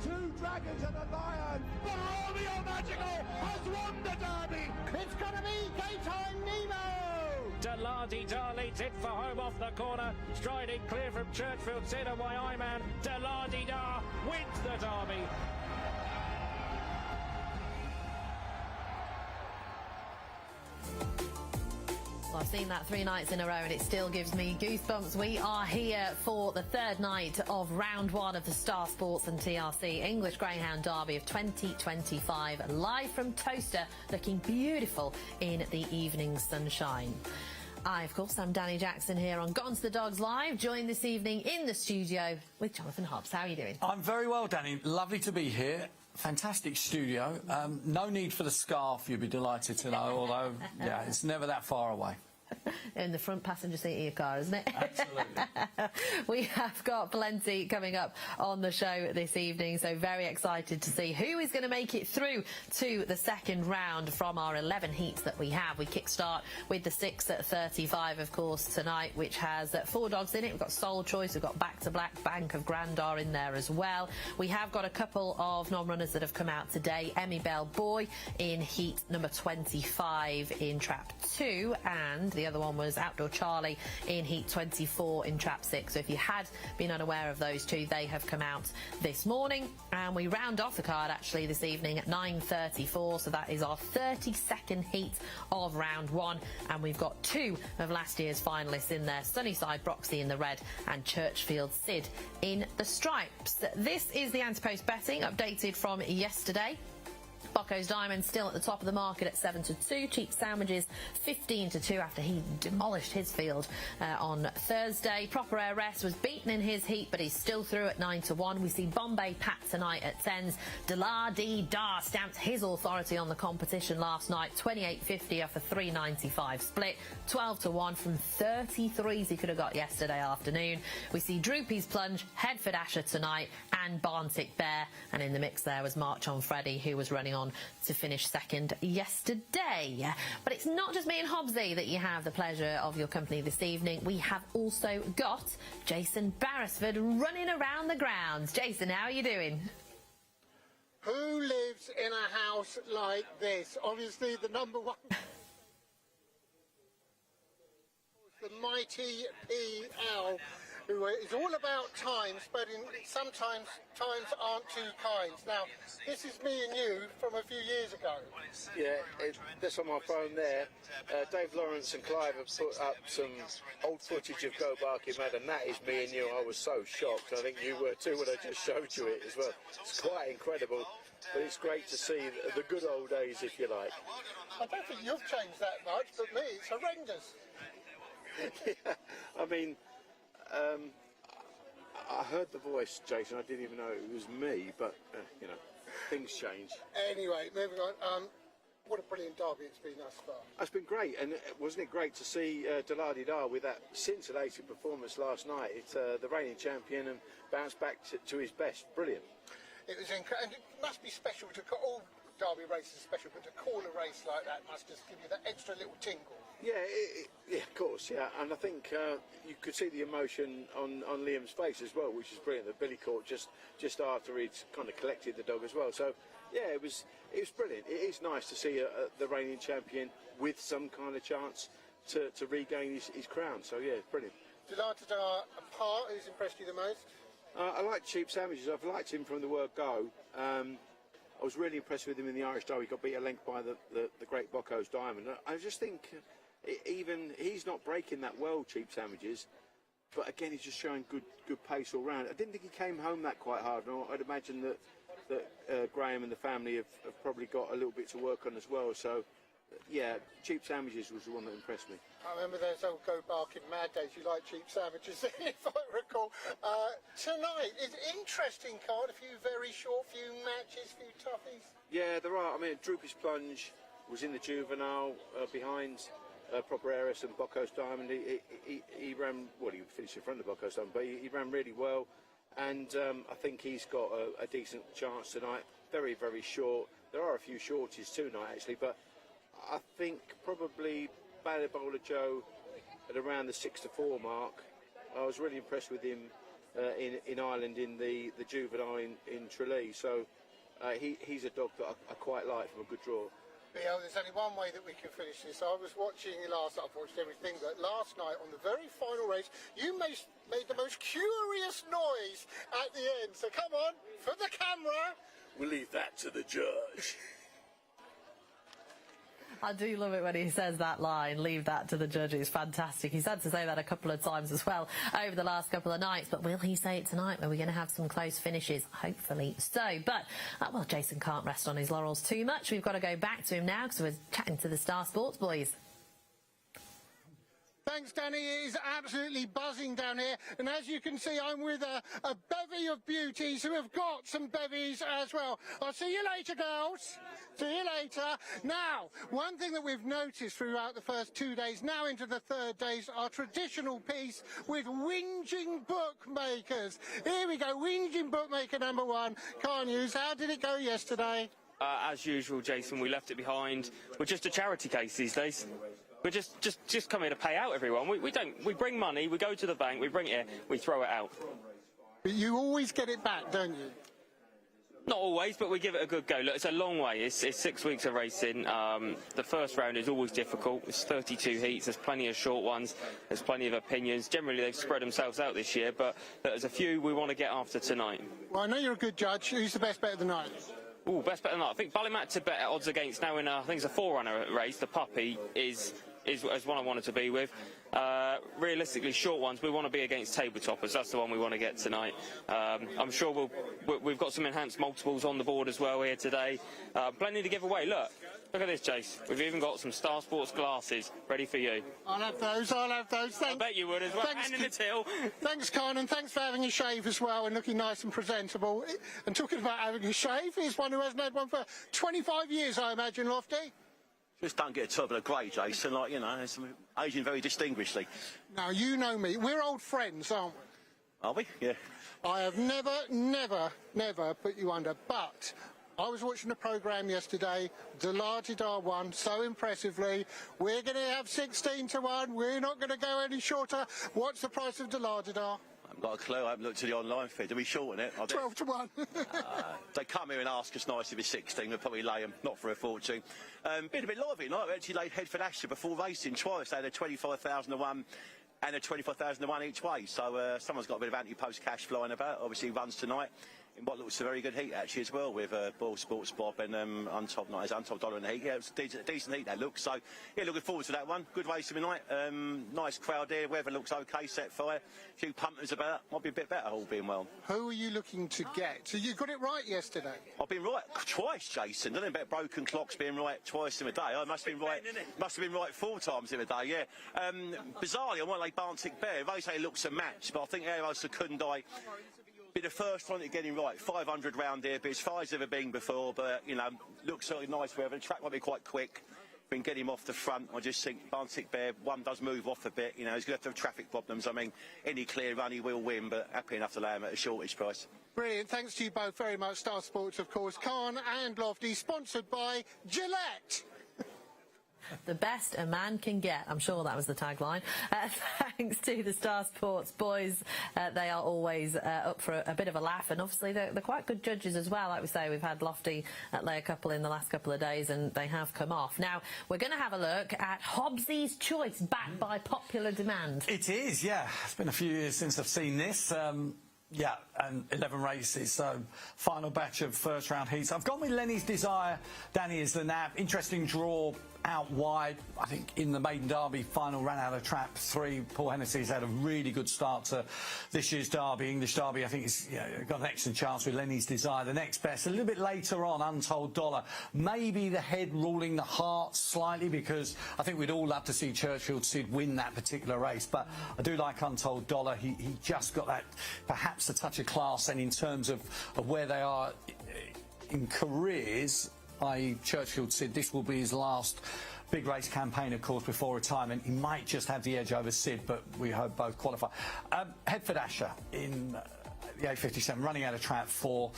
Two Dragons and a Lion. The Romeo Magical has won the Derby. It's going to be Daytime Nemo. Delardi leads it for home off the corner, striding clear from Churchfield Centre by Iman. Delardi wins the Derby. Well, I've seen that 3 nights in a row and it still gives me goosebumps. We are here for the third night of round one of the Star Sports and TRC English Greyhound Derby of 2025, live from Towcester, looking beautiful in the evening sunshine. I, of course, I'm Danny Jackson here on Gone to the Dogs Live, joined this evening in the studio with Jonathan Hobbs. How are you doing? I'm very well, Danny. Lovely to be here. Fantastic studio. No need for the scarf, you'd be delighted to know, although, yeah, it's never that far away. In the front passenger seat of your car, isn't it? Absolutely. We have got plenty coming up on the show this evening, so very excited to see who is going to make it through to the second round from our 11 heats that we have. We kickstart with the 6 at 35, of course, tonight, which has 4 dogs in it. We've got Soul Choice, we've got Back to Black, Bank of Grandar in there as well. We have got a couple of non-runners that have come out today. Emmy Bell Boy in heat number 25 in trap 2, and the other one was Outdoor Charlie in heat 24 in trap 6. So if you had been unaware of those two, they have come out this morning. And we round off the card actually this evening at 9:34. So that is our 32nd heat of round one. And we've got 2 of last year's finalists in there. Sunnyside Broxy in the red and Churchfield Sid in the stripes. This is the anti-post betting updated from yesterday. Bocco's Diamond still at the top of the market at 7-2. Cheap Sandwiches 15-2 after he demolished his field on Thursday. Proper Heiress was beaten in his heat, but he's still through at 9-1. We see Bombay Pat tonight at 10s. Delardi stamped his authority on the competition last night. 28.50 off a 3.95 split. 12-1 from 33s he could have got yesterday afternoon. We see Droopy's Plunge, Headford Asher tonight, and Barntick Bear. And in the mix there was March on Freddie, who was running on to finish second yesterday. But it's not just me and Hobbsy that you have the pleasure of your company this evening. We have also got Jason Barrisford running around the grounds. Jason, how are you doing? Who lives in a house like this? Obviously the number one, the mighty PL, who is all about times, but sometimes times aren't too kind. Now, this is me and you from a few years ago. Yeah, that's on my phone there. Dave Lawrence and Clive have put up some old footage of Go Barking Mad, and that is me and you. I was so shocked. I think you were too when I just showed you it as well. It's quite incredible, but it's great to see the good old days, if you like. I don't think you've changed that much, but me, it's horrendous. Yeah, I mean, I heard the voice, Jason. I didn't even know it was me, but you know, things change. Anyway, moving on. What a brilliant derby it's been thus far. It's been great, and wasn't it great to see Delardi with that scintillating performance last night? It's the reigning champion and bounced back to his best. Brilliant. It was incredible, and it must be special to call all derby races special, but to call a race like that must just give you that extra little tingle. Yeah, yeah, of course, yeah, and I think you could see the emotion on Liam's face as well, which is brilliant. That Billy caught just after he'd kind of collected the dog as well. So, yeah, it was brilliant. It is nice to see the reigning champion with some kind of chance to regain his crown. So, yeah, brilliant. Delighted to apart. Who's impressed you the most? I like Cheap Sandwiches. I've liked him from the word go. I was really impressed with him in the Irish Derby. He got beat a length by the great Bocco's Diamond. I just think even he's not breaking that well, Cheap Sandwiches, but again he's just showing good pace all round. I didn't think he came home that quite hard. No, I'd imagine that Graham and the family have probably got a little bit to work on as well. So yeah, Cheap Sandwiches was the one that impressed me. I remember those old Go Barking Mad days. You like Cheap Sandwiches, if I recall. Tonight is an interesting card. A few very short, few matches, few toughies. Yeah, there are. I mean, Droopy's Plunge was in the juvenile behind Proper Heiress and Bocco's Diamond. He ran, well, he finished in front of Bocco's Diamond, but he ran really well. And I think he's got a decent chance tonight. Very, very short. There are a few shorties tonight, actually, but I think probably Ballybola Joe at around the 6-4 mark. I was really impressed with him in Ireland in the juvenile in Tralee. So he's a dog that I quite like from a good draw. Yeah, there's only one way that we can finish this. I was watching I've watched everything, but last night on the very final race, you made the most curious noise at the end. So come on, for the camera. We'll leave that to the judge. I do love it when he says that line, leave that to the judges. Fantastic. He's had to say that a couple of times as well over the last couple of nights. But will he say it tonight? Are we going to have some close finishes? Hopefully so. But, well, Jason can't rest on his laurels too much. We've got to go back to him now because we're chatting to the Star Sports boys. Thanks, Danny. It is absolutely buzzing down here. And as you can see, I'm with a bevy of beauties who have got some bevies as well. I'll see you later, girls. See you later. Now, one thing that we've noticed throughout the first 2 days, now into the third days, our traditional piece with whinging bookmakers. Here we go, whinging bookmaker number one. Car News, how did it go yesterday? As usual, Jason, we left it behind. We're just a charity case these days. We're just come here to pay out everyone. We bring money, we go to the bank, we bring it here, we throw it out. But you always get it back, don't you? Not always, but we give it a good go. Look, it's a long way. It's 6 weeks of racing. The first round is always difficult. It's 32 heats. There's plenty of short ones. There's plenty of opinions. Generally, they've spread themselves out this year, but there's a few we want to get after tonight. Well, I know you're a good judge. Who's the best bet of the night? Ooh, best bet of the night. I think Ballymat to bet at odds against now in I think it's a forerunner race. The puppy is one I wanted to be with. Realistically, short ones, we want to be against table toppers. That's the one we want to get tonight. I'm sure we've got some enhanced multiples on the board as well here today. Plenty to give away. Look at this, Chase. We've even got some Star Sports glasses ready for you. I'll have those. Thanks. I bet you would as well. Thanks, and in the till. Thanks, Con, and thanks for having a shave as well and looking nice and presentable. And talking about having a shave, here's one who hasn't had one for 25 years, I imagine, Lofty. Just don't get a turban of grey, Jason, like, you know, it's aging very distinguishedly. Now, you know me. We're old friends, aren't we? Are we? Yeah. I have never put you under, but I was watching the programme yesterday. Delardidar won so impressively. We're going to have 16 to 1. We're not going to go any shorter. What's the price of Delardidar? I haven't got a clue. I haven't looked at the online feed. Do we shorten it? 12 to 1. They come here and ask us nice if it's 16. We'll probably lay them, not for a fortune. Been a bit lively tonight. We actually laid Headford Asher before racing twice. They had a 25,000 to 1 and a 25,000 to 1 each way. So someone's got a bit of anti-post cash flying about. Obviously runs tonight in what looks a very good heat actually as well, with Ball Sports Bob and Untold Dollar in the heat. Yeah, it was a decent heat that looks. So yeah, looking forward to that one. Good racing tonight. Nice crowd here. Weather looks okay. Set fire. A few punters about. Might be a bit better, all being well. Who are you looking to get? So you got it right yesterday. I've been right twice, Jason. Don't know about broken clocks being right twice in a day. I must have been right. Must have been right 4 times in a day. Yeah. Bizarrely, I want to lay Barntick Bear. They say it looks a match, but I think Eros Secundai be the first one to get him right. 500 round here, but as far as ever been before. But you know, looks certainly nice. Weather. The track might be quite quick. We can get him off the front. I just think Barntick Bear one does move off a bit. You know, he's going to have traffic problems. I mean, any clear run he will win, but happy enough to lay him at a shortage price. Brilliant. Thanks to you both very much. Star Sports, of course. Khan and Lofty, sponsored by Gillette. The best a man can get. I'm sure that was the tagline. Thanks to the Star Sports boys. They are always up for a bit of a laugh, and obviously they're quite good judges as well. Like we say, we've had Lofty lay a couple in the last couple of days, and they have come off. Now, we're going to have a look at Hobbsy's Choice, backed by popular demand. It is, yeah. It's been a few years since I've seen this. Yeah, and 11 races, so final batch of first round heats. I've gone with Lenny's Desire. Danny is the nab. Interesting draw out wide. I think in the Maiden Derby final ran out of trap 3. Paul Hennessy's had a really good start to this year's Derby. English Derby, I think it's got an excellent chance with Lenny's Desire. The next best, a little bit later on, Untold Dollar. Maybe the head ruling the heart slightly, because I think we'd all love to see Churchfield Sid win that particular race. But I do like Untold Dollar. He just got that, perhaps a touch of class, and in terms of where they are in careers, i.e. Churchfield Sid, this will be his last big race campaign, of course, before retirement. He might just have the edge over Sid, but we hope both qualify. Headford Asher in the 857, running out of trap 4.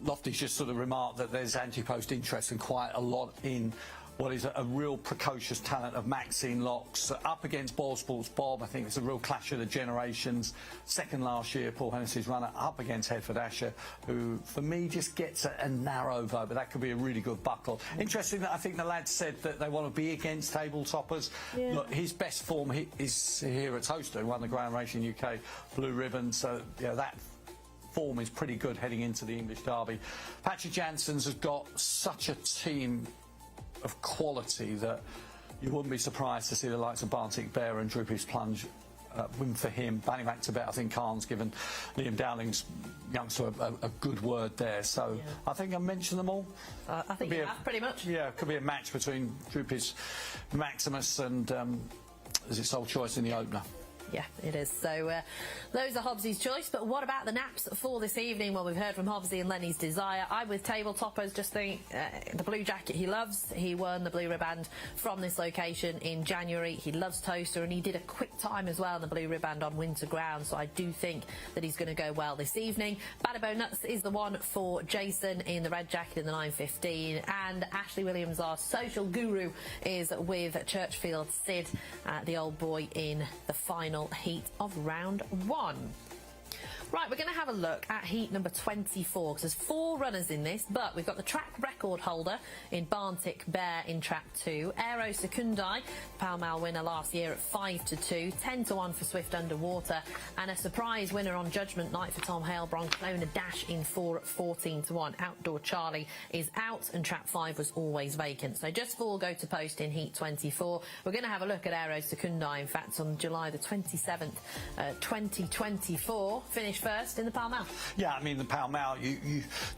Lofty's just sort of remarked that there's anti-post interest and quite a lot in what is a real precocious talent of Maxine Locks up against Ball Sports Bob. I think it's a real clash of the generations. Second last year, Paul Hennessy's runner up against Headford Asher, who for me just gets a narrow vote, but that could be a really good buckle. Interesting that I think the lads said that they want to be against table toppers. Yeah. Look, his best form is here at Toaster, who won the Greyhound Racing UK Blue Ribbon, so yeah, that form is pretty good heading into the English Derby. Patrick Jansen's has got such a team of quality that you wouldn't be surprised to see the likes of Barntick Bear and Droopy's Plunge win for him. Banning back to bet, I think Khan's given Liam Dowling's youngster a good word there. So yeah. I think I mentioned them all. I think you have, pretty much. Yeah, it could be a match between Droopy's Maximus and is it Sole Choice in the opener. Yeah, it is. So those are Hobbsy's choice. But what about the naps for this evening? Well, we've heard from Hobbsy and Lenny's Desire. I'm with Table Toppers. Just think the blue jacket he loves. He won the Blue Ribband from this location in January. He loves Toaster, and he did a quick time as well in the Blue Ribband on winter ground. So I do think that he's going to go well this evening. Badabo Nuts is the one for Jason in the red jacket in the 9:15. And Ashley Williams, our social guru, is with Churchfield Sid, the old boy, in the final heat of round 1. Right, we're going to have a look at heat number 24, because there's 4 runners in this, but we've got the track record holder in Barntick Bear in trap 2, Aero Secundii, Pall Mall winner last year at 5-2, 10-1 for Swift Underwater, and a surprise winner on Judgment Night for Tom Hale, Bronclona Dash in 4 at 14-1. Outdoor Charlie is out, and trap 5 was always vacant. So just 4 go to post in heat 24. We're going to have a look at Aero Secundii, in fact, on July the 27th, 2024. Finished first in the Pall Mall. Yeah, I mean, the Pall Mall,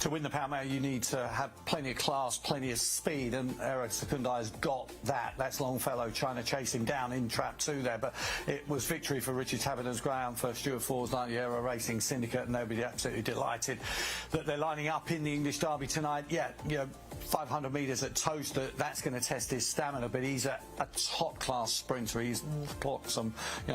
to win the Pall Mall, you need to have plenty of class, plenty of speed, and Aero Secundii has got that. That's Longfellow trying to chase him down in trap 2 there, but it was victory for Richard Taberner's Greyhound for Stuart Ford's 90 Aero Racing Syndicate, and they'll be absolutely delighted that they're lining up in the English Derby tonight. Yeah, you know, 500 metres at Toaster, that's going to test his stamina, but he's a top-class sprinter. He's clocked some,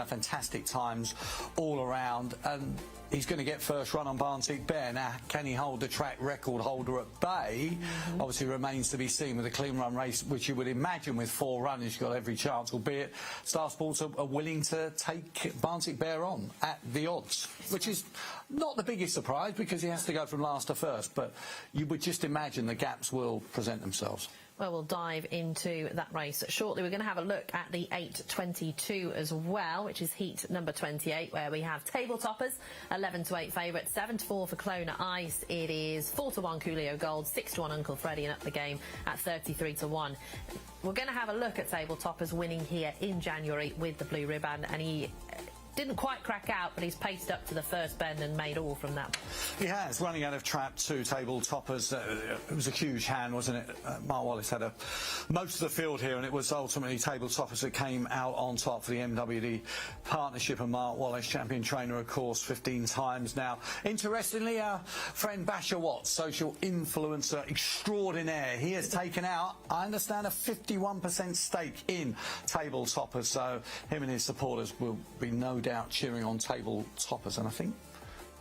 fantastic times all around, and he's going to get first run on Barntick Bear. Now, can he hold the track record holder at bay? Obviously remains to be seen with a clean run race, which you would imagine with 4 runners, you've got every chance, albeit Star Sports are willing to take Barntick Bear on at the odds, which is not the biggest surprise because he has to go from last to first, but you would just imagine the gaps will present themselves. Well, we'll dive into that race shortly. We're going to have a look at the 8:22 as well, which is heat number 28, where we have Table Toppers, 11-8 favourite, 7-4 for Clona Ice. It is 4-1 Coolio Gold, 6-1 Uncle Freddie, and up the game at 33-1. We're going to have a look at Table Toppers winning here in January with the Blue Ribbon, and he didn't quite crack out, but he's paced up to the first bend and made all from that. He has, running out of trap 2, Table Toppers. It was a huge hand, wasn't it? Mark Wallace had most of the field here, and it was ultimately Table Toppers that came out on top for the MWD partnership, and Mark Wallace, champion trainer, of course, 15 times now. Interestingly, our friend Basher Watts, social influencer extraordinaire, he has taken out, I understand, a 51% stake in Table Toppers, so him and his supporters will be no doubt cheering on Table Toppers, and I think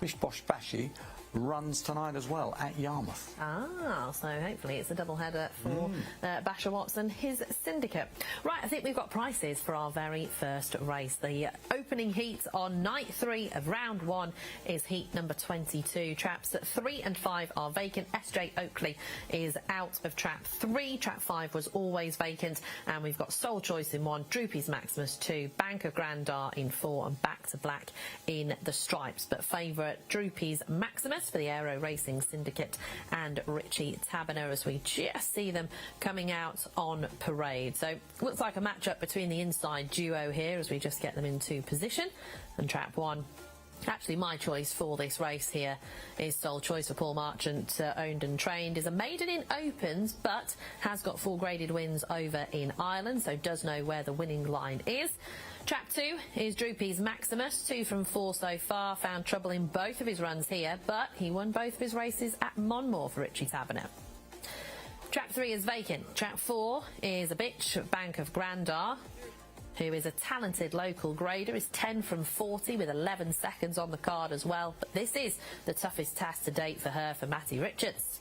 Bish Bosh Bashi runs tonight as well at Yarmouth. So hopefully it's a double header for Basher Watson, his syndicate. Right, I think we've got prices for our very first race. The opening heat on night 3 of round 1 is heat number 22. Traps at 3 and 5 are vacant. SJ Oakley is out of trap 3. Trap 5 was always vacant, and we've got Sole Choice in 1, Droopy's Maximus 2, Bank of Grandar in 4, and Back to Black in the stripes. But favourite Droopy's Maximus for the Aero Racing Syndicate, and Richie Taberner, as we just see them coming out on parade. So looks like a matchup between the inside duo here as we just get them into position. And trap 1, actually my choice for this race here is Sole Choice for Paul Marchant, owned and trained, is a maiden in opens, but has got 4 graded wins over in Ireland, so does know where the winning line is. Trap 2 is Droopy's Maximus, 2 from 4 so far, found trouble in both of his runs here, but he won both of his races at Monmore for Richie Taberner. Trap 3 is vacant. Trap 4 is a bitch, Bank of Grandar, who is a talented local grader, is 10 from 40 with 11 seconds on the card as well, but this is the toughest task to date for her, for Matty Richards.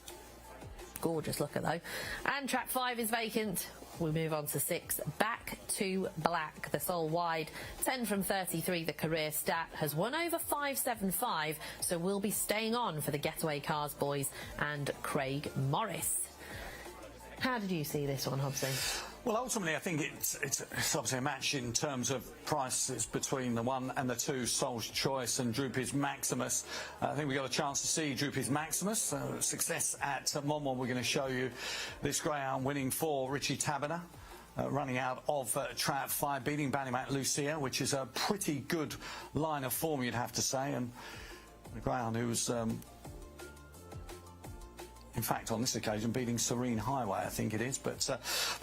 Gorgeous looker, though. And track 5 is vacant. We move on to 6, Back to Black, the sole wide, 10 from 33, the career stat, has won over 5.75, so we'll be staying on for the Getaway Cars boys and Craig Morris. How did you see this one, Hobsy? Well, ultimately, I think it's obviously a match in terms of prices between the 1 and the 2, Soul's Choice and Droopy's Maximus. I think we got a chance to see Droopy's Maximus. Success at Monmouth. We're going to show you this greyhound winning for Richie Taberner. Running out of trap 5, beating Ballymac Lucia, which is a pretty good line of form, you'd have to say. And the greyhound who was... in fact, on this occasion, beating Serene Highway, I think it is. But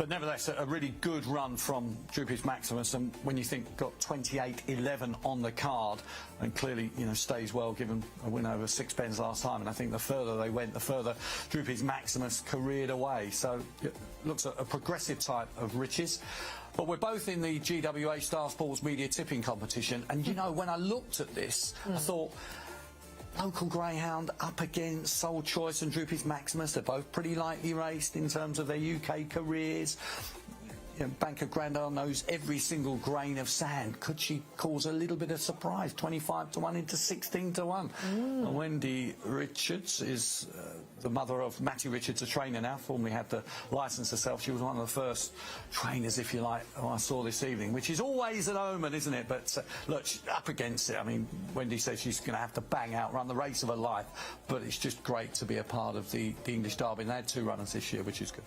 nevertheless, a really good run from Droopy's Maximus. And when you think got 28.11 on the card, and clearly, you know, stays well, given a win over Sixpence last time. And I think the further they went, the further Droopy's Maximus careered away. So it looks a progressive type of riches. But we're both in the GWA Star Sports Media Tipping Competition. And, you know, when I looked at this, I thought... Local Greyhound up against Soul Choice and Droopy's Maximus. They're both pretty lightly raced in terms of their UK careers. You know, Bank of Grandar knows every single grain of sand. Could she cause a little bit of surprise? 25-1 into 16-1. Wendy Richards is the mother of Matty Richards, a trainer now, formerly had the licence herself. She was one of the first trainers, if you like, who I saw this evening, which is always an omen, isn't it? But look, she's up against it. I mean, Wendy says she's going to have to bang out, run the race of her life, but it's just great to be a part of the English Derby. And they had 2 runners this year, which is good.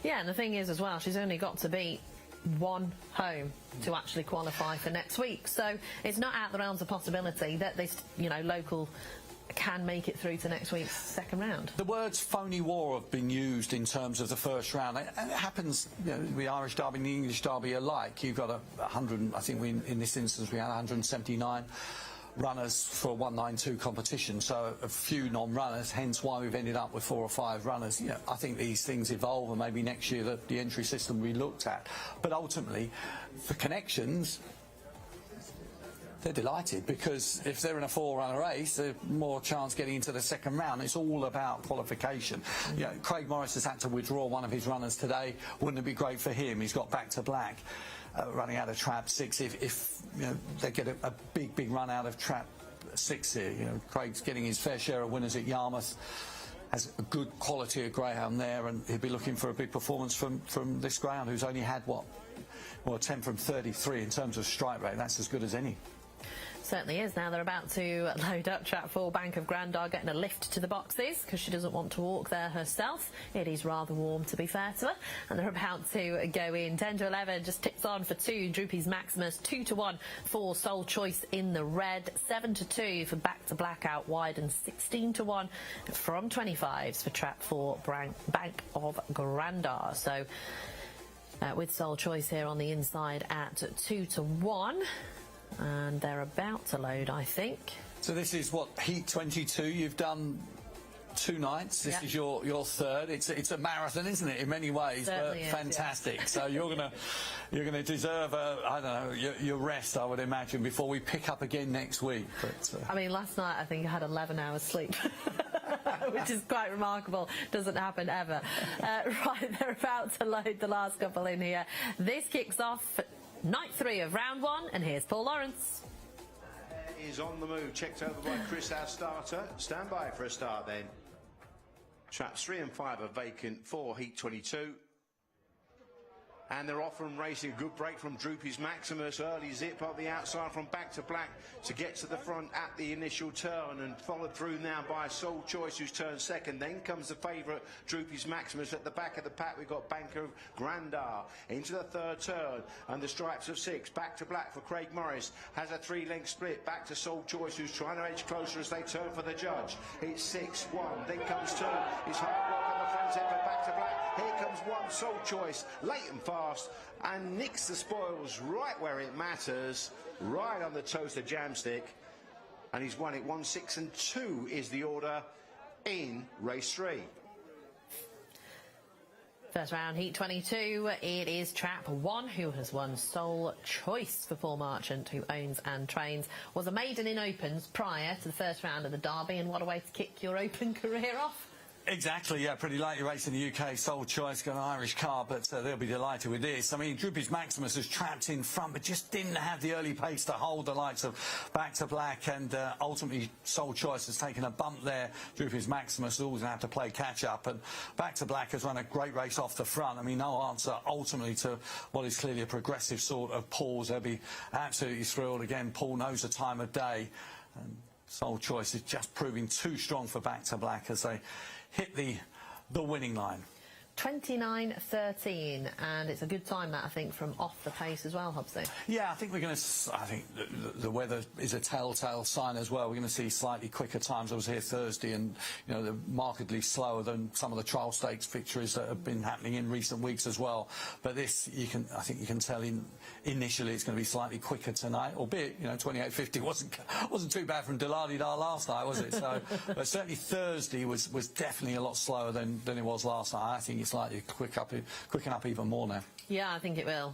Yeah, and the thing is as well, she's only got to beat 1 home to actually qualify for next week, so it's not out the realms of possibility that this, you know, local can make it through to next week's second round. The words phony war have been used in terms of the first round. It happens, you know, the Irish Derby and the English Derby alike. You've got 100, I think in this instance we had 179 runners for a 192 competition, so a few non-runners, hence why we've ended up with 4 or 5 runners. You know, I think these things evolve, and maybe next year the entry system we looked at. But ultimately, for connections, they're delighted, because if they're in a 4-runner race, there's more chance getting into the second round. It's all about qualification. You know, Craig Morris has had to withdraw one of his runners today. Wouldn't it be great for him? He's got Back to Black. Running out of trap 6, if you know, they get a big run out of trap 6 here. You know, Craig's getting his fair share of winners at Yarmouth, has a good quality of greyhound there, and he'll be looking for a big performance from this greyhound, who's only had 10 from 33 in terms of strike rate. That's as good as any. Certainly is. Now they're about to load up trap 4, Bank of Grandar, getting a lift to the boxes because she doesn't want to walk there herself. It is rather warm, to be fair to her, and they're about to go in. 10-11 just ticks on for 2, Droopy's Maximus, 2-1 for Soul Choice in the red, 7-2 for Back to Black out wide, and 16-1 from 25s for trap 4, Bank of Grandar. So with Soul Choice here on the inside at 2-1. And they're about to load, I think. So this is what, Heat 22, you've done 2 nights. This is your third. It's a marathon, isn't it, in many ways? Certainly but fantastic. Yeah. So you're gonna deserve I don't know, your rest, I would imagine, before we pick up again next week. But I mean, last night I think I had 11 hours sleep. Which is quite remarkable. Doesn't happen ever. Right, they're about to load the last couple in here. This kicks off night 3 of round 1, and here's Paul Lawrence. Is on the move, checked over by Chris, our starter. Stand by for a start then. Traps 3 and 5 are vacant for Heat 22. And they're off and racing. A good break from Droopy's Maximus. Early zip up the outside from Back to Black to get to the front at the initial turn, and followed through now by Soul Choice, who's turned second. Then comes the favourite, Droopy's Maximus. At the back of the pack, we've got Bank of Grandar into the third turn, and the stripes of 6. Back to Black for Craig Morris has a 3-length split. Back to Soul Choice, who's trying to edge closer as they turn for the judge. It's 6-1. Then comes 2. It's hard work on the front end for Back to Black. Here comes 1, Soul Choice, late and fast, and nicks the spoils right where it matters, right on the toaster jamstick, and he's won it. 1, 6 and 2 is the order in race 3. First round, Heat 22, it is trap 1, who has won Soul Choice for Paul Marchant, who owns and trains, was a maiden in Opens prior to the first round of the Derby, and what a way to kick your Open career off. Exactly, yeah, pretty lately race in the UK. Sole Choice got an Irish car, but they'll be delighted with this. I mean, Droopy's Maximus was trapped in front, but just didn't have the early pace to hold the likes of Back to Black, and ultimately Sole Choice has taken a bump there. Droopy's Maximus is always going to have to play catch-up, and Back to Black has run a great race off the front. I mean, no answer ultimately to what is clearly a progressive sort of pause. They'll be absolutely thrilled. Again, Paul knows the time of day, and Sole Choice is just proving too strong for Back to Black as they hit the winning line. 29.13, and it's a good time that, I think, from off the pace as well, Hobbsy. Yeah, I think we're going to. I think the weather is a telltale sign as well. We're going to see slightly quicker times. I was here Thursday, and you know they're markedly slower than some of the trial stakes victories that have been happening in recent weeks as well. But this, I think you can tell initially it's going to be slightly quicker tonight, albeit 28.50 wasn't too bad from Delardi-Dar last night, was it? So, but certainly Thursday was definitely a lot slower than it was last night. I think it's likely to quicken up even more now. Yeah, I think it will.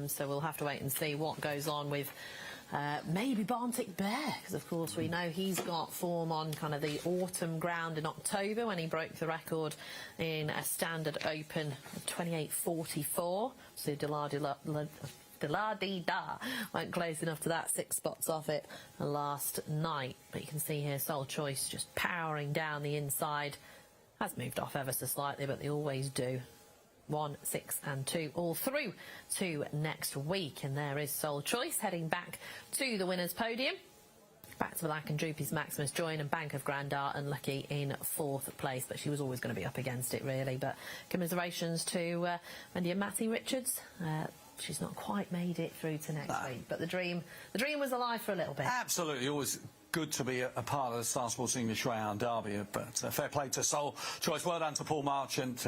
So we'll have to wait and see what goes on with maybe Barntic Bear, because of course we know he's got form on kind of the autumn ground in October when he broke the record in a standard open of 28.44. So Delardi-Dar went close enough to that, 6 spots off it last night. But you can see here Sole Choice just powering down the inside. Has moved off ever so slightly, but they always do. 1, 6 and 2 all through to next week. And there is Sole Choice heading back to the winner's podium. Back to Black and Droopy's Maximus join, and Bank of Grandar unlucky in 4th place, but she was always going to be up against it really. But commiserations to Wendy and Matty Richards. She's not quite made it through to next week, but the dream was alive for a little bit. Absolutely, always good to be a part of the Star Sports English Greyhound Derby, but fair play to Sole Choice. Well done to Paul Marchant,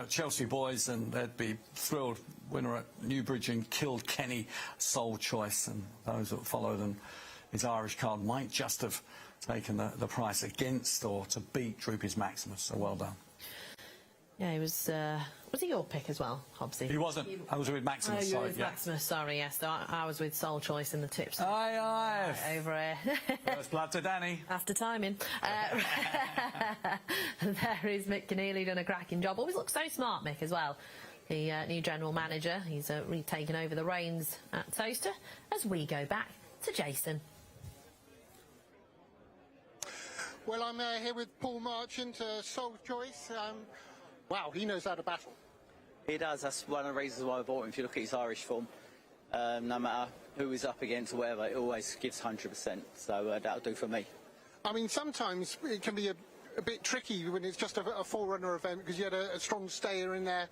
Chelsea boys, and they'd be thrilled. Winner at Newbridge and Kilkenny, Sole Choice, and those that followed them, his Irish card might just have taken the price against or to beat Droopy's Maximus, so well done. Yeah, he was he your pick as well, Hobbsy? He wasn't. I was with Maximus. Oh, you were with Maximus, sorry, yes. So I was with Sole Choice in the tips. Aye. Over here. First blood to Danny. After timing. There is Mick Keneally, done a cracking job. Always looks so smart, Mick, as well. The new general manager. He's retaken over the reins at Toaster as we go back to Jason. Well, I'm here with Paul Marchant, Sole Choice. Wow, he knows how to battle. He does. That's one of the reasons why I bought him. If you look at his Irish form, no matter who he's up against or whatever, it always gives 100%. So that'll do for me. I mean, sometimes it can be a bit tricky when it's just a forerunner event, because you had a strong stayer in there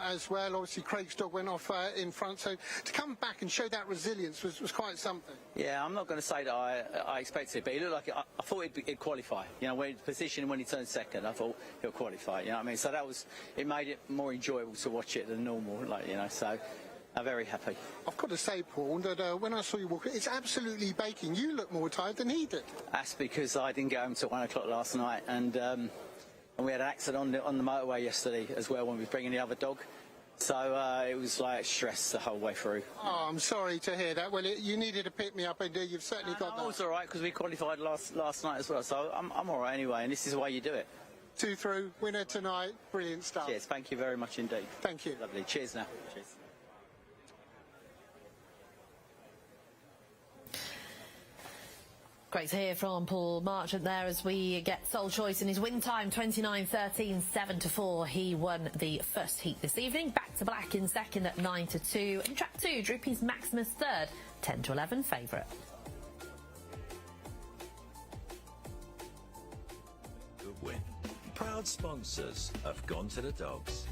as well. Obviously, Craig's dog went off in front. So to come back and show that resilience was quite something. Yeah, I'm not going to say that I expected it, but he looked like I thought he'd qualify. When position when he turned second, I thought he'll qualify. You know what I mean? So it made it more enjoyable to watch it than normal. So I'm very happy. I've got to say, Paul, that when I saw you walk, it's absolutely baking. You look more tired than he did. That's because I didn't get home till 1 o'clock last night, and we had an accident on the motorway yesterday as well when we were bringing the other dog. So it was like stress the whole way through. Oh, I'm sorry to hear that. Well, you needed to pick me up, and you've certainly got that. I was all right because we qualified last night as well, so I'm all right anyway, and this is the way you do it. 2 through, winner tonight, brilliant stuff. Cheers, thank you very much indeed. Thank you. Lovely, cheers now. Cheers. Great to hear from Paul Marchant there as we get Sole Choice in his win time, 29.13, 7-4. He won the first heat this evening. Back to Black in second at 9-2. In track 2, Droopy's Maximus third, 10-11 favourite. Good win. Proud sponsors of Gone to the Dogs.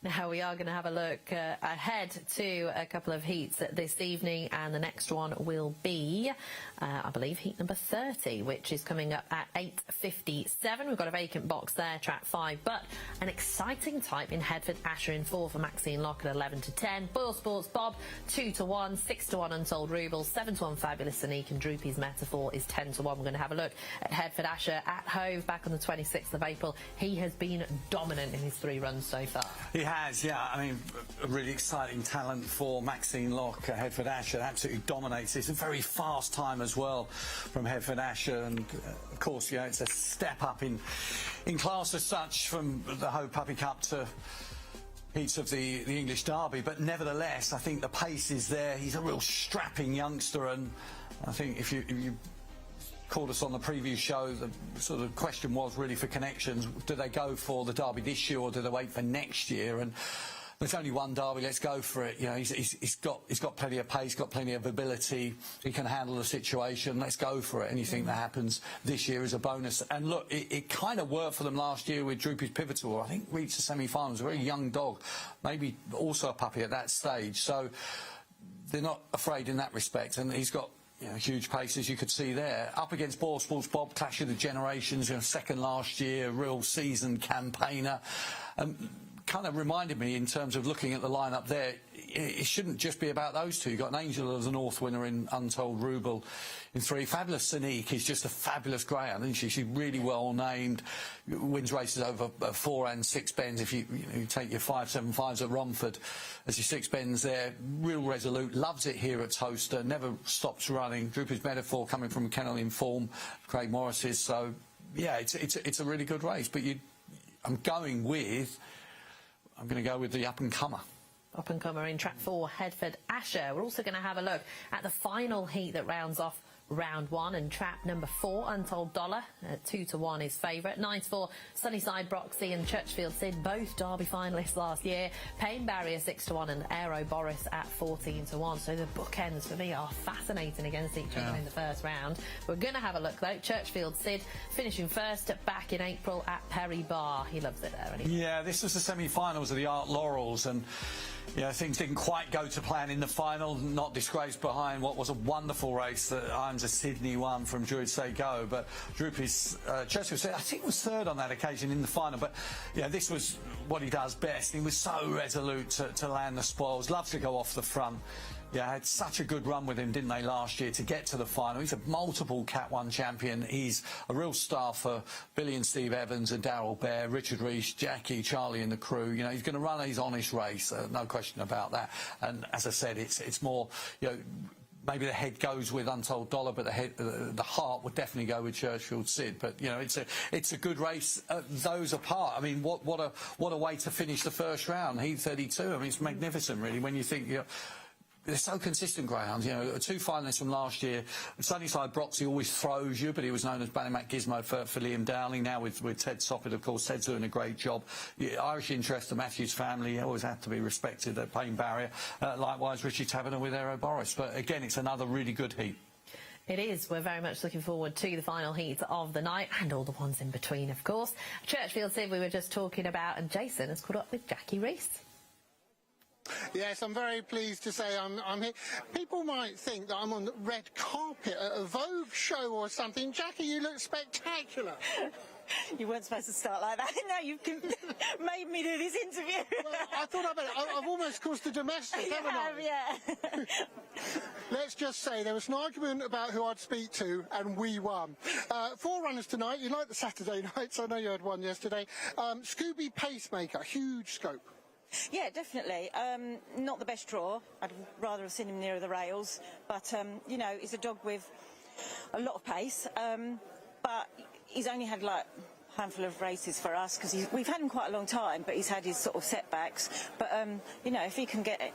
Now we are going to have a look ahead to a couple of heats this evening, and the next one will be, I believe, heat number 30, which is coming up at 8:57. We've got a vacant box there, track 5, but an exciting type in Headford. Asher in 4 for Maxine Lock at 11-10. Boyle Sports Bob 2-1, 6-1 Untold Ruble, 7-1 Fabulous Sonique, and Droopy's Metaphor is 10-1. We're going to have a look at Headford Asher at Hove back on the 26th of April. He has been dominant in his 3 runs so far. He has. has, yeah. I mean, a really exciting talent for Maxine Locke, Headford Asher, absolutely dominates. It's a very fast time as well from Headford Asher, and of course, you know, it's a step up in class as such from the Ho Puppy Cup to heats of the English Derby. But nevertheless, I think the pace is there. He's a real strapping youngster, and I think if you called us on the previous show, the sort of question was really for connections, do they go for the Derby this year or do they wait for next year? And there's only one Derby, let's go for it. You know, he's got plenty of pace, got plenty of ability, he can handle the situation, let's go for it. Anything that happens this year is a bonus. And look, it kind of worked for them last year with Droopy's Pivotal. I think reached the semi-finals, a very young dog, maybe also a puppy at that stage. So they're not afraid in that respect, and he's got, you know, huge paces, you could see there. Up against Boyle Sports Bob, clash of the generations, you know, second last year, real seasoned campaigner. Kind of reminded me in terms of looking at the lineup there, it shouldn't just be about those two. You've got an Angel of the North winner in Untold Ruble in 3. Fabulous Sonique is just a fabulous greyhound, isn't she? She's really well named, wins races over 4 and 6 bends. If you take your 5.75s at Romford as your 6 bends there, real resolute, loves it here at Toaster, never stops running. Droopy's Metaphor coming from Kennel in Form, Craig Morris's. So yeah, it's a really good race. But I'm going to go with the up-and-comer. Up-and-comer in track 4, Headford Asher. We're also going to have a look at the final heat that rounds off round 1, and trap number 4, Untold Dollar, 2-1 is favourite. 9-4, Sunnyside Broxy and Churchfield Sid, both Derby finalists last year. Pain Barrier 6-1 and Aero Boris at 14-1. So the bookends for me are fascinating against each other in the first round. We're going to have a look though. Churchfield Sid finishing first back in April at Perry Bar. He loves it there. Yeah, this was the semi-finals of the Art Laurels, and yeah, things didn't quite go to plan in the final, not disgraced behind what was a wonderful race that Irons of Sydney won from Druid Say Go. But Droopy's Churchill said, I think was third on that occasion in the final. But yeah, this was what he does best. He was so resolute to land the spoils, loves to go off the front. Yeah, had such a good run with him, didn't they, last year to get to the final. He's a multiple Cat 1 champion. He's a real star for Billy and Steve Evans and Darryl Bear, Richard Rees, Jackie, Charlie and the crew. You know, he's going to run his honest race, no question about that. And as I said, it's more, you know, maybe the head goes with Untold Dollar, but the heart would definitely go with Churchfield Sid. But you know, it's a good race. Those apart, I mean, what a way to finish the first round. Heat 32. I mean, it's magnificent, really, when you think, you know, they're so consistent, greyhounds. You know, 2 finalists from last year. Sunnyside Broxy always throws you, but he was known as Ballymac Gizmo for Liam Dowling. Now with Ted Soppett, of course, Ted's doing a great job. Yeah, Irish interest, the Matthews family always have to be respected at Pain Barrier. Likewise, Richie Taverner with Aero Boris. But again, it's another really good heat. It is. We're very much looking forward to the final heat of the night and all the ones in between, of course. Churchfield Sid we were just talking about, and Jason has caught up with Jackie Rees. Yes, I'm very pleased to say I'm here. People might think that I'm on the red carpet at a Vogue show or something. Jackie, you look spectacular. You weren't supposed to start like that. Now you've made me do this interview. Well, I thought I've almost caused a domestic, haven't I? Yeah. Let's just say there was an argument about who I'd speak to, and we won. 4 runners tonight. You like the Saturday nights. I know you had one yesterday. Scooby Pacemaker, huge scope. Yeah, definitely. Not the best draw. I'd rather have seen him nearer the rails. But, you know, he's a dog with a lot of pace. But he's only had, like, a handful of races for us because we've had him quite a long time, but he's had his sort of setbacks. But, you know, if he can get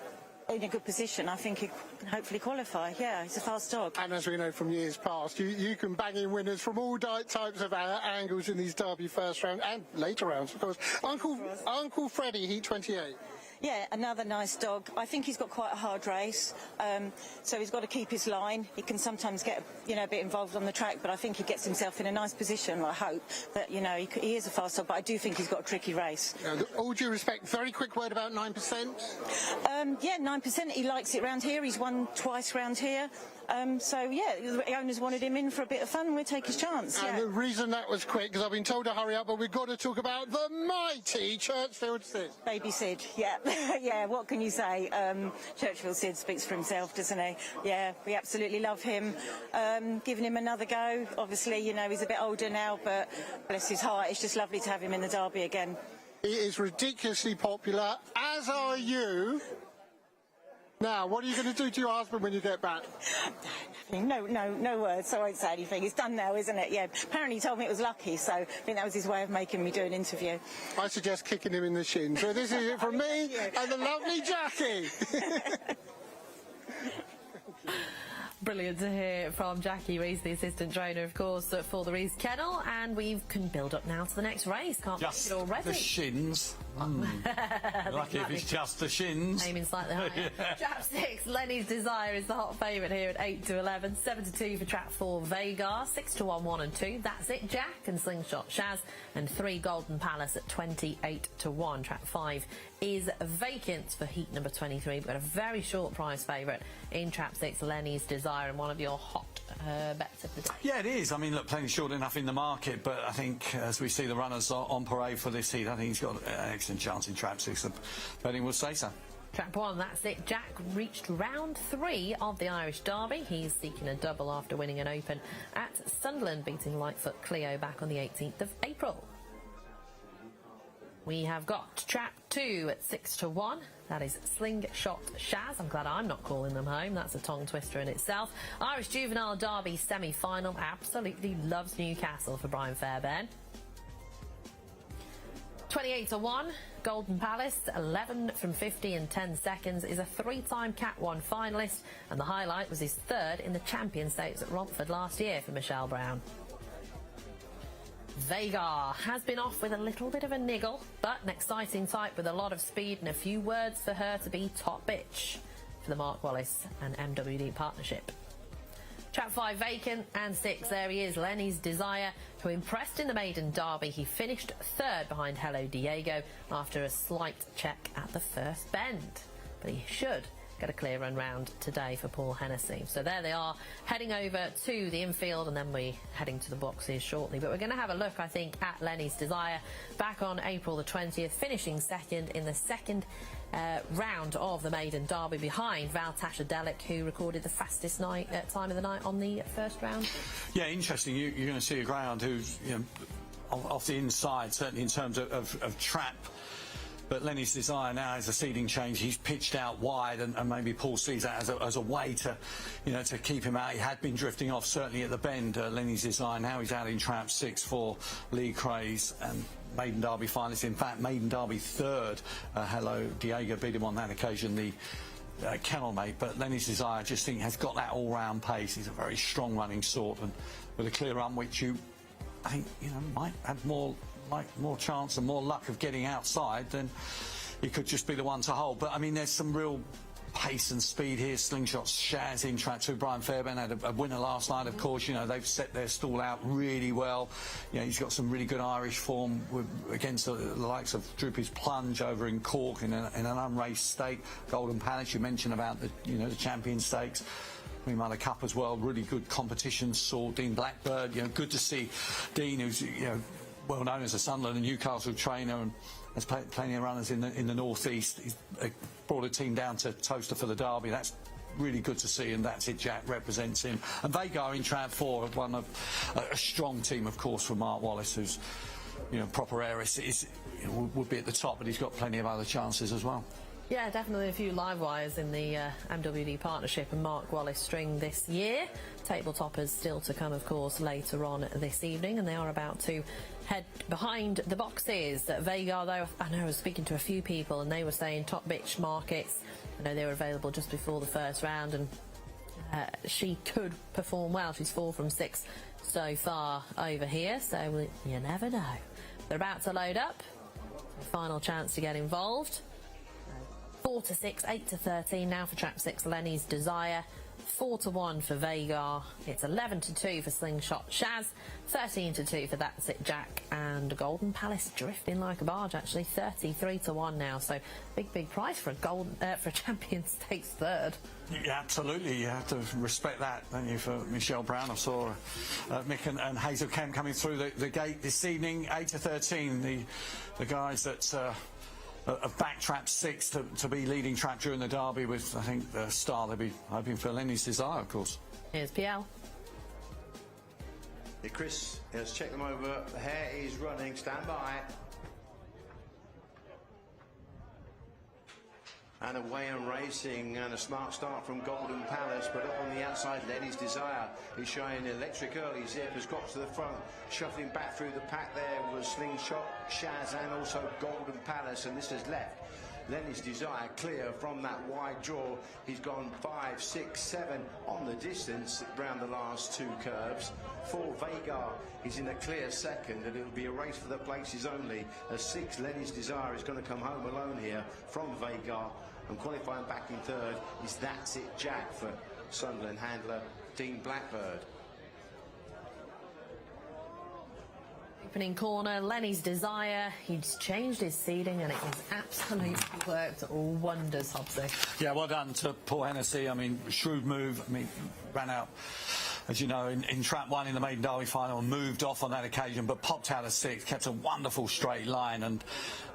in a good position, I think he can hopefully qualify. Yeah, he's a fast dog. And as we know from years past, you can bang in winners from all types of angles in these Derby first round and later rounds, of course. Uncle Freddie, Heat 28. Yeah, another nice dog. I think he's got quite a hard race, so he's got to keep his line. He can sometimes get, you know, a bit involved on the track, but I think he gets himself in a nice position. I hope that, you know, he is a fast dog, but I do think he's got a tricky race. All due respect, very quick word about 9%. Yeah, 9%. He likes it round here. He's won twice round here. So, yeah, the owners wanted him in for a bit of fun, and we'll take his chance. And the reason that was quick, because I've been told to hurry up, but we've got to talk about the mighty Churchfield Sid. Baby Sid, yeah. Yeah, what can you say? Churchfield Sid speaks for himself, doesn't he? Yeah, we absolutely love him. Giving him another go. Obviously, you know, he's a bit older now, but bless his heart, it's just lovely to have him in the Derby again. He is ridiculously popular, as are you. Now, what are you going to do to your husband when you get back? No words, I won't say anything. It's done now, isn't it? Yeah, apparently he told me it was lucky, so I think that was his way of making me do an interview. I suggest kicking him in the shin. So this is it from me and the lovely Jackie. Brilliant to hear from Jackie Rees, the assistant trainer, of course, for the Rees Kennel, and we can build up now to the next race. Can't Just it already? the shins. Lucky if it's just the shins. Aiming slightly higher. Trap 6, Lenny's Desire is the hot favourite here at 8 to 11. 7 to 2 for Trap 4, Vagar. 6 to 1, 1 and 2. That's it, Jack and Slingshot Shaz. And 3, Golden Palace at 28 to 1. Trap 5 is vacant for heat number 23. We've got a very short price favourite in Trap 6, Lenny's Desire, and one of your hot bets of the day. Yeah, it is. I mean, look, plenty short enough in the market, but I think as we see the runners on parade for this heat, I think he's got an excellent chance in Trap 6. The betting will say so. Trap 1, that's it. Jack reached round 3 of the Irish Derby. He's seeking a double after winning an Open at Sunderland, beating Lightfoot Clio back on the 18th of April. We have got Trap 2 at 6 to 1. That is Slingshot Shaz. I'm glad I'm not calling them home. That's a tongue twister in itself. Irish Juvenile Derby semi-final. Absolutely loves Newcastle for Brian Fairbairn. 28 to 1. Golden Palace, 11 from 50 in 10 seconds, is a 3-time Cat 1 finalist, and the highlight was his 3rd in the Champion Stakes at Romford last year for Michelle Brown. Vagar has been off with a little bit of a niggle, but an exciting type with a lot of speed and a few words for her to be top bitch for the Mark Wallace and MWD partnership. Trap 5 vacant, and 6, there he is, Lenny's Desire, who impressed in the maiden derby. He finished 3rd behind Hello Diego after a slight check at the first bend, but he should get a clear run round today for Paul Hennessy. So there they are, heading over to the infield, and then we're heading to the boxes shortly. But we're going to have a look, I think, at Lenny's Desire back on April the 20th, finishing 2nd in the second round of the maiden derby behind Val Tashadelic, who recorded the fastest time of the night on the first round. Yeah, interesting. You're going to see a Greyhound who's, you know, off the inside, certainly in terms of trap. But Lenny's Desire now is a seeding change. He's pitched out wide, and maybe Paul sees that as a way to, you know, to keep him out. He had been drifting off, certainly at the bend, Lenny's Desire. Now he's out in Trap 6 for Lee Craze and Maiden Derby finalist. In fact, Maiden Derby 3rd. Hello Diego beat him on that occasion, the kennel mate. But Lenny's Desire, I just think, has got that all-round pace. He's a very strong running sort, and with a clear run, which I think, you know, might have more chance and more luck of getting outside, then he could just be the one to hold. But I mean, there's some real pace and speed here. Slingshot Shaz in Trap 2. Brian Fairbairn had a winner last night, of course. You know, they've set their stall out really well. You know, he's got some really good Irish form against the likes of Droopy's Plunge over in Cork in an unraced stake. Golden Palace, you mentioned about the Champion Stakes. We won a cup as well. Really good competition. Saw Dean Blackbird. You know, good to see Dean, who's, you know, well known as a Sunderland and Newcastle trainer, and has plenty of runners in the northeast. He's brought a team down to Toaster for the Derby. That's really good to see, and that's it. Jack represents him. And Vagar in Trap 4, one of a strong team, of course, for Mark Wallace, who's, you know, proper heiress. Would be at the top, but he's got plenty of other chances as well. Yeah, definitely a few live wires in the MWD partnership and Mark Wallace string this year. Table toppers still to come, of course, later on this evening, and they are about to head behind the boxes. Vagar, though, I know I was speaking to a few people, and they were saying top bitch markets. I know they were available just before the first round, and she could perform well. She's 4 from 6 so far over here, so you never know. They're about to load up. Final chance to get involved. 4 to 6, 8 to 13 now for Trap 6, Lenny's Desire. 4 to 1 for Vagar. It's 11 to 2 for Slingshot Shaz. 13 to 2 for That's It Jack. And Golden Palace drifting like a barge, actually. 33 to 1 now. So big price for a Champion Stakes 3rd. Yeah, absolutely. You have to respect that, don't you, for Michelle Brown. I saw Mick and Hazel Kemp coming through the gate this evening. 8 to 13, the guys that of back Trap 6 to be leading Trap during the Derby with, I think, the star they'll be hoping for, Lenny's Desire, of course. Here's PL. Hey, Chris, let's check them over. The hare is running. Stand by. And away and racing, and a smart start from Golden Palace, but up on the outside, Lenny's Desire is showing electric early. Zip has got to the front, shuffling back through the pack. There was Slingshot, Shaz, and also Golden Palace, and this has left Lenny's Desire clear from that wide draw. He's gone 5, 6, 7 on the distance round the last two curves. For Vagar, he's in a clear second, and it'll be a race for the places only. A 6, Lenny's Desire is going to come home alone here from Vagar. And qualifying back in third is That's It Jack for Sunderland handler Dean Blackbird. Opening corner, Lenny's Desire. He's changed his seeding and it has absolutely worked wonders, Hobbsy. Yeah, well done to Paul Hennessy. I mean, shrewd move. I mean, ran out, as you know, in trap 1 in the maiden derby final, and moved off on that occasion, but popped out of 6, kept a wonderful straight line, and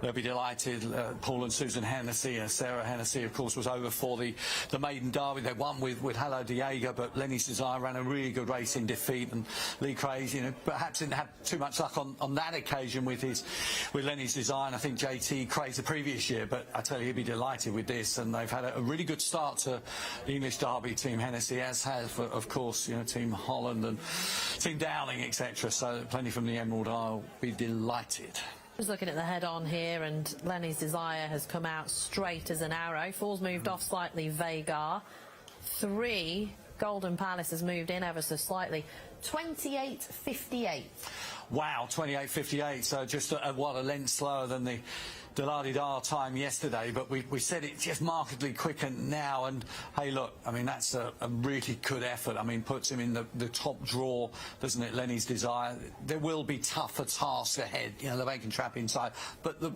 they'll be delighted. Paul and Susan Hennessy, Sarah Hennessy, of course, was over for the maiden derby. They won with Hello Diego, but Lenny's Desire ran a really good race in defeat, and Lee Craze, you know, perhaps didn't have too much luck on that occasion with Lenny's Desire, and I think JT Craze the previous year, but I tell you, he'd be delighted with this, and they've had a really good start to the English derby, Team Hennessy, as has, of course, you know, Team Holland and Team Dowling, etc. So plenty from the Emerald Isle. Be delighted. Just looking at the head-on here, and Lenny's Desire has come out straight as an arrow. 4's moved off slightly, Vagar. 3, Golden Palace has moved in ever so slightly. 28.58. Wow, 28.58. So just a length slower than the la-di-da time yesterday, but we said it's just markedly quicker now, and hey, look, I mean, that's a really good effort. I mean, puts him in the top draw, doesn't it, Lenny's Desire? There will be tougher tasks ahead, you know, the bacon trap inside, but the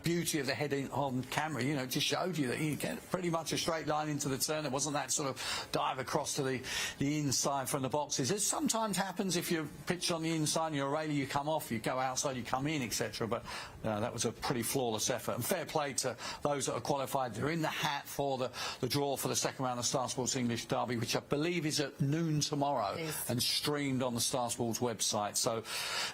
beauty of the heading on camera, you know, it just showed you that you get pretty much a straight line into the turn. It wasn't that sort of dive across to the inside from the boxes. It sometimes happens if you're pitched on the inside and you're a railer, you come off, you go outside, you come in, etc. But that was a pretty flawless effort. And fair play to those that are qualified. They're in the hat for the draw for the second round of Star Sports English Derby, which I believe is at noon tomorrow and streamed on the Star Sports website. So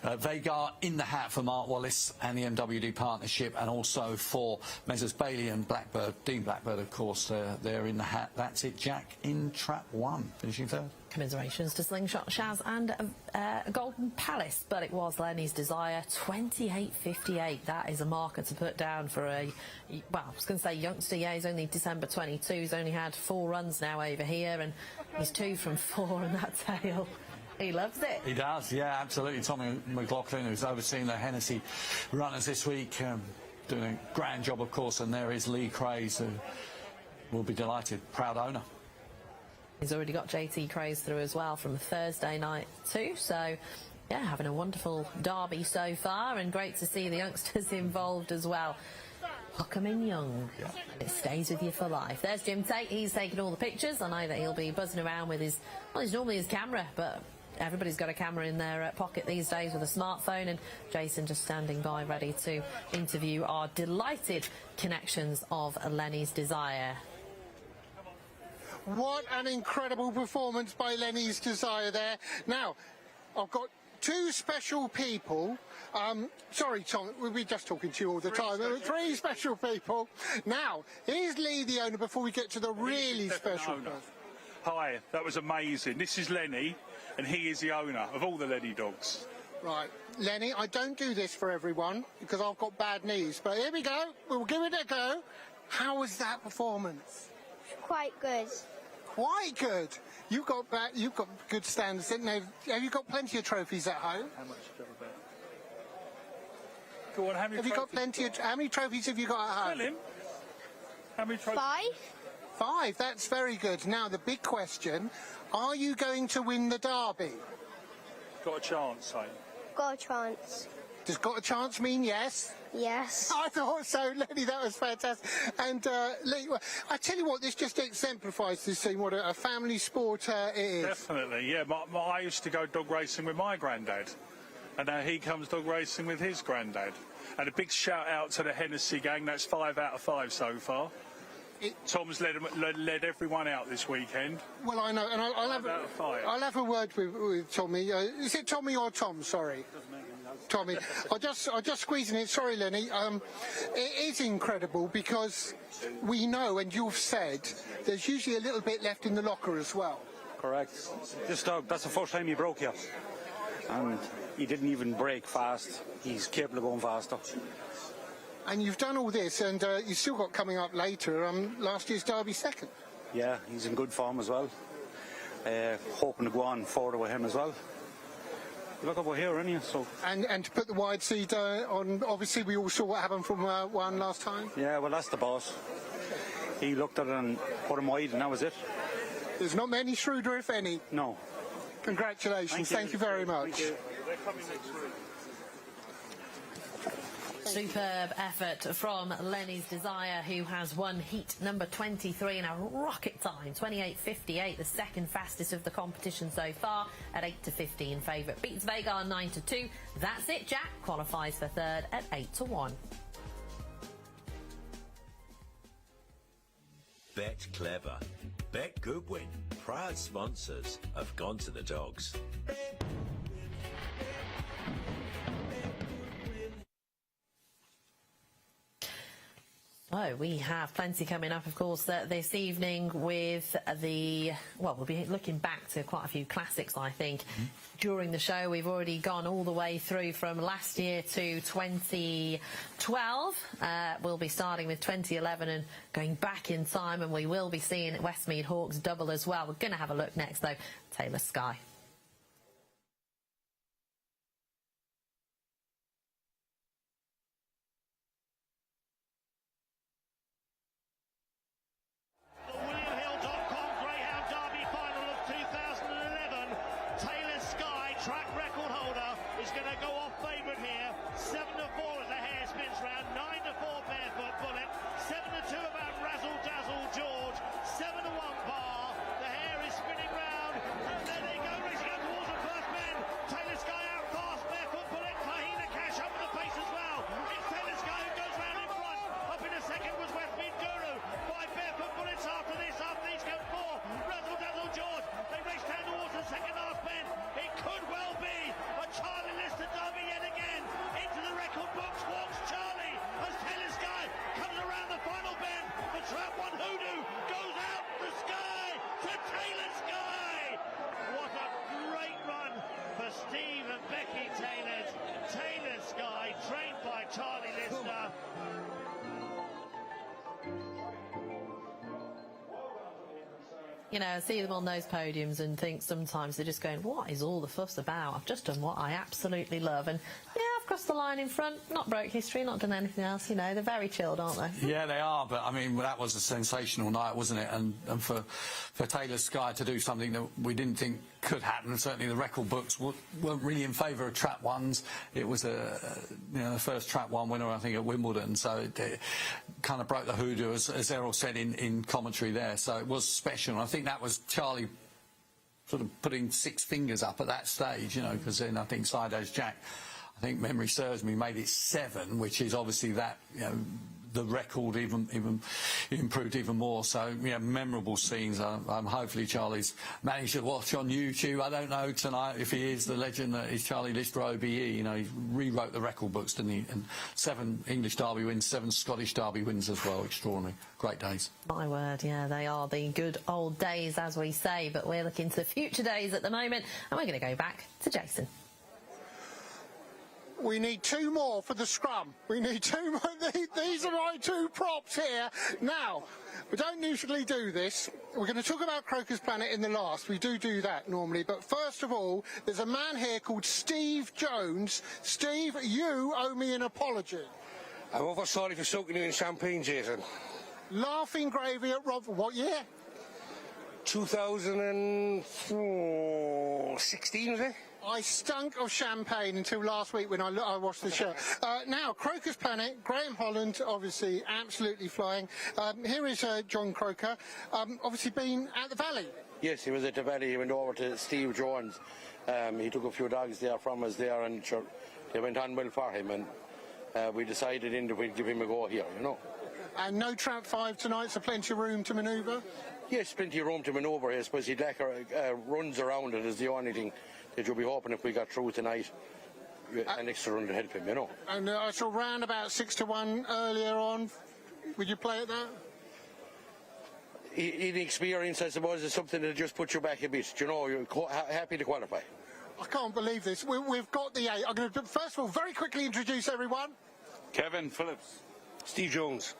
Vagar in the hat for Mark Wallace and the MWD partnership, and also for Messrs Bailey and Blackbird, Dean Blackbird, of course, they're in the hat. That's it, Jack, in trap 1, finishing third. Commiserations to Slingshot, Shaz and Golden Palace, but it was Lenny's Desire. 28.58. That is a marker to put down for a, well, I was going to say youngster. Yeah, he's only December 22. He's only had 4 runs now over here, and he's 2 from 4 in that tail. He loves it. He does, yeah, absolutely. Tommy McLaughlin, who's overseeing the Hennessy runners this week, doing a grand job, of course, and there is Lee Craze, who will be delighted. Proud owner. He's already got JT Craze through as well from Thursday night too, so yeah, having a wonderful derby so far, and great to see the youngsters involved as well. Lock 'em in young. Yeah. It stays with you for life. There's Jim Tate. He's taking all the pictures. I know that he'll be buzzing around with his, well, he's normally his camera, but everybody's got a camera in their pocket these days with a smartphone, and Jason just standing by ready to interview our delighted connections of Lenny's Desire. What an incredible performance by Lenny's Desire there. Now, I've got 2 special people. Sorry, Tom, we're just talking to you all the time. There were 3 special people. Now, here's Lee, the owner, before we get to the really special person. Hi, that was amazing. This is Lenny, and he is the owner of all the Lenny dogs. Right, Lenny, I don't do this for everyone because I've got bad knees, but here we go. We'll give it a go. How was that performance? Quite good. Quite good. You've got good standards, didn't you? Have you got plenty of trophies at home? How much do you have about? Go on, how many have you got plenty of? How many trophies have you got at home? Tell him. How many trophies? 5. 5. That's very good. Now the big question: are you going to win the derby? Got a chance, eh? Got a chance. Does got a chance mean yes? Yes. I thought so, Lenny. That was fantastic. And Lee, I tell you what, this just exemplifies this team. What a family sport it is. Definitely, yeah. I used to go dog racing with my granddad, and now he comes dog racing with his granddad. And a big shout out to the Hennessy gang. That's 5 out of 5 so far. Tom's led everyone out this weekend. Well, I know, and I'll have a word with Tommy. Is it Tommy or Tom? Sorry. Tommy. I just squeezing it. Sorry, Lenny. It is incredible because we know, and you've said, there's usually a little bit left in the locker as well. Correct. This dog, that's the first time he broke here. And he didn't even break fast. He's capable of going faster. And you've done all this, and you've still got coming up later, last year's Derby second. Yeah, he's in good form as well. Hoping to go on forward with him as well. Look over here, isn't he? So. And to put the wide seat on, obviously we all saw what happened from one last time. Yeah, well, that's the boss. He looked at it and put him wide, and that was it. There's not many shrewder, if any. No. Congratulations. Thank you very much. Thank you. Superb effort from Lenny's Desire, who has won heat number 23 in a rocket time, 28.58, the second fastest of the competition so far, at 8-15 favourite. Beats Vagar 9-2. That's it. Jack qualifies for third at 8-1. Bet Clever. Bet Goodwin. Proud sponsors of Gone to the Dogs. Oh, we have plenty coming up, of course, this evening with well, we'll be looking back to quite a few classics, I think. During the show, we've already gone all the way through from last year to 2012. We'll be starting with 2011 and going back in time, and we will be seeing Westmead Hawks double as well. We're going to have a look next, though. Taylor Sky. Greyhound Derby final of 2011. Taylor Sky, track record holder, is going to go off favourite here. 7-4 as the hare spins round. 9-4 Barefoot Bullet. 7-2 about Razzle Dazzle George. 7-1 bar. The hare is spinning round. And there they go, racing out towards the first bend. Taylor Sky out fast. Barefoot Bullet. Kahina Cash up with the pace as well. It's Taylor Sky who goes round in front. Up in a second was Westmead Guru. 5 Barefoot Bullets after this. After these go 4. Razzle Dazzle George. They race down towards the second last bend. It could well be a Charlie Lister Derby yet again. Into the record books walks Charlie as Taylor Sky comes around the final bend. The trap one Hoodoo goes out the sky to Taylor Sky. What a great run for Steve and Becky Taylor. Taylor Sky, trained by Charlie Lister. You know, I see them on those podiums and think sometimes they're just going, what is all the fuss about? I've just done what I absolutely love. And, yeah, I've crossed the line in front, not broke history, not done anything else, you know. They're very chilled, aren't they? Yeah, they are, but, I mean, that was a sensational night, wasn't it? And for Taylor Sky to do something that we didn't think could happen, certainly the record books weren't really in favour of trap ones. It was the first trap one winner, I think, at Wimbledon, so it kind of broke the hoodoo, as Errol said in commentary there. So it was special, and I think that was Charlie sort of putting 6 fingers up at that stage, you know, because then I think Sido's Jack, I think memory serves me, made it 7, which is obviously that, you know, the record even improved even more. So, you know, memorable scenes. Hopefully Charlie's managed to watch on YouTube. I don't know tonight if he is the legend that is Charlie Lister OBE. You know, he rewrote the record books, didn't he? And 7 English Derby wins, 7 Scottish Derby wins as well. Extraordinary. Great days. My word, yeah, they are the good old days, as we say. But we're looking to future days at the moment, and we're going to go back to Jason. We need 2 more for the scrum. We need 2 more. These are my 2 props here. Now, we don't usually do this. We're going to talk about Croker's Planet in the last. We do that normally. But first of all, there's a man here called Steve Jones. Steve, you owe me an apology. I'm over sorry for soaking you in champagne, Jason. Laughing gravy at what year? 2016, was it? I stunk of champagne until last week when I watched the show. Now, Croker's Planet, Graham Holland, obviously absolutely flying. Here is John Croker, obviously been at the Valley. Yes, he was at the Valley. He went over to Steve Jones. He took a few dogs there from us there, and they went on well for him. And we decided that we'd give him a go here, you know. And no trap 5 tonight, so plenty of room to manoeuvre? Yes, plenty of room to manoeuvre. I suppose he'd like runs around it is the only thing that you'll be hoping if we got through tonight. an extra run to help him, you know. And I saw round about 6 to 1 earlier on. Would you play at that? Inexperience, I suppose, is something that just puts you back a bit. You know, you're happy to qualify. I can't believe this. We've got the 8. I'm going to, first of all, very quickly introduce everyone. Kevin Phillips. Steve Jones.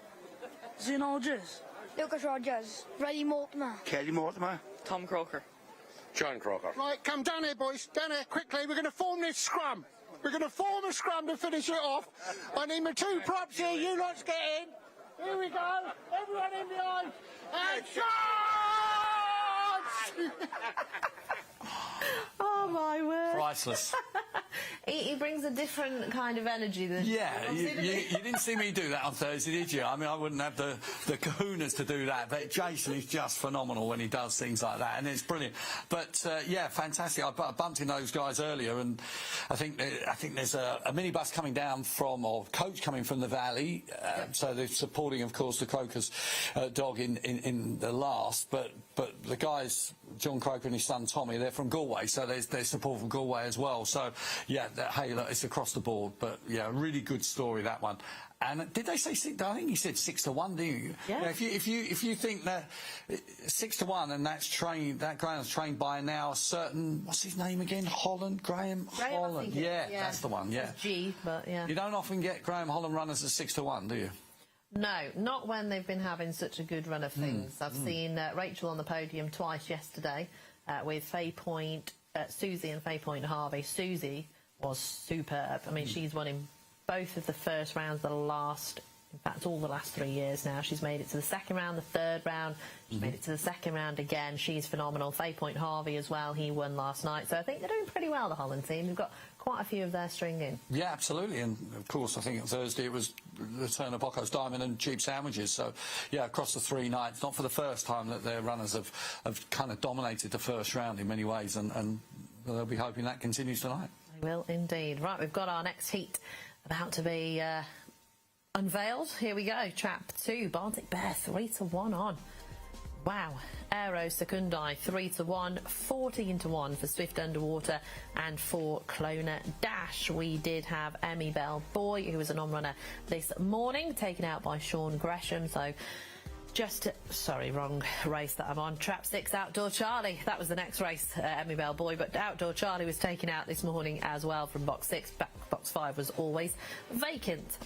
Zin Rogers. Lucas Rogers. Freddie Mortimer. Kelly Mortimer. Tom Croker. John Crocker. Right, come down here, boys. Down here, quickly. We're going to form this scrum. We're going to form a scrum to finish it off. I need my 2 props here. You lots get in. Here we go. Everyone in behind. And charge! Oh my word. Priceless. He brings a different kind of energy than... Yeah, you didn't see me do that on Thursday, did you? I mean, I wouldn't have the kahunas to do that, but Jason is just phenomenal when he does things like that, and it's brilliant. But, yeah, fantastic. I bumped in those guys earlier, and I think there's a minibus coming down from, or coach coming from the valley, so they're supporting, of course, the Croker's dog in the last, but the guys, John Croker and his son Tommy, they're from Galway, so there's support from Galway as well. So, yeah, hey, look, it's across the board, but, yeah, really good story, that one. And did they say 6? I think he said 6 to 1, didn't you? Yeah. If you think that 6 to 1, and that's trained, that Graham's trained by now a certain, what's his name again? Graham Holland. Yeah, that's the one. Yeah. G, but yeah. You don't often get Graham Holland runners at 6 to 1, do you? No, not when they've been having such a good run of things. I've seen Rachel on the podium twice yesterday with Faye Point, Susie and Faye Point Harvey. Susie was superb. I mean, she's won in both of the first rounds, in fact, all the last 3 years now. She's made it to the second round, the third round. She's made it to the second round again. She's phenomenal. Faye Point Harvey as well. He won last night. So I think they're doing pretty well, the Holland team. We've got quite a few of their string in. Yeah, absolutely. And, of course, I think on Thursday it was the turn of Bocco's Diamond and cheap sandwiches. So, yeah, across the 3 nights, not for the first time that their runners have kind of dominated the first round in many ways. And they'll be hoping that continues tonight. They will indeed. Right, we've got our next heat about to be... unveiled. Here we go. Trap 2, Barntic Bear 3 to 1 on. Wow. Aero Secundii 3 to 1, 14 to 1 for Swift Underwater, and for Clona Dash. We did have Emmy Bell Boy, who was a non-runner this morning, taken out by Sean Gresham. So sorry, wrong race that I'm on. Trap 6, Outdoor Charlie. That was the next race, Emmy Bell Boy, but Outdoor Charlie was taken out this morning as well from box 6. Box 5 was always vacant.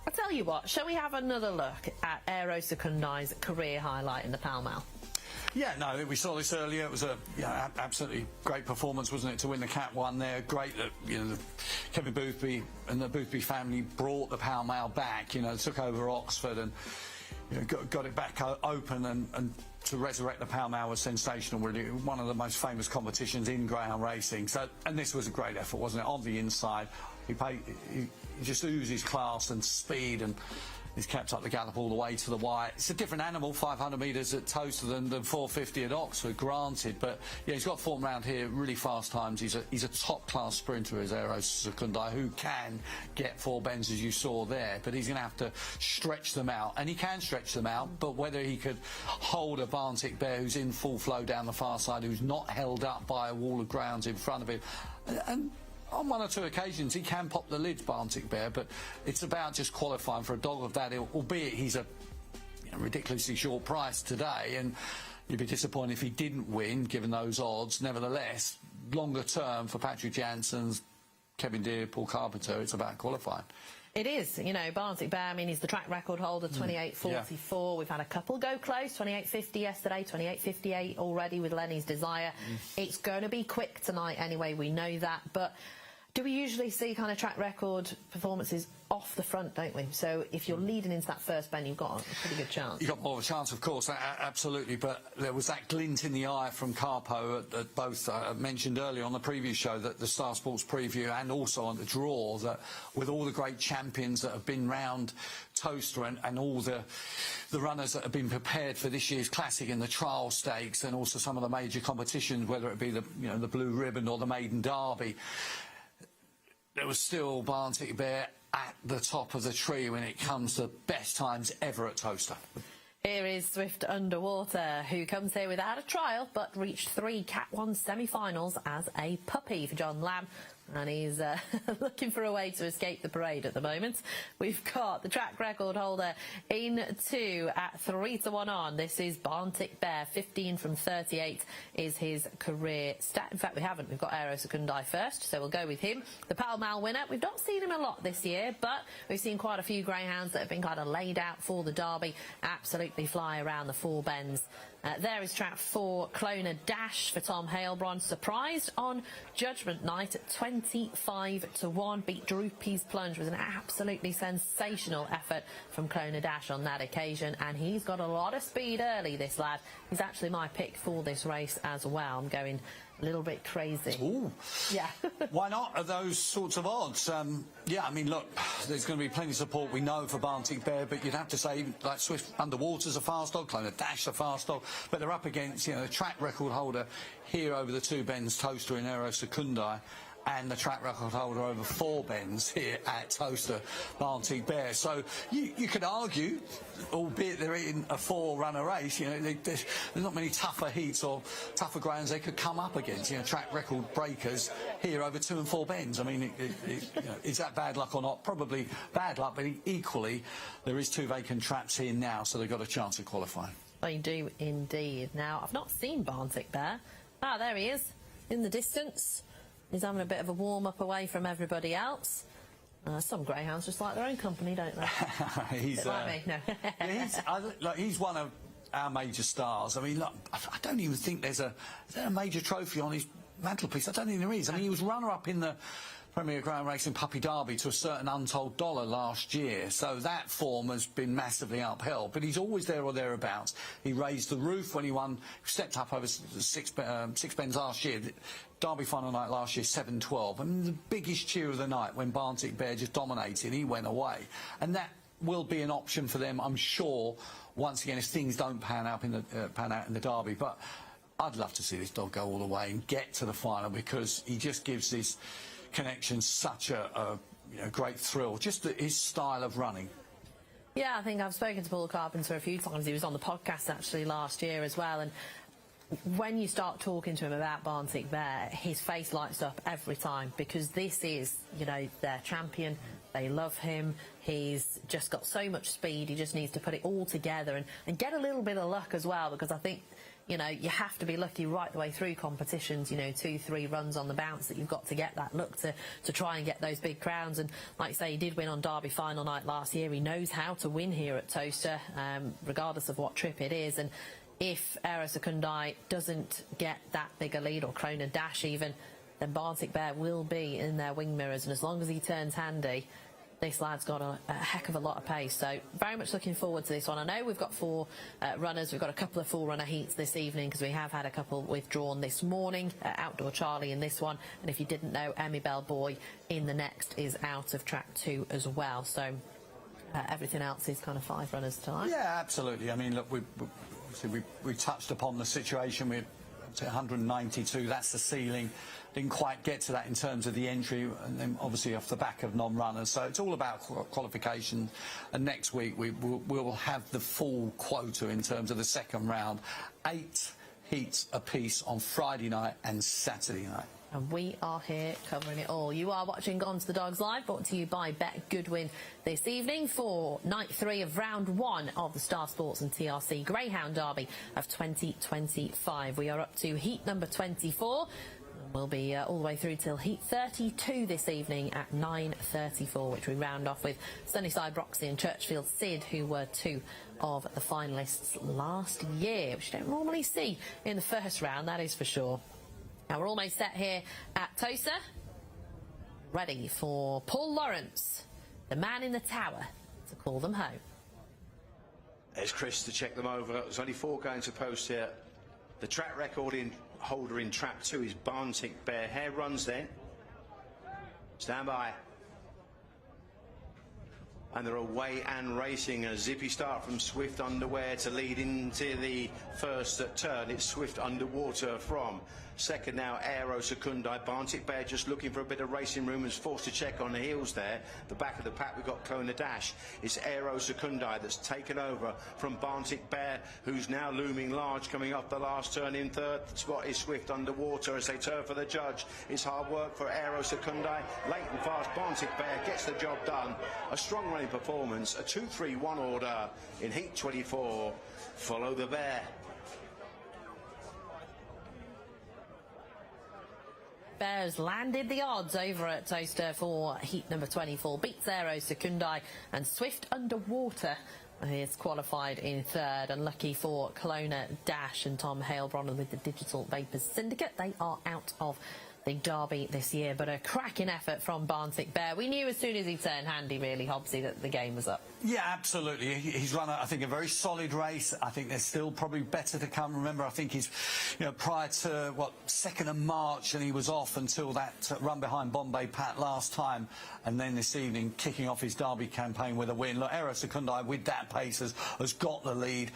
I'll tell you what, shall we have another look at Aero Secundii's career highlight in the Pall Mall? Yeah, no, we saw this earlier. It was a absolutely great performance, wasn't it, to win the Cat 1 there. Great that, Kevin Boothby and the Boothby family brought the Pall Mall back, took over Oxford and got it back open, and to resurrect the Pall Mall was sensational, really. One of the most famous competitions in greyhound racing. So, and this was a great effort, wasn't it? On the inside, he just oozes class and speed, and he's kept up the gallop all the way to the wire. It's a different animal, 500 metres at Toaster than 450 at Oxford, granted, but yeah, he's got form round here, really fast times. He's a top-class sprinter, is Aero Secundii, who can get 4 bends, as you saw there, but he's going to have to stretch them out, and he can stretch them out, but whether he could hold a Barntic Bear who's in full flow down the far side, who's not held up by a wall of grounds in front of him, and on 1 or 2 occasions he can pop the lid, Barntic Bear, but it's about just qualifying for a dog of that ilk, albeit he's a ridiculously short price today, and you'd be disappointed if he didn't win given those odds. Nevertheless, longer term for Patrick Janssens, Kevin Deere, Paul Carpenter, it's about qualifying. It is, Barntic Bear, he's the track record holder, 28.44. We've had a couple go close, 28.50 yesterday, 28.58 already with Lenny's Desire. It's going to be quick tonight anyway, we know that, but do we usually see kind of track record performances off the front, don't we? So if you're leading into that first bend, you've got a pretty good chance. You've got more of a chance, of course, absolutely, but there was that glint in the eye from Carpo at both, mentioned earlier on the previous show, that the Star Sports preview, and also on the draw, that with all the great champions that have been round Toaster and all the runners that have been prepared for this year's Classic and the Trial Stakes, and also some of the major competitions, whether it be the Blue Ribbon or the Maiden Derby, there was still Barntic Bear at the top of the tree when it comes to best times ever at Toaster. Here is Swift Underwater, who comes here without a trial but reached 3 Cat 1 semi-finals as a puppy for John Lamb. and he's looking for a way to escape the parade at the moment. We've got the track record holder in 2 at 3-1 on. This is Barntic Bear. 15 from 38 is his career stat. In fact, we haven't. We've got Aero Secundai first, so we'll go with him. The Pall Mall winner. We've not seen him a lot this year, but we've seen quite a few greyhounds that have been kind of laid out for the Derby. Absolutely fly around the 4 bends. There is track 4, Clona Dash for Tom Halebron. Surprised on Judgment Night at 25-1. Beat Droopy's Plunge. Was an absolutely sensational effort from Clona Dash on that occasion, and he's got a lot of speed early, this lad. He's actually my pick for this race as well. I'm going a little bit crazy. Ooh. Yeah. Why not? Are those sorts of odds? Yeah, I mean, look, there's going to be plenty of support, we know, for Barntic Bear, but you'd have to say, like, Swift Underwater's a fast dog, Clona Dash a fast dog, but they're up against, you know, the track record holder here over the 2 bends, Toaster in Aero Secundai, and the track record holder over 4 bends here at Toaster, Barntic Bear. So you could argue, albeit they're in a 4-runner race, you know, there's not many tougher heats or tougher grounds they could come up against, you know, track record breakers here over 2 and 4 bends. I mean, you know, is that bad luck or not? Probably bad luck, but equally, there is 2 vacant traps here now, so they've got a chance of qualifying. They do indeed. Now, I've not seen Barntic Bear. Ah, there he is, in the distance. He's having a bit of a warm-up away from everybody else. Some greyhounds just like their own company, don't they? He's like me, no. Yeah, he's one of our major stars. I mean, look, I don't even think is there a major trophy on his mantelpiece? I don't think there is. I mean, he was runner-up in the Premier Greyhound Racing Puppy Derby to a certain untold dollar last year, so that form has been massively upheld, but he's always there or thereabouts. He raised the roof when he won, stepped up over 6 bends last year. Derby final night last year, 7-12. I mean, the biggest cheer of the night when Barntic Bear just dominated, he went away. And that will be an option for them, I'm sure, once again, if things don't pan out in the Derby. But I'd love to see this dog go all the way and get to the final, because he just gives this connection such a you know, great thrill. Just his style of running. Yeah, I think I've spoken to Paul Carpenter a few times. He was on the podcast actually last year as well, and when you start talking to him about Barntic Bear, his face lights up every time, because this is, you know, their champion. They love him. He's just got so much speed. He just needs to put it all together and get a little bit of luck as well, because I think, you know, you have to be lucky right the way through competitions, you know, 2-3 runs on the bounce that you've got to get that luck to try and get those big crowns. And like I say, he did win on Derby final night last year. He knows how to win here at Toaster, regardless of what trip it is. And if Aero Secundai doesn't get that bigger lead, or Clona Dash even, then Barntic Bear will be in their wing mirrors. And as long as he turns handy, this lad's got a heck of a lot of pace. So very much looking forward to this one. I know we've got 4 runners. We've got a couple of 4-runner heats this evening, because we have had a couple withdrawn this morning. Outdoor Charlie in this one, and if you didn't know, Emmy Bell Boy in the next is out of track 2 as well. So everything else is kind of 5 runners tonight. Yeah, absolutely. I mean, look, we touched upon the situation with 192. That's the ceiling. Didn't quite get to that in terms of the entry, and then obviously off the back of non-runners. So it's all about qualification. And next week we'll have the full quota in terms of the second round. 8 heats apiece on Friday night and Saturday night. And we are here covering it all. You are watching Gone to the Dogs Live, brought to you by Bet Goodwin this evening for night 3 of round 1 of the Star Sports and TRC Greyhound Derby of 2025. We are up to heat number 24. We'll be all the way through till heat 32 this evening at 9:34, which we round off with Sunnyside Broxley and Churchfield Sid, who were 2 of the finalists last year, which you don't normally see in the first round, that is for sure. Now we're almost set here at Toaster, ready for Paul Lawrence, the man in the tower, to call them home. There's Chris to check them over. There's only 4 going to post here. The track record holder in trap 2 is Barntic Bear. Hare runs then. Stand by. And they're away and racing. A zippy start from Swift Underwear to lead into the first turn. It's Swift Underwater from Second now, Aero Secundai. Barntic Bear just looking for a bit of racing room, is forced to check on the heels there. The back of the pack, we've got Clone the Dash. It's Aero Secundai that's taken over from Barntic Bear, who's now looming large coming off the last turn. In third spot is Swift Underwater as they turn for the judge. It's hard work for Aero Secundai. Late and fast, Barntic Bear gets the job done. A strong running performance, a 2-3-1 order in Heat 24. Follow the Bear. Bears landed the odds over at Toaster for heat number 24. Beats Aero Secundai, and Swift Underwater is qualified in third. Unlucky for Clona Dash and Tom Halebron with the Digital Vapors Syndicate. They are out of the Derby this year, but a cracking effort from Barntic Bear. We knew as soon as he turned handy, really, Hobbsy, that the game was up. Yeah, absolutely. He's run, I think, a very solid race. I think there's still probably better to come. Remember, I think he's, prior to, 2nd of March, and he was off until that run behind Bombay Pat last time, and then this evening kicking off his Derby campaign with a win. Look, Aero Secundai, with that pace, has got the lead.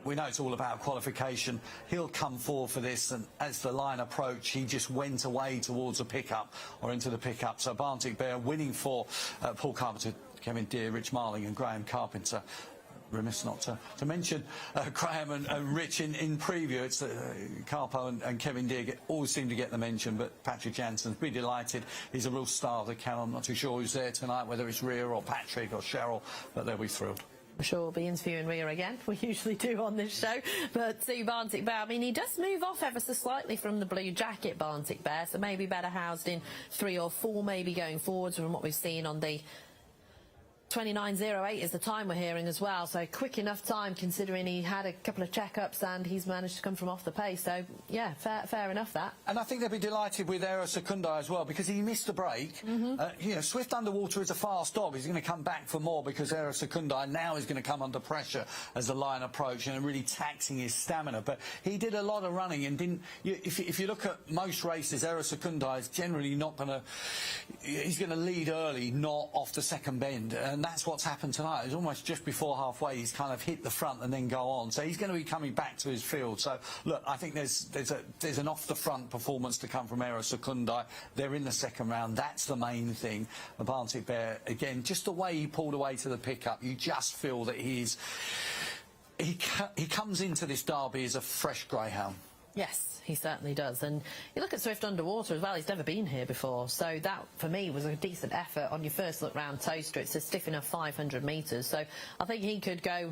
We know it's all about qualification. He'll come forward for this, and as the line approached, he just went away towards a pickup or into the pickup. So Barntic Bear winning for Paul Carpenter, Kevin Deere, Rich Marling and Graham Carpenter. Remiss not to mention Graham and Rich in preview. It's Carpo and Kevin Deere always seem to get the mention, but Patrick Jansen's be delighted. He's a real star of the kennel. I'm not too sure who's there tonight, whether it's Rhea or Patrick or Cheryl, but they'll be thrilled. I'm sure we'll be interviewing Rhea again. We usually do on this show. But see, Barntic Bear, I mean, he does move off ever so slightly from the blue jacket, Barntic Bear, so maybe better housed in 3 or 4, maybe going forwards from what we've seen on the 29.08 is the time we're hearing as well, so quick enough time considering he had a couple of checkups and he's managed to come from off the pace. So yeah, fair enough that. And I think they'll be delighted with Aero Secundai as well, because he missed a break. Swift Underwater is a fast dog. He's going to come back for more, because Aero Secundai now is going to come under pressure as the line approached and really taxing his stamina. But he did a lot of running and didn't. If you look at most races, Aero Secundai is generally not going to. He's going to lead early, not off the second bend. And that's what's happened tonight. It's almost just before halfway he's kind of hit the front and then go on. So he's going to be coming back to his field. So look, I think there's an off the front performance to come from Aero Secundai. They're in the second round. That's the main thing. The Barntic Bear, again, just the way he pulled away to the pickup, you just feel that he comes into this derby as a fresh greyhound. Yes, he certainly does. And you look at Swift Underwater as well, he's never been here before. So that, for me, was a decent effort on your first look round Toaster. It's a stiff enough 500 metres. So I think he could go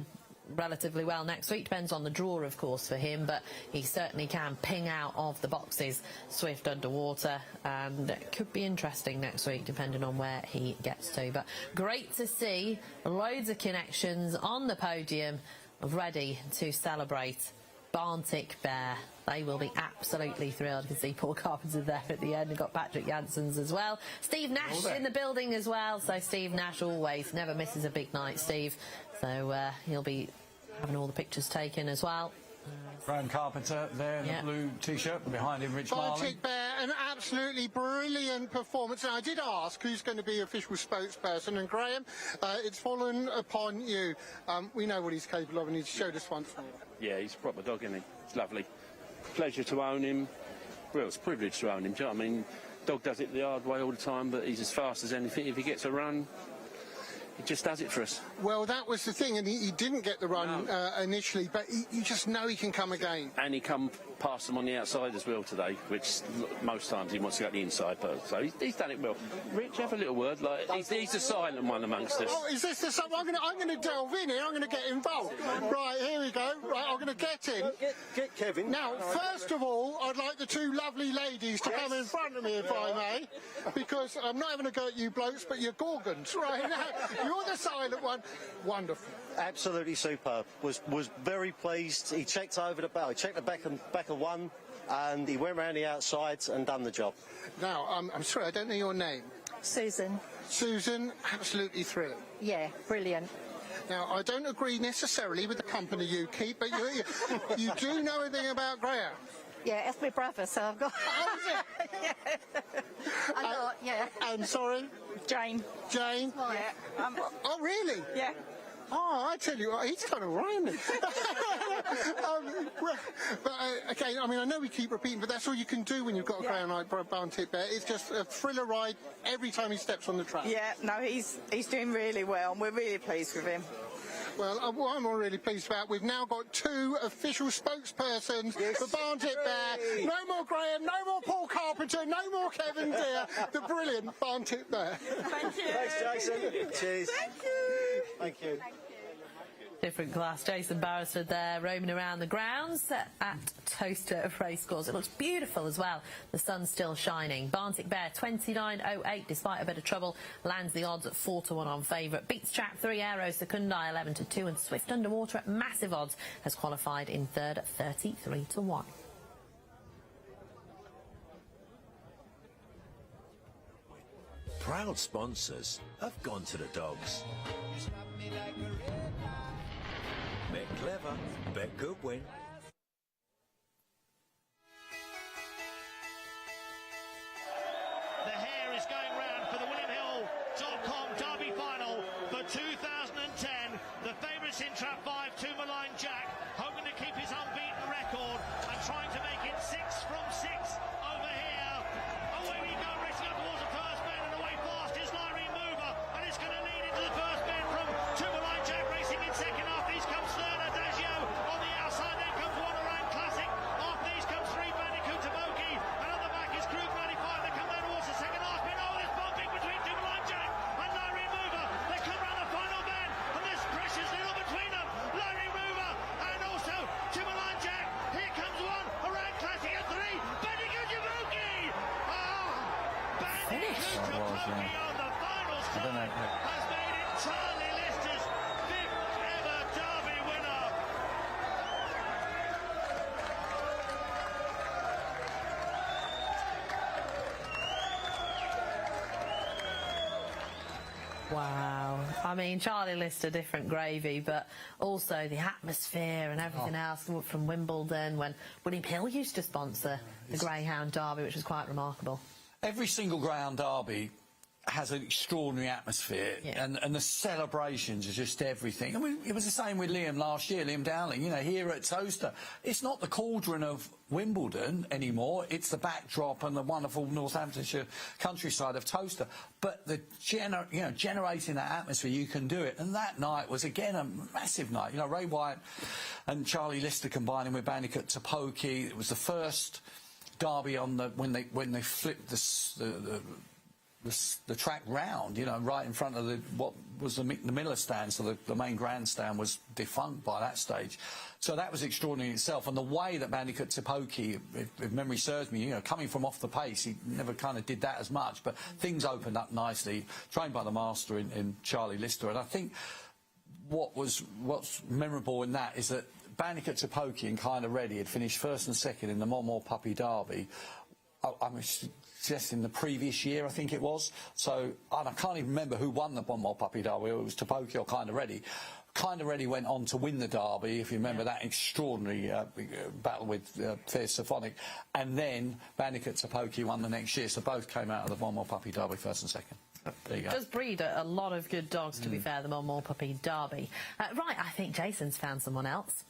relatively well next week. Depends on the draw, of course, for him. But he certainly can ping out of the boxes, Swift Underwater. And it could be interesting next week, depending on where he gets to. But great to see loads of connections on the podium, ready to celebrate Barntic Bear. They will be absolutely thrilled. You can see Paul Carpenter there at the end. We've got Patrick Jansen's as well. Steve Nash in the building as well. So Steve Nash always never misses a big night, Steve. So he'll be having all the pictures taken as well. Graham Carpenter there in the blue T-shirt, and behind him Rich Marling. Barntic Bear, an absolutely brilliant performance. And I did ask who's going to be official spokesperson, and Graham, it's fallen upon you. We know what he's capable of, and he's showed us once more. Yeah, he's a proper dog, isn't he? It's lovely. Pleasure to own him. Well, it's a privilege to own him. Do you know what I mean? Dog does it the hard way all the time, but he's as fast as anything. If he gets a run, he just does it for us. Well, that was the thing, and he didn't get the run initially, but you just know he can come again. And he come past them on the outside as well today, which most times he wants to go to the inside. But so he's done it well. Rich, have a little word. Like he's the silent one amongst us. Oh, is this the I'm going to delve in here. I'm going to get involved. Right, here we go. Right, I'm going to get in. Get Kevin. Now, first of all, I'd like the two lovely ladies to come in front of me, if I may, because I'm not having a go at you blokes, but you're gorgons, right? Now, you're the silent one. Wonderful. Absolutely superb. Was very pleased. He checked over the barrel. He checked the back of one, and he went round the outsides and done the job. Now, I'm sorry, I don't know your name. Susan. Susan, absolutely thrilling. Yeah, brilliant. Now, I don't agree necessarily with the company you keep, but you do know anything about Greyhound. Yeah, it's my brother, so I've got... Oh, is it? Yeah. A lot, yeah. And sorry? Jane. Jane? Yeah. Oh, really? Yeah. Oh, I tell you what, he's kind of rhyming. Again, I mean, I know we keep repeating, but that's all you can do when you've got a Greyhound like Barnett Bear. It's just a thriller ride every time he steps on the track. Yeah, no, he's doing really well, and we're really pleased with him. Well, what I'm really pleased about, we've now got 2 official spokespersons for Barnett Bear. No more Graham, no more Paul Carpenter, no more Kevin Deere. The brilliant Barnett Bear. Thank you. Thanks, Jason. Cheers. Thank you. Thank you. Different class. Jason Barristad there roaming around the grounds at Toaster Racecourse. It looks beautiful as well. The sun's still shining. Barnett Bear 29.08 despite a bit of trouble. Lands the odds at 4-1 on favourite. Beats Trap 3 Aero Secundai 11-2 and Swift Underwater at massive odds has qualified in third at 33-1. Proud sponsors have Gone to the Dogs. Bet clever, bet good win. The hair is going round for the WilliamHill.com Derby final for 2010. The favourites in Trap 5, 2 Malign Jack, hoping to keep his unbeaten record and trying to make it 6 from 6 over here. Away we go, racing up towards the first bend, and away fast is Lyrie Mover, and it's going to lead into the first bend from 2 Malign Jack racing in second. After these comes third, Adagio on the outside, then comes One Around Classic. After these comes 3 Bandicoot Taboki, and on the back is Cruise 95. They come down towards the second half bend. Oh, there's bumping between 2 Malign Jack and Lyrie Mover. They come round the final bend, and there's precious little between them. Lyrie Mover and also 2 Malign Jack. Here comes One Around Classic at 3. Bandicoot Taboki. Oh, Bandicoot Taboki on the final stride has made it Charlie Lister's 5th ever Derby winner. Wow. I mean, Charlie Lister, different gravy, but also the atmosphere and everything else from Wimbledon when William Hill used to sponsor the Greyhound Derby, which was quite remarkable. Every single Greyhound Derby has an extraordinary atmosphere, and the celebrations are just everything. I mean, it was the same with Liam last year, Liam Dowling, you know, here at Toaster. It's not the cauldron of Wimbledon anymore, it's the backdrop and the wonderful Northamptonshire countryside of Toaster. But the generating that atmosphere, you can do it. And that night was, again, a massive night. You know, Ray White and Charlie Lister combining with Bandicoot Tapoki. It was the first derby on the when they flipped the track round, you know, right in front of what was the Miller stand, so the main grandstand was defunct by that stage. So that was extraordinary in itself, and the way that Bandicoot Tapoki, if memory serves me, you know, coming from off the pace, he never kind of did that as much, but things opened up nicely, trained by the master in Charlie Lister, and I think what's memorable in that is that Bandicoot Tapoki and Kind of Ready had finished first and second in the Monmore Puppy Derby. I'm suggesting the previous year, I think it was. So, and I can't even remember who won the Monmore Puppy Derby, whether it was Tapoki or Kind of Ready. Kind of Ready went on to win the Derby, if you remember that extraordinary battle with Fair Symphonic. And then Bandicoot Tapoki won the next year, so both came out of the Monmore Puppy Derby first and second. There you go. Does breed a lot of good dogs, to be fair, the Monmore Puppy Derby. Right, I think Jason's found someone else.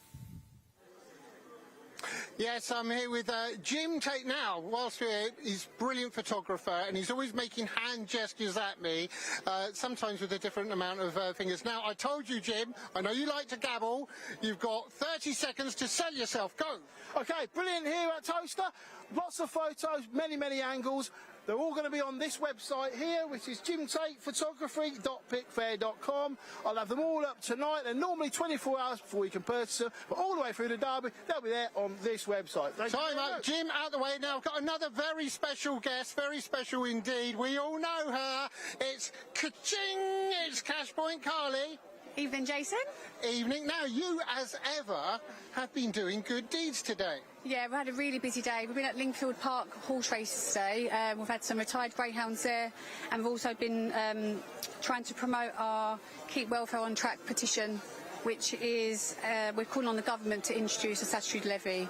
Yes, I'm here with Jim Tate now. Whilst we're here, he's a brilliant photographer and he's always making hand gestures at me, sometimes with a different amount of fingers. Now, I told you, Jim, I know you like to gabble. You've got 30 seconds to sell yourself. Go. Okay, brilliant here at Toaster. Lots of photos, many angles. They're all going to be on this website here, which is jimtatephotography.pickfair.com. I'll have them all up tonight. They're normally 24 hours before you can purchase them, but all the way through the Derby, they'll be there on this website. Time up, Jim, out the way now. I've got another very special guest, very special indeed. We all know her. It's ka-ching! It's Cash Point Carly. Evening, Jason. Evening. Now, you, as ever, have been doing good deeds today. Yeah, we've had a really busy day. We've been at Lingfield Park horse races today. We've had some retired greyhounds there, and we've also been trying to promote our Keep Welfare on Track petition, which is we're calling on the government to introduce a statutory levy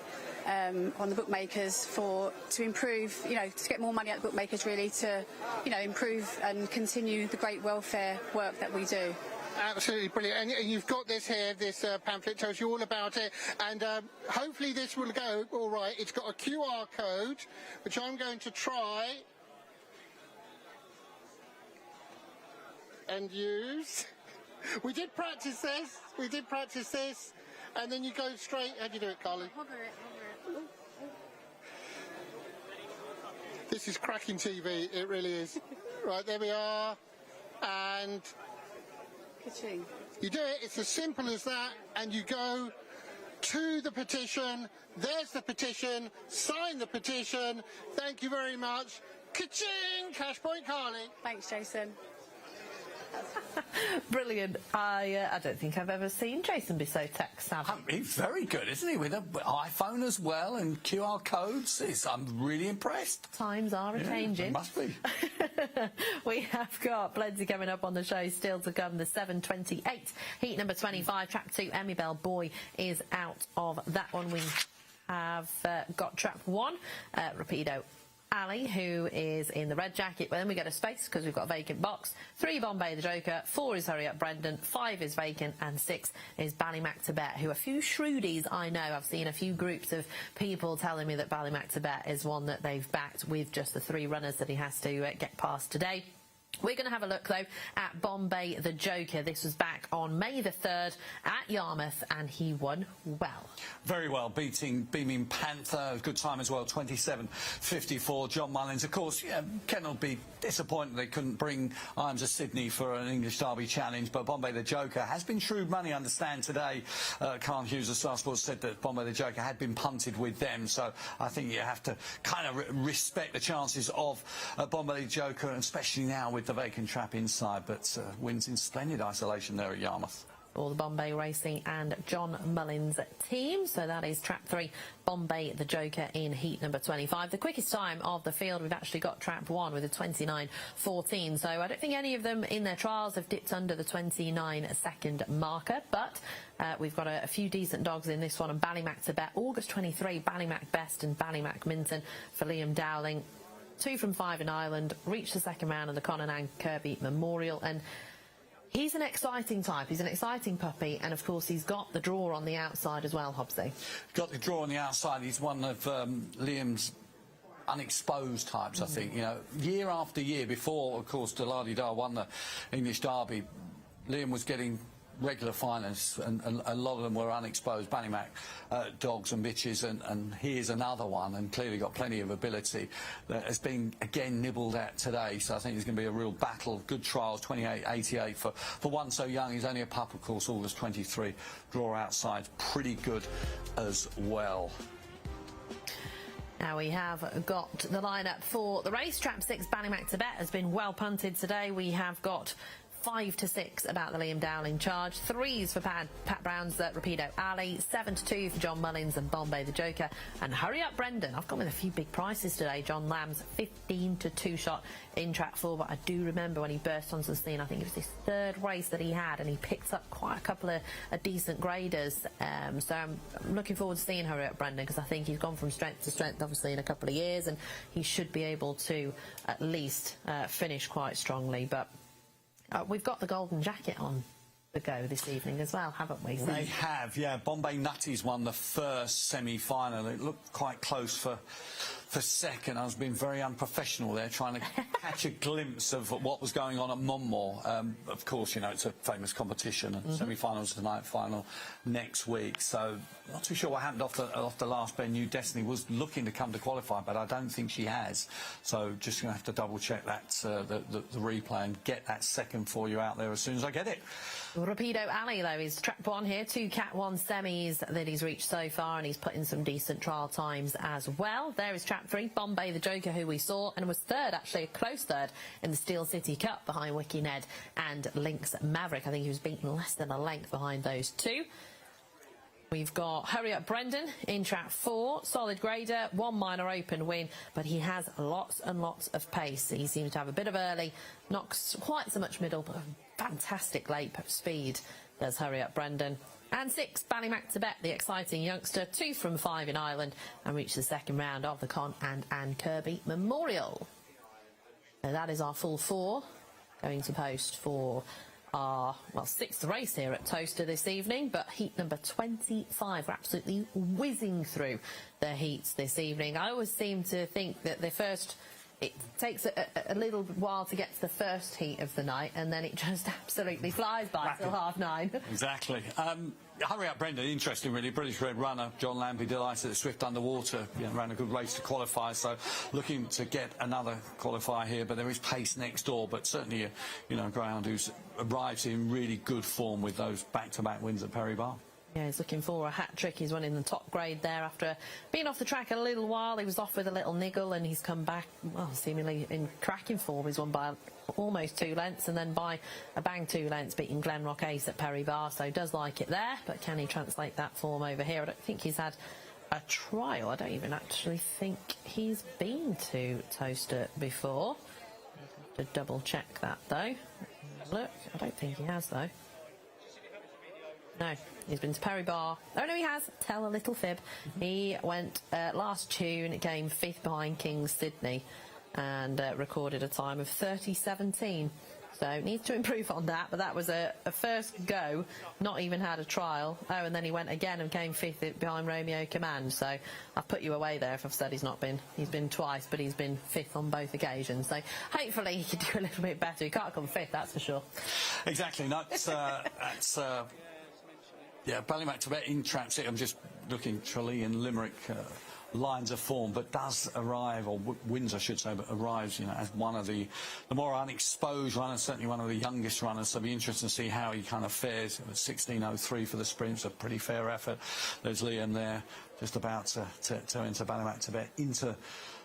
on the bookmakers to improve, to get more money out of the bookmakers, really, to, improve and continue the great welfare work that we do. Absolutely brilliant. And you've got this here, this pamphlet tells you all about it, and hopefully this will go all right. It's got a QR code, which I'm going to try and use. We did practice this, and then you go straight. How do you do it, Carly? Hover it. This is cracking TV, it really is. Right, there we are, and Ka-ching. you do it, it's as simple as that, and you go to the petition, there's the petition, sign the petition, thank you very much, ka-ching, cash point Carly. Thanks, Jason. Brilliant. I don't think I've ever seen Jason be so tech savvy. He's very good, isn't he? With an iPhone as well and QR codes. I'm really impressed. Times are a-changing. It must be. We have got plenty coming up on the show still to come. The 7:28 heat number 25, track 2, Emmy Bell Boy is out of that one. We have got track 1, Rapido Ali, who is in the red jacket. But then we get a space because we've got a vacant box. 3, Bombay the Joker. 4 is Hurry Up Brendan. 5 is vacant. And 6 is Ballymac to Bet, who a few shrewdies I know. I've seen a few groups of people telling me that Ballymac to Bet is one that they've backed with just the 3 runners that he has to get past today. We're going to have a look, though, at Bombay the Joker. This was back on May the 3rd at Yarmouth, and he won well. Very well, beating Beaming Panther. Good time as well, 27.54. John Mullins, of course, Ken will be disappointed they couldn't bring Iams of Sydney for an English Derby challenge, but Bombay the Joker has been shrewd money, I understand, today. Khan Hughes of Star Sports said that Bombay the Joker had been punted with them, so I think you have to kind of respect the chances of Bombay the Joker, and especially now with the vacant trap inside, but wins in splendid isolation there at Yarmouth. For the Bombay Racing and John Mullins team. So that is trap 3, Bombay the Joker in heat number 25. The quickest time of the field, we've actually got trap 1 with a 29.14. So I don't think any of them in their trials have dipped under the 29-second marker, but we've got a few decent dogs in this one. And Ballymac to Bet, August 23, Ballymac Best and Ballymac Minton for Liam Dowling. 2 from 5 in Ireland, reached the second round of the Conan and Kirby Memorial, and he's an exciting type. He's an exciting puppy, and of course he's got the draw on the outside as well, Hobbsy. Got the draw on the outside. He's one of Liam's unexposed types, I think. Year after year, before, of course, Delardi-Dar won the English Derby, Liam was getting regular finalists, and a lot of them were unexposed Ballymac dogs and bitches, and here's another one, and clearly got plenty of ability that has been again nibbled at today. So I think there's going to be a real battle. Good trials, 28.88 for one so young. He's only a pup, of course. August 23, draw outside, pretty good as well. Now we have got the lineup for the race. Trap 6, Ballymac to Bet, has been well punted today. We have got 5 to 6 about the Liam Dowling charge, 3s for Pat Brown's Rapido Ali, 7 to 2 for John Mullins and Bombay the Joker, and Hurry Up Brendan. I've gone with a few big prices today. John Lamb's 15 to 2 shot in track 4, but I do remember when he burst onto the scene, I think it was his 3rd race that he had, and he picked up quite a couple of decent graders. So I'm looking forward to seeing Hurry Up Brendan, because I think he's gone from strength to strength, obviously, in a couple of years, and he should be able to at least finish quite strongly. But we've got the golden jacket on the go this evening as well, haven't we? We have, yeah. Bombay Nutties won the first semi-final. It looked quite close for second. I was being very unprofessional there, trying to catch a glimpse of what was going on at Monmore. Of course, it's a famous competition, and semi-finals tonight, final next week. So, not too sure what happened off the last bend. New Destiny was looking to come to qualify, but I don't think she has. So, just going to have to double-check that, the replay, and get that second for you out there as soon as I get it. Rapido Ali, though, is trap 1 here. 2 Cat 1 semis that he's reached so far, and he's put in some decent trial times as well. There is trap 3, Bombay the Joker, who we saw, and was 3rd, actually a close 3rd, in the Steel City Cup behind Wiki Ned and Lynx Maverick. I think he was beaten less than a length behind those 2. We've got Hurry Up Brendan in trap 4, solid grader, 1 minor open win, but he has lots and lots of pace. He seems to have a bit of early, not quite so much middle, but a fantastic late speed, does Hurry Up Brendan. And 6, Ballymac Tibet, the exciting youngster, 2 from 5 in Ireland, and reached the second round of the Con and Anne Kirby Memorial. So that is our full 4 going to post for our, well, 6th race here at Toaster this evening, but heat number 25. We're absolutely whizzing through the heats this evening. I always seem to think that the first... It takes a little while to get to the first heat of the night, and then it just absolutely flies by till 9:30. Exactly. Hurry Up Brendan, interesting really. British Red runner, John Lampy, delighted at Swift Underwater. Ran a good race to qualify, so looking to get another qualifier here, but there is pace next door. But certainly, a Greyhound who's arrived in really good form with those back-to-back wins at Perry Barr. Yeah, he's looking for a hat-trick. He's running the top grade there after being off the track a little while. He was off with a little niggle, and he's come back, well, seemingly in cracking form. He's won by almost 2 lengths, and then by a bang 2 lengths, beating Glenrock Ace at Perry Barr. So he does like it there, but can he translate that form over here? I don't think he's had a trial. I don't even actually think he's been to Toaster before. I'll have to double-check that, though. Look, I don't think he has, though. No, he's been to Perry Barr. Oh, no, he has. Tell a little fib. He went last June, came 5th behind King Sydney, and recorded a time of 30:17. So needs to improve on that, but that was a first go, not even had a trial. Oh, and then he went again and came 5th behind Romeo Command. So I've put you away there if I've said he's been twice, but he's been 5th on both occasions. So hopefully he can do a little bit better. He can't come 5th, that's for sure. Exactly. No, that's yeah, Ballymac Tibet in Trap City. I'm just looking, Tralee and Limerick lines of form, but does arrive, or wins I should say, but arrives, as one of the more unexposed runners, certainly one of the youngest runners. So it'll be interesting to see how he kind of fares. It was 16:03 for the sprints, a pretty fair effort. There's Liam there, just about to enter Ballymac Tibet into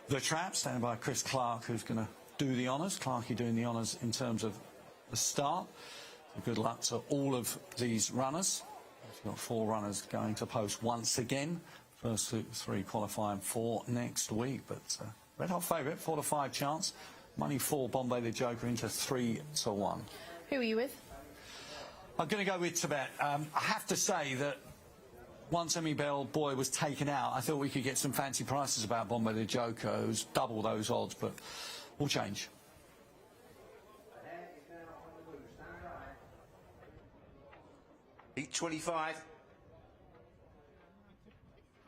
the trap, standing by Chris Clark, who's going to do the honours. Clarkie doing the honours in terms of the start. So good luck to all of these runners. We've got 4 runners going to post once again. First 3 qualifying for next week. But red hot favourite, 4 to 5 chance. Money 4, Bombay the Joker into 3 to 1. Who are you with? I'm going to go with Tibet. I have to say that once Emmy Bell Boy was taken out, I thought we could get some fancy prices about Bombay the Joker, who's double those odds, but we'll change. Heat 25.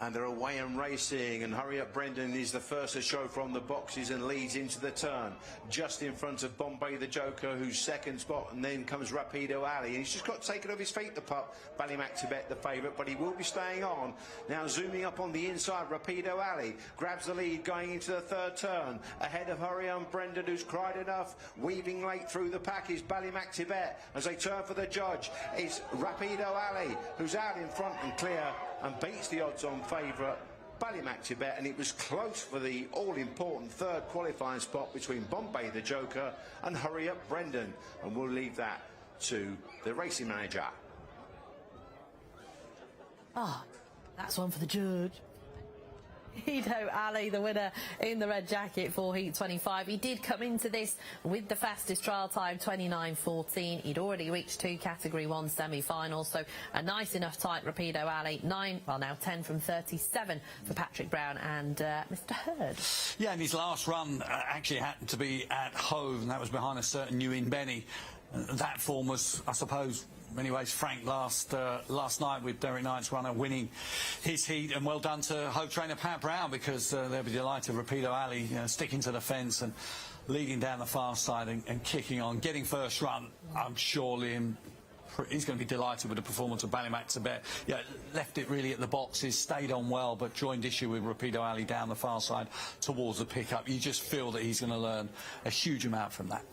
And they're away and racing, and Hurry Up Brendan is the first to show from the boxes and leads into the turn, just in front of Bombay the Joker, who's second spot, and then comes Rapido Ali, and he's just got taken off his feet, the pup. Ballymac Tibet the favourite, but he will be staying on. Now zooming up on the inside, Rapido Ali grabs the lead going into the third turn, ahead of Hurry Up Brendan, who's cried enough. Weaving late through the pack is Ballymac Tibet. As they turn for the judge, it's Rapido Ali, who's out in front and clear, and beats the odds-on favourite Ballymac Tibet, and it was close for the all-important third qualifying spot between Bombay the Joker and Hurry Up Brendan, and we'll leave that to the racing manager. Ah, that's one for the judge. Rapido Ali, the winner in the red jacket for Heat 25. He did come into this with the fastest trial time, 29:14. He'd already reached 2 Category 1 semi-finals, so a nice enough tight Rapido Ali. 10 from 37 for Patrick Brown and Mr. Hurd. Yeah, and his last run actually happened to be at Hove, and that was behind a certain Ewan Benny. That form was, I suppose, in many ways frank last night, with Derek Knight's runner winning his heat, and well done to Hove trainer Pat Brown, because they'll be delighted. Rapido Ali sticking to the fence and leading down the far side and kicking on, getting first run. I'm sure Liam, he's going to be delighted with the performance of Ballymac Tibet. Yeah, left it really at the boxes, stayed on well, but joined issue with Rapido Ali down the far side towards the pickup. You just feel that he's going to learn a huge amount from that.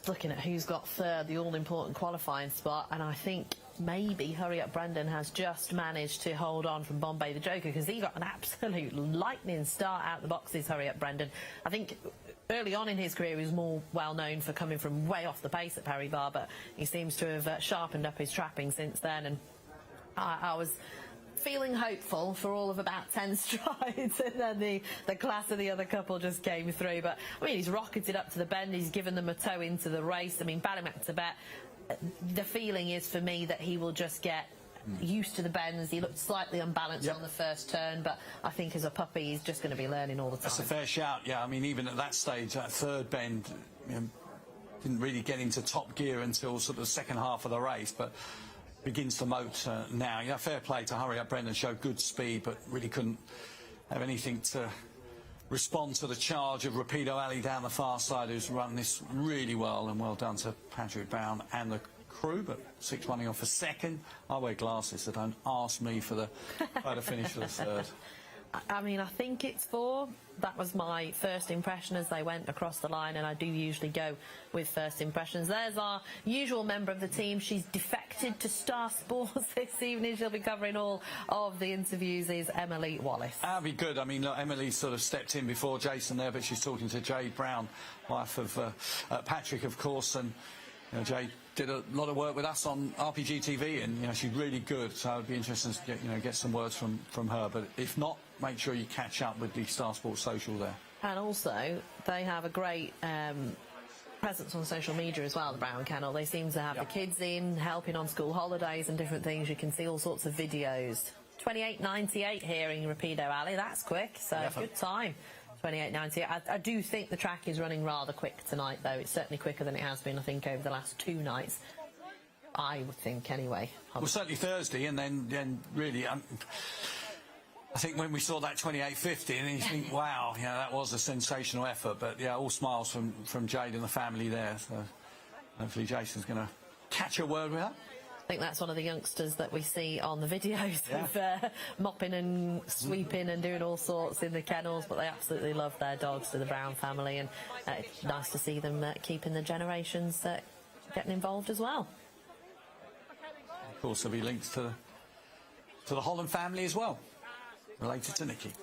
Looking at who's got third, the all-important qualifying spot, and I think maybe Hurry Up Brendan has just managed to hold on from Bombay the Joker, because he got an absolute lightning start out the boxes, Hurry Up Brendan. I think early on in his career he was more well known for coming from way off the pace at Perry Barr, but he seems to have sharpened up his trapping since then, and I was feeling hopeful for all of about 10 strides, and then the class of the other couple just came through. But I mean, he's rocketed up to the bend, he's given them a toe into the race. I mean, Ballymac Tibet, the feeling is for me that he will just get used to the bends. He looked slightly unbalanced on the first turn, but I think as a puppy, he's just going to be learning all the time. That's a fair shout, yeah. I mean, even at that stage, that third bend, you know, didn't really get into top gear until sort of the second half of the race, but begins to moat now. Yeah, fair play to Hurry Up Brendan, showed good speed, but really couldn't have anything to respond to the charge of Rapido Ali down the far side, who's run this really well, and well done to Patrick Brown and the crew. But 6 running off for second. I wear glasses, so don't ask me for the photo finish for the third. I mean, I think it's 4. That was my first impression as they went across the line, and I do usually go with first impressions. There's our usual member of the team. She's defected to Star Sports this evening. She'll be covering all of the interviews, is Emily Wallace. That'll be good. I mean, look, Emily sort of stepped in before Jason there, but she's talking to Jade Brown, wife of Patrick, of course, and you know, Jade did a lot of work with us on RPG TV, and you know, she's really good, so it'd be interesting to get some words from her. But if not, make sure you catch up with the Star Sports social there. And also, they have a great presence on social media as well, the Brown Kennel. They seem to have the kids in, helping on school holidays and different things. You can see all sorts of videos. 28.98 here in Rapido Ali. That's quick, so good time. 28.98. I do think the track is running rather quick tonight, though. It's certainly quicker than it has been, I think, over the last 2 nights. I would think, anyway. Well, certainly Thursday, and then really, I think when we saw that 28.50, and you think, wow, you know, that was a sensational effort. But yeah, all smiles from Jade and the family there. So hopefully Jason's going to catch a word with her. I think that's one of the youngsters that we see on the videos of mopping and sweeping and doing all sorts in the kennels, but they absolutely love their dogs, to the Brown family, and it's nice to see them keeping the generations getting involved as well. Of course, there'll be links to the Holland family as well, related to Nicky.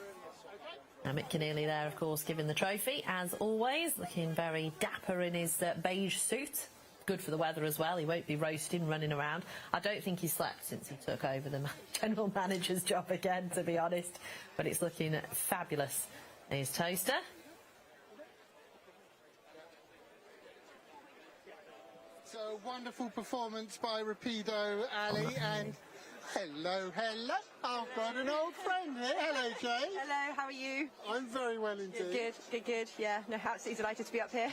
And Mick Keneally there, of course, giving the trophy, as always, looking very dapper in his beige suit. Good for the weather as well. He won't be roasting, running around. I don't think he slept since he took over the general manager's job again, to be honest. But it's looking fabulous. Here's Toaster. So wonderful performance by Rapido Ali, and hello. I've got an old friend here. Hello, Jay. Hello, how are you? I'm very well indeed. Good. Yeah, no, absolutely delighted to be up here.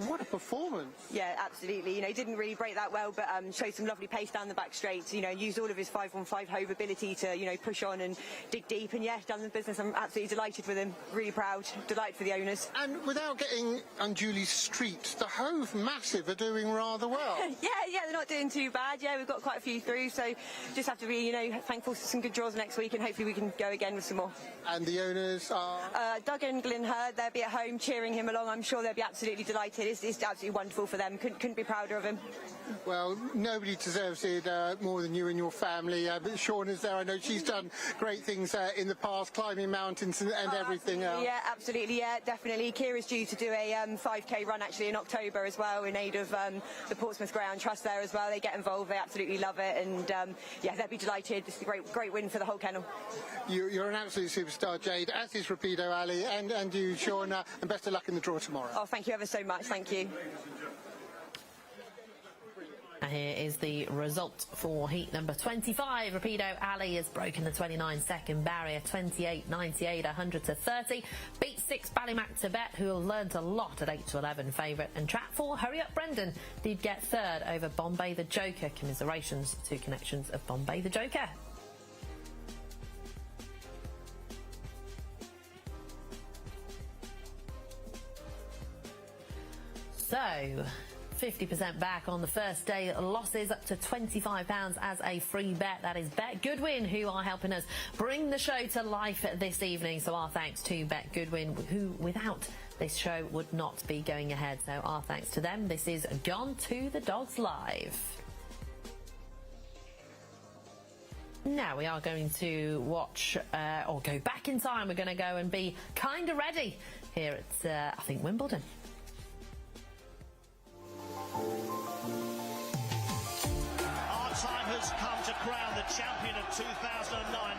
What a performance. Yeah, absolutely. You know, he didn't really break that well, but showed some lovely pace down the back straight. You know, used all of his 5-on-5 hove ability to, you know, push on and dig deep. And yeah, done the business. I'm absolutely delighted with him. Really proud. Delighted for the owners. And without getting unduly streaked, the hove massive are doing rather well. yeah, they're not doing too bad. Yeah, we've got quite a few through, so just have to be, you know, thankful for some good draws next week, and hopefully we can go again with some more. And the owners are? Doug and Glyn Hurd, they'll be at home cheering him along. I'm sure they'll be absolutely delighted. It's absolutely wonderful for them. Couldn't be prouder of him. Well, nobody deserves it more than you and your family. But Sean is there. I know she's done great things in the past, climbing mountains and everything else. Yeah, absolutely. Yeah, definitely. Kira's due to do a 5k run actually in October as well, in aid of the Portsmouth Greyhound Trust there as well. They get involved. They absolutely love it, and yeah, they'll be delighted. It's a great win for the whole kennel. You're an absolute superstar, Jade, as is Rapido Ali, and you, Sean, and best of luck in the draw tomorrow. Oh, thank you ever so much. Thank you. And here is the result for heat number 25. Rapido Ali has broken the 29-second barrier, 28.98, 100 to 30. Beat 6 Ballymac Tibet, who have learnt a lot at 8 to 11 favourite. And track 4, Hurry Up Brendan, did get third over Bombay the Joker. Commiserations to connections of Bombay the Joker. So, 50% back on the first day. Losses up to £25 as a free bet. That is Bet Goodwin, who are helping us bring the show to life this evening. So our thanks to Bet Goodwin, who without this show would not be going ahead. So our thanks to them. This is Gone to the Dogs Live. Now we are going to watch or go back in time. We're going to go and be kind of ready here at, I think, Wimbledon. Our time has come to crown the champion of 2009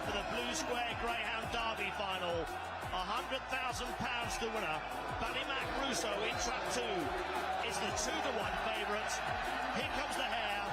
for the Blue Square Greyhound Derby final. £100,000 the winner. Ballymac Russo in track 2 is the 2-to-1 favourite. Here comes the hare.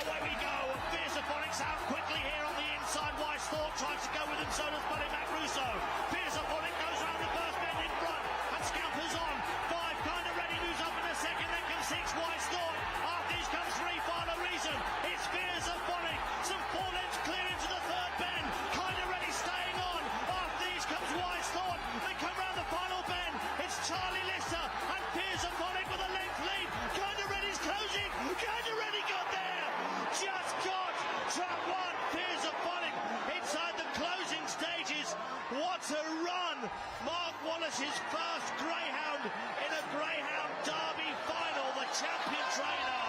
Away we go. Fierce Phonic's out quickly here on the inside. Wise Thought tries to go with him, so does Buddy Macruso. Piers Phonic goes around the first bend in front and scampers on. 5 kind of ready, moves up in the second, then comes 6 Wise Thought. After these comes 3 Final Reason. It's Piers Phonic. Some 4 lengths clear into the third bend. Kind of ready staying on. After these comes Wise Thought. They come round the final bend. It's Charlie Lister and Piers Phonic with a length lead. Kind of ready's closing. Kind of ready got there. Just got trap 1. Piers Phonic inside the closing stages. What a run. Mark Wallace's first Greyhound in a Greyhound Derby final. The champion trainer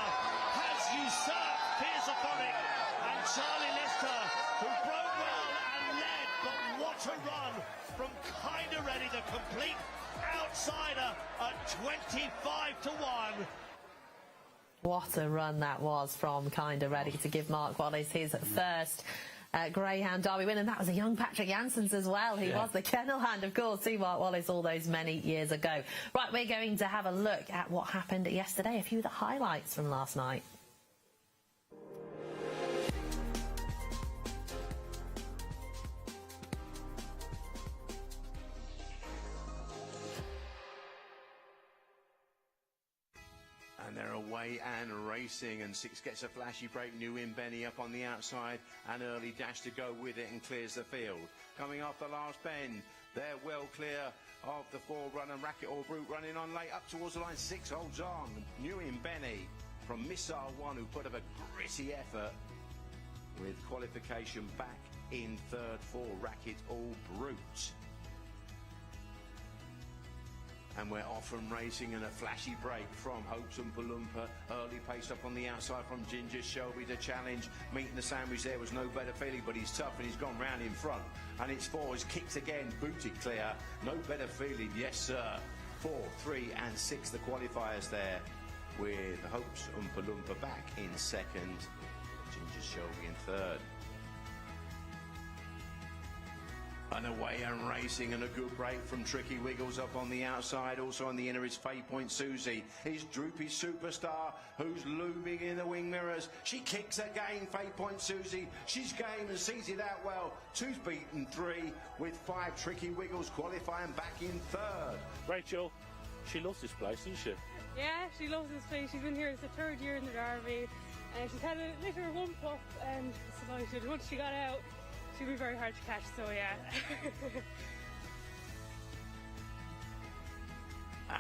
has usurped Piers Phonic and Charlie Lister, who broke well and led. But what a run from Kinda Ready, the complete outsider at 25 to 1. What a run that was from Kinda Ready to give Mark Wallace his first Greyhound Derby win, and that was a young Patrick Janssens as well. He was the kennel hand, of course, to Mark Wallace all those many years ago. Right, we're going to have a look at what happened yesterday, a few of the highlights from last night. And they're away and racing, and 6 gets a flashy break. New in Benny up on the outside, and early dash to go with it and clears the field. Coming off the last bend, they're well clear of the 4 run, and Racket or Brute running on late up towards the line. 6 holds on. New in Benny from Missile 1, who put up a gritty effort with qualification back in third for Racket or Brute. And we're off from racing, and a flashy break from Hopes and Palumpa. Early pace up on the outside from Ginger Shelby to challenge. Meeting the sandwich there was no better feeling, but he's tough and he's gone round in front. And it's 4, his kicks again, booted clear. No better feeling, yes sir. 4, 3 and 6 the qualifiers there, with Hopes and Palumpa back in second. Ginger Shelby in third. And away and racing, and a good break from Tricky Wiggles up on the outside. Also on the inner is Faye Point Susie. His droopy superstar, who's looming in the wing mirrors. She kicks again, Faye Point Susie. She's game and sees it out well. 2's beaten 3, with 5 Tricky Wiggles qualifying back in third. Rachel, she loves this place, doesn't she? Yeah, she loves this place. She's been here, it's the 3rd year in the Derby. And she's had a litter of 1 pup and survived. Once she got out, she'll be very hard to catch, so yeah.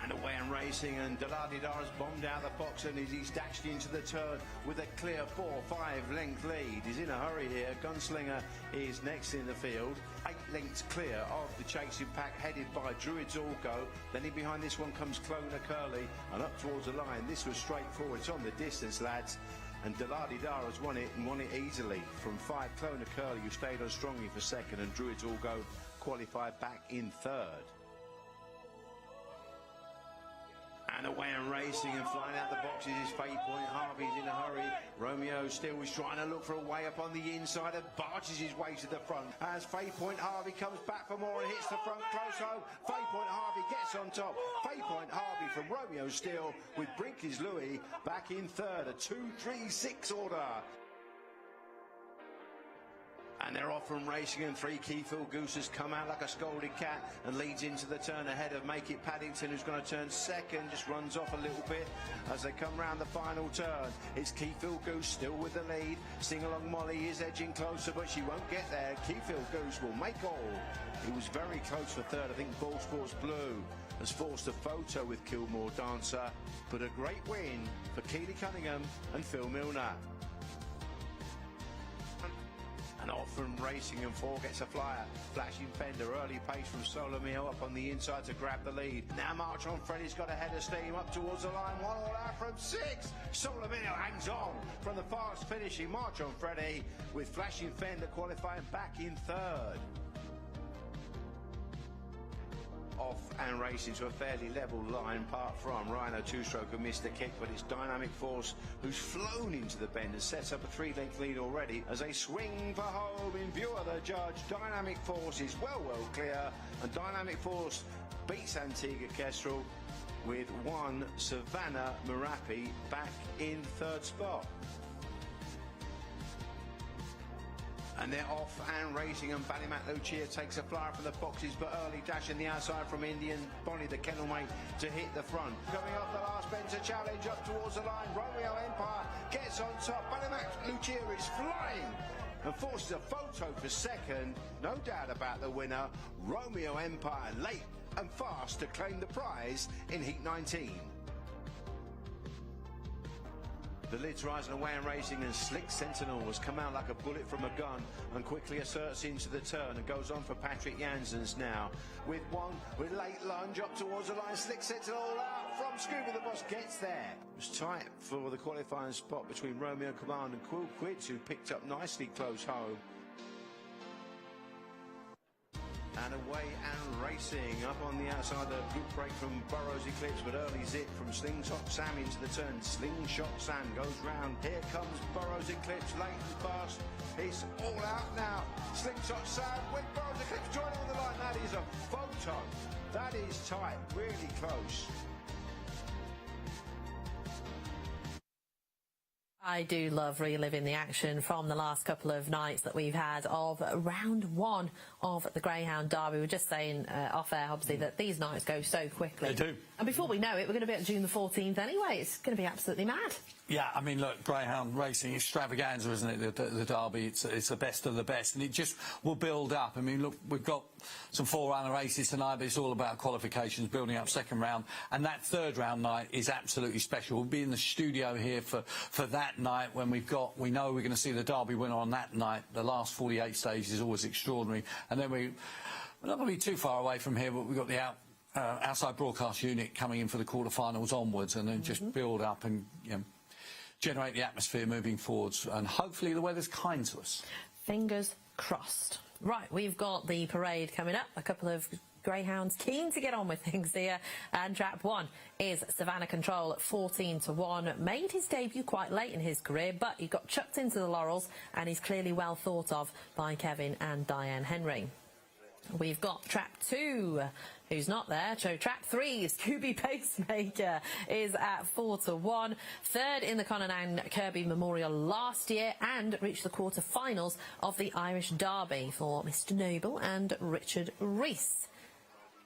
And away and racing, and Delardidar's bombed out the box, and he's dashed into the turn with a clear 4-5 length lead. He's in a hurry here. Gunslinger is next in the field, 8 lengths clear of the chasing pack, headed by Druids All Go. Then in behind this one comes Clona Curly, and up towards the line. This was straightforward. It's on the distance, lads. And Delardidar has won it, and won it easily. From 5, Clona Curly, who stayed on strongly for second, and Druids All Go qualified back in third. And away and racing, and flying out the boxes is Faye Point Harvey's in a hurry. Romeo still is trying to look for a way up on the inside, and barges his way to the front as Faye Point Harvey comes back for more and hits the front close home. Faye Point Harvey gets on top. Faye Point Harvey from Romeo Still, with Brinkley's Louis back in third. A 2-3-6 order. And they're off from racing, and 3 Keyfield Goose has come out like a scolded cat and leads into the turn ahead of Make It Paddington, who's going to turn second, just runs off a little bit as they come round the final turn. It's Keyfield Goose still with the lead. Sing Along Molly is edging closer, but she won't get there. Keyfield Goose will make all. He was very close for third. I think Ball Sports Blue has forced a photo with Kilmore Dancer, but a great win for Keely Cunningham and Phil Milner. And off from racing, and 4 gets a flyer. Flashing fender, early pace from Solomeo up on the inside to grab the lead. Now March on Freddy's got a head of steam up towards the line. 1 all out from 6. Solomeo hangs on from the fast finishing March on Freddy, with Flashing Fender qualifying back in third. Off and racing to a fairly level line, apart from Rhino 2-stroke who missed the kick, but it's Dynamic Force who's flown into the bend and sets up a 3-length lead already as they swing for home in view of the judge. Dynamic Force is well clear, and Dynamic Force beats Antigua Kestrel, with 1 Savannah Marapi back in third spot. And they're off and racing, and Ballymac Lucia takes a flyer from the boxes, but early dash in the outside from Indian Bonnie, the kennelmate, to hit the front. Coming off the last bend to challenge up towards the line, Romeo Empire gets on top. Ballymac Lucia is flying and forces a photo for second. No doubt about the winner, Romeo Empire, late and fast to claim the prize in Heat 19. The lid's rising away and racing, and Slick Sentinel has come out like a bullet from a gun and quickly asserts into the turn and goes on for Patrick Janssens now. With late lunge up towards the line, Slick Sentinel out from Scuba the Boss gets there. It was tight for the qualifying spot between Romeo Command and Quill Quids, who picked up nicely close home. And away and racing up on the outside, a good break from Burrows Eclipse, but early zip from Slingshot Sam into the turn. Slingshot Sam goes round. Here comes Burrows Eclipse, late and fast. It's all out now. Slingshot Sam with Burrows Eclipse joining on the line. That is a photo. That is tight, really close. I do love reliving the action from the last couple of nights that we've had of round one of the Greyhound Derby. We were just saying off air, obviously, that these nights go so quickly. They do. And before we know it, we're going to be at June the 14th anyway. It's going to be absolutely mad. Yeah, I mean, look, Greyhound racing extravaganza, isn't it? The Derby, it's the best of the best, and it just will build up. I mean, look, we've got some four-runner races tonight, but it's all about qualifications, building up second round, and that third round night is absolutely special. We'll be in the studio here for that night when we know we're going to see the Derby winner on that night. The last 48 stages is always extraordinary, and then we're not going to be too far away from here, but we've got the outside broadcast unit coming in for the quarterfinals onwards, and then just build up and generate the atmosphere moving forwards, and hopefully the weather's kind to us. Fingers crossed. Right, we've got the parade coming up. A couple of greyhounds keen to get on with things here, and trap one is Savannah Control at 14-1. Made his debut quite late in his career, but he got chucked into the laurels, and he's clearly well thought of by Kevin and Diane Henry. We've got trap two, who's not there. So trap three, Scooby Pacemaker, is at 4-1. Third in the Conan Kirby Memorial last year, and reached the quarter-finals of the Irish Derby for Mr Noble and Richard Rees.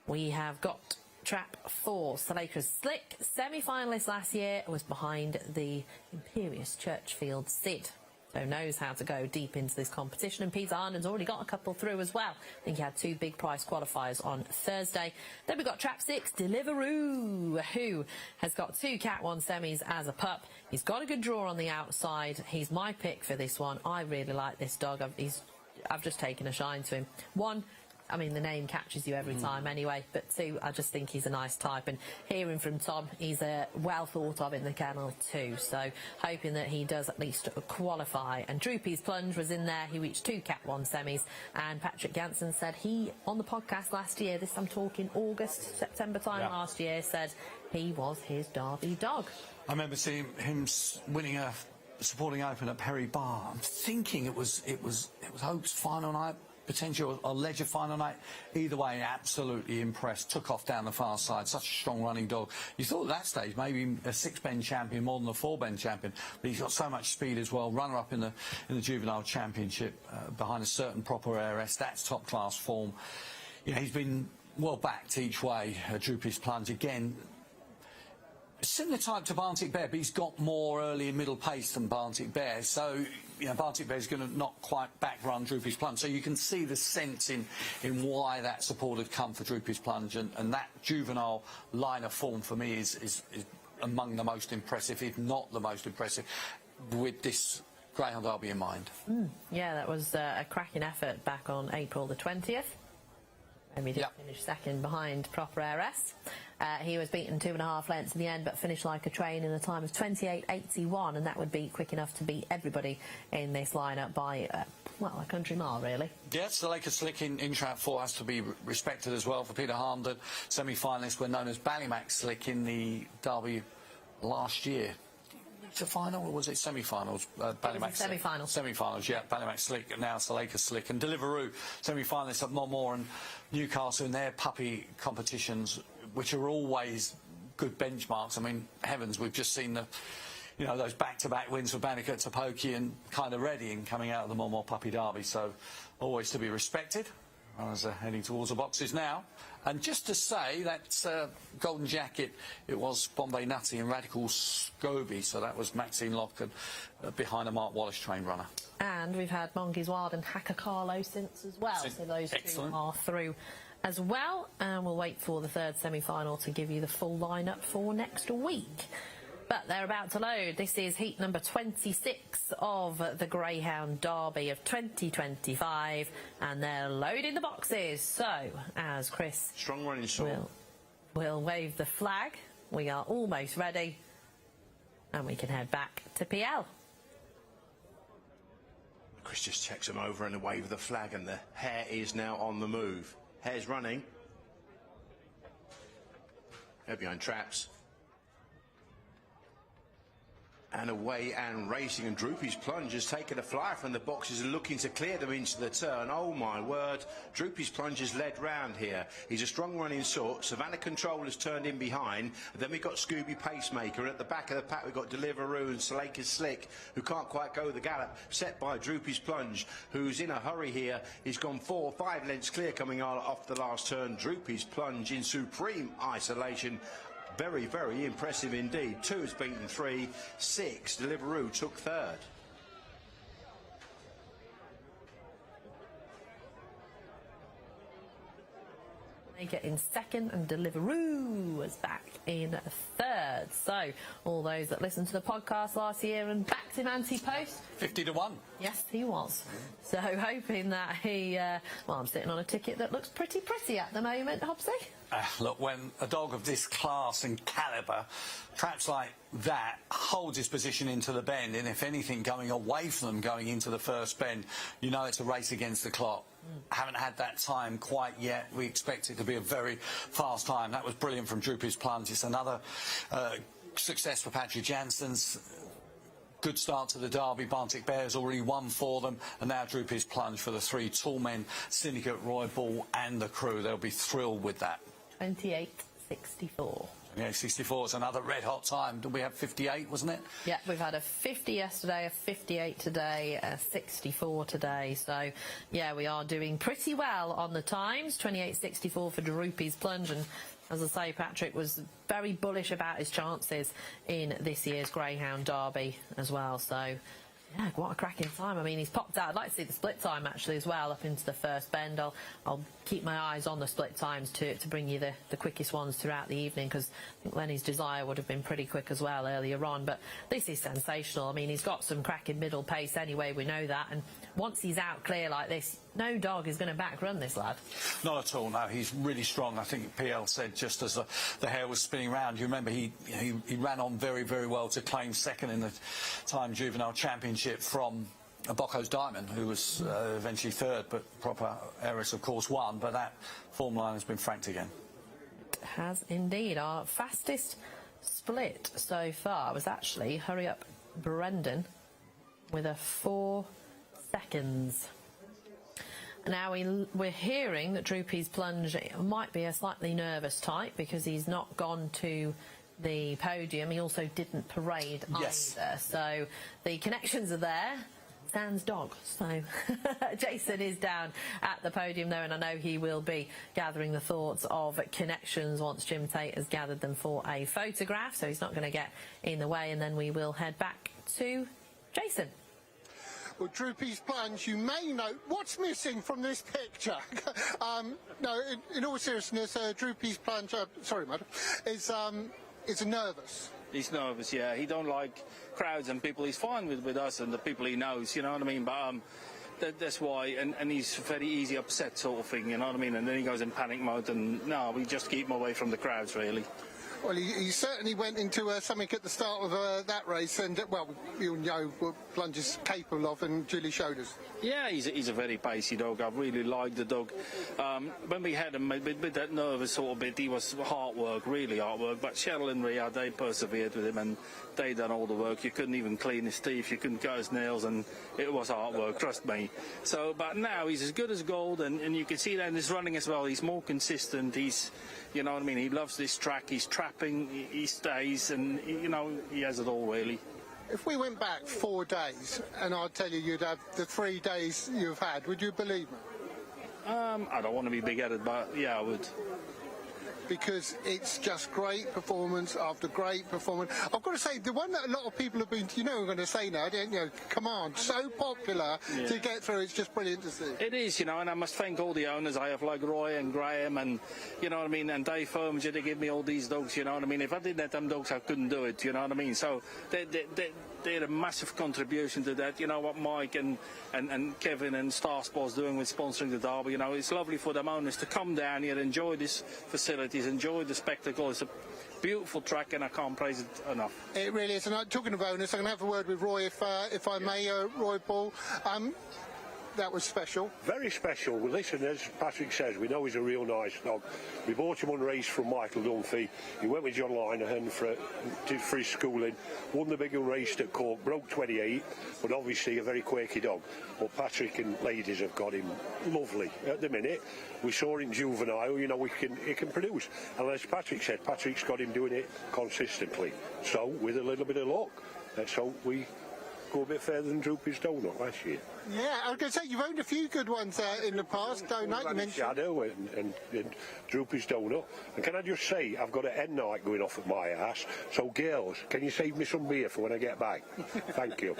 We have got trap four, Salaker's Slick. Semi-finalist last year, was behind the imperious Churchfield Sid. So knows how to go deep into this competition, and Peter Arnon's already got a couple through as well. I think he had two big prize qualifiers on Thursday. Then we've got trap six, Deliveroo, who has got two Cat 1 semis as a pup. He's got a good draw on the outside. He's my pick for this one. I really like this dog. I've just taken a shine to him. One, I mean, the name catches you every time anyway, but two, I just think he's a nice type, and hearing from Tom, he's well thought of in the kennel too, so hoping that he does at least qualify. And Droopy's Plunge was in there. He reached two Cat 1 semis, and Patrick Janssen said he, on the podcast last year, I'm talking August, September time last year, said he was his Derby dog. I remember seeing him winning a supporting open at Perry Bar. I'm thinking it was Hope's final night, potential or Ledger final night. Either way, absolutely impressed. Took off down the far side. Such a strong running dog. You thought at that stage maybe a 6-bend champion more than a 4-bend champion, but he's got so much speed as well. Runner up in the juvenile championship behind a certain proper heiress. That's top class form. Yeah, he's been well backed each way. Droopy's Plunge again. Similar type to Barntic Bear, but he's got more early and middle pace than Barntic Bear. So, Barntic Bear's going to not quite back run Droopy's Plunge. So you can see the sense in why that support had come for Droopy's Plunge. And that juvenile line of form for me is among the most impressive, if not the most impressive, with this Greyhound Derby in mind. Yeah, that was a cracking effort back on April the 20th. And we did finish second behind Proper Heiress. He was beaten 2.5 lengths in the end, but finished like a train in a time of 28.81, and that would be quick enough to beat everybody in this lineup by, a country mile, really. Yes, the Lakers Slick in trap 4 has to be respected as well for Peter Harnden. Semi-finalists were known as Ballymac Slick in the Derby last year. To final, or was it semi-finals? Ballymac semi-finals. Semi-finals, yeah. Ballymac Slick, and now it's the Lakers Slick. And Deliveroo, semi-finalists at Monmore and Newcastle in their puppy competitions, which are always good benchmarks. I mean, heavens, we've just seen you know, those back-to-back wins for Bannister to Pokey and kind of ready and coming out of the Monmouth Puppy Derby. So always to be respected. Runners are heading towards the boxes now. And just to say, that golden jacket, it was Bombay Nutty and Radical Scobie, so that was Maxine Locke and behind a Mark Wallace trained runner. And we've had Monkeys Wild and Hacker Carlo since as well, so those Excellent. two are through as well. And we'll wait for the third semi-final to give you the full lineup for next week. But they're about to load. This is heat number 26 of the Greyhound Derby of 2025, and they're loading the boxes. So, as Chris Strong running short. will wave the flag, we are almost ready, and we can head back to PL. Chris just checks them over and a wave of the flag, and the hare is now on the move. Hare's running. They're behind traps. And away and racing, and Droopy's Plunge has taken a flyer from the boxes and looking to clear them into the turn. Oh my word, Droopy's Plunge has led round here. He's a strong running sort. Savannah Control has turned in behind. And then we've got Scooby Pacemaker, and at the back of the pack we've got Deliveroo and Salaka Slick, who can't quite go the gallop, set by Droopy's Plunge, who's in a hurry here. He's gone 4 or 5 lengths clear coming off the last turn. Droopy's Plunge in supreme isolation. Very, very impressive indeed. 2 has beaten 3, 6. Deliveroo took third. They get in second, and Deliveroo was back in third. So, all those that listened to the podcast last year and backed him anti-post. 50-1. Yes, he was. So, hoping that he... well, I'm sitting on a ticket that looks pretty at the moment, Hobbsy. Look, when a dog of this class and calibre, traps like that, holds his position into the bend, and if anything going away from them going into the first bend, you know it's a race against the clock. Haven't had that time quite yet. We expect it to be a very fast time. That was brilliant from Droopy's Plunge. It's another success for Patrick Jansen's. Good start to the Derby. Barntic Bears already won for them, and now Droopy's Plunge for the 3 tall men, Syndicate, Roy Ball and the crew. They'll be thrilled with that. 28.64. Yeah, 64 is another red-hot time. Did we have 58, wasn't it? Yeah, we've had a 50 yesterday, a 58 today, a 64 today. So, yeah, we are doing pretty well on the times. 28.64 for Droopy's Plunge. And as I say, Patrick was very bullish about his chances in this year's Greyhound Derby as well. So, yeah, what a cracking time. I mean, he's popped out. I'd like to see the split time, actually, as well, up into the first bend. I'll keep my eyes on the split times to bring you the quickest ones throughout the evening, because I think Lenny's Desire would have been pretty quick as well earlier on. But this is sensational. I mean, he's got some cracking middle pace anyway, we know that. And once he's out clear like this, no dog is going to back run this lad. Not at all, no. He's really strong. I think PL said just as the hare was spinning round, you remember he ran on very, very well to claim second in the Time Juvenile Championship from Bocco's Diamond, who was eventually third, but Proper Eris, of course, won. But that form line has been franked again. It has indeed. Our fastest split so far was actually Hurry Up Brendan with a 4 seconds. Now we're hearing that Droopy's Plunge might be a slightly nervous type because he's not gone to the podium. He also didn't parade either. So the connections are there. Sans dog. So Jason is down at the podium there, and I know he will be gathering the thoughts of connections once Jim Tate has gathered them for a photograph. So he's not going to get in the way, and then we will head back to Jason. Well, Droopy's Plunge, you may know what's missing from this picture. No, in all seriousness, Droopy's Plunge, sorry, madam, is nervous. He's nervous, yeah. He don't like crowds and people. He's fine with us and the people he knows, you know what I mean? But that's why, and he's very easy upset sort of thing, you know what I mean? And then he goes in panic mode, and no, we just keep him away from the crowds, really. Well, he certainly went into something at the start of that race, and, well, you know what Plunge is capable of, and Julie showed us. Yeah, he's a very pacey dog. I really like the dog. When we had him with that nervous sort of bit, he was hard work, really hard work. But Cheryl and Rhea, they persevered with him, and they done all the work. You couldn't even clean his teeth, you couldn't cut his nails, and it was hard work, trust me. So, but now he's as good as gold, and you can see that in his running as well. He's more consistent. He's, you know what I mean, he loves this track. He's trapping, he stays, and, you know, he has it all, really. If we went back 4 days and I'd tell you you'd have the 3 days you've had, would you believe me? I don't want to be big-headed, but yeah, I would. Because it's just great performance after great performance. I've got to say, the one that a lot of people have been, you know, I'm going to say now, don't you? Command, so popular to get through. It's just brilliant to see. It is, you know, and I must thank all the owners I have, like Roy and Graham, and you know what I mean, and Dave Firminger to give me all these dogs. You know what I mean. If I didn't have them dogs, I couldn't do it. You know what I mean. So they're a massive contribution to that. You know what Mike and Kevin and Star Sports doing with sponsoring the Derby. You know, it's lovely for them owners to come down here, enjoy this facilities, enjoy the spectacle. It's a beautiful track, and I can't praise it enough. It really is. And talking of owners, I'm going to have a word with Roy, if I may, Roy Ball. That was special. Very special. Well, listen, as Patrick says, we know he's a real nice dog. We bought him on race from Michael Dunphy. He went with John Linehan for his schooling, won the big race at Cork, broke 28, but obviously a very quirky dog. But Patrick and ladies have got him lovely at the minute. We saw him juvenile, you know, he can produce. And as Patrick said, Patrick's got him doing it consistently. So, with a little bit of luck, let's hope we go a bit further than Droopy's Donut last year. Yeah, I was going to say, you've owned a few good ones in the past, Donut, you mentioned. Shadow and Droopy's Donut. And can I just say, I've got an end night going off at my ass, so girls, can you save me some beer for when I get back? Thank you.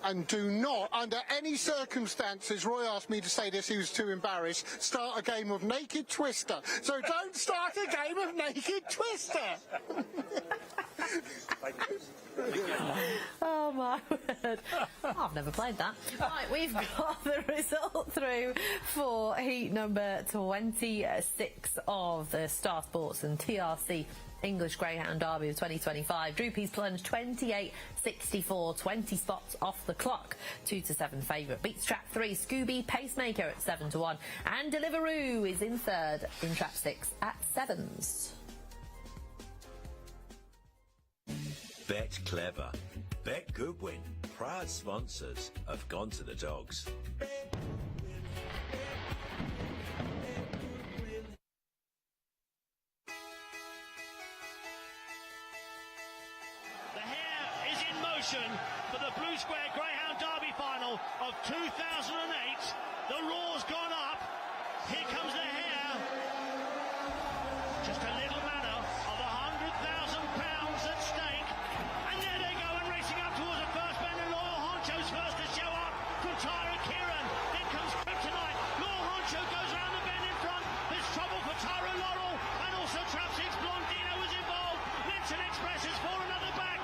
And do not, under any circumstances, Roy asked me to say this, he was too embarrassed, start a game of Naked Twister. So don't start a game of Naked Twister. Oh my word. I've never played that. Right, we've got the result through for heat number 26 of the Star Sports and TRC English Greyhound Derby of 2025. Droopy's plunged 28.64, 20 spots off the clock. 2-7 favourite. Beats trap 3, Scooby Pacemaker at 7-1. And Deliveroo is in third in trap 6 at 7s. Bet Clever. Bet Goodwin. Proud sponsors of Gone to the Dogs. For the Blue Square Greyhound Derby final of 2008. The roar's gone up. Here comes the hare. Just a little matter of £100,000 at stake. And there they go, and racing up towards the first bend, and Loyal Honcho's first to show up from Tyra Kieran. Then comes Kryptonite. Loyal Honcho goes round the bend in front. There's trouble for Tyra Laurel, and also Trap 6 Blondino was involved. Linton Express has fallen at the back.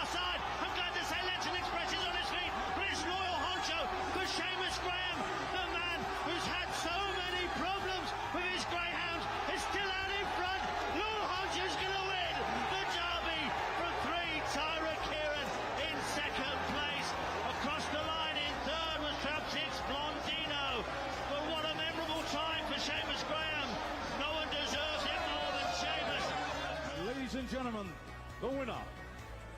Side. I'm glad to say Lenton Express is on his feet, but it's Loyal Honcho for Seamus Graham, the man who's had so many problems with his greyhounds, is still out in front. Loyal Honcho's going to win the Derby from 3. Tyra Kieran in second place. Across the line in third was Trap 6 Blondino. But what a memorable time for Seamus Graham. No one deserves it more than Seamus. Ladies and gentlemen, the winner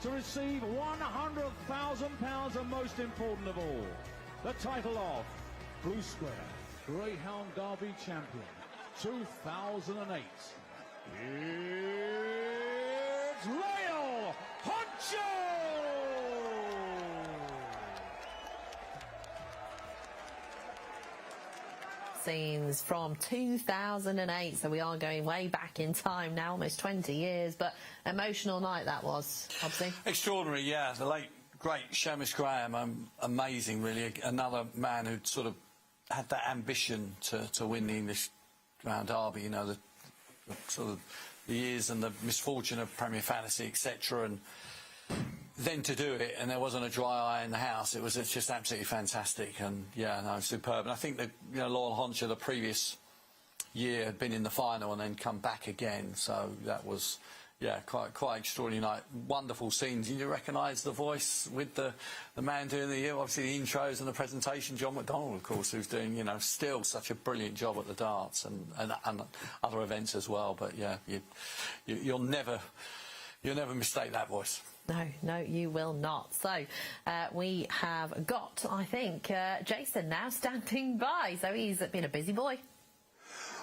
to receive £100,000, and most important of all, the title of Blue Square Greyhound Derby Champion 2008. It's Loyal Honcho! Scenes from 2008, so we are going way back in time now, almost 20 years, but emotional night that was, Hobbsy. Extraordinary, yeah. The late, great Seamus Graham, amazing, really. Another man who sort of had that ambition to win the English Greyhound Derby, you know, the sort of the years and the misfortune of Premier Fantasy, etc., and then to do it, and there wasn't a dry eye in the house. It's just absolutely fantastic, and yeah, no, superb. And I think that, you know, Loyal Honcho the previous year had been in the final and then come back again, so that was, yeah, quite extraordinary night. Wonderful scenes. You recognise the voice with the man doing obviously the intros and the presentation, John McDonald, of course, who's doing, you know, still such a brilliant job at the darts and other events as well. But yeah, you'll never mistake that voice. No, you will not. So we have got, I think, Jason now standing by. So he's been a busy boy.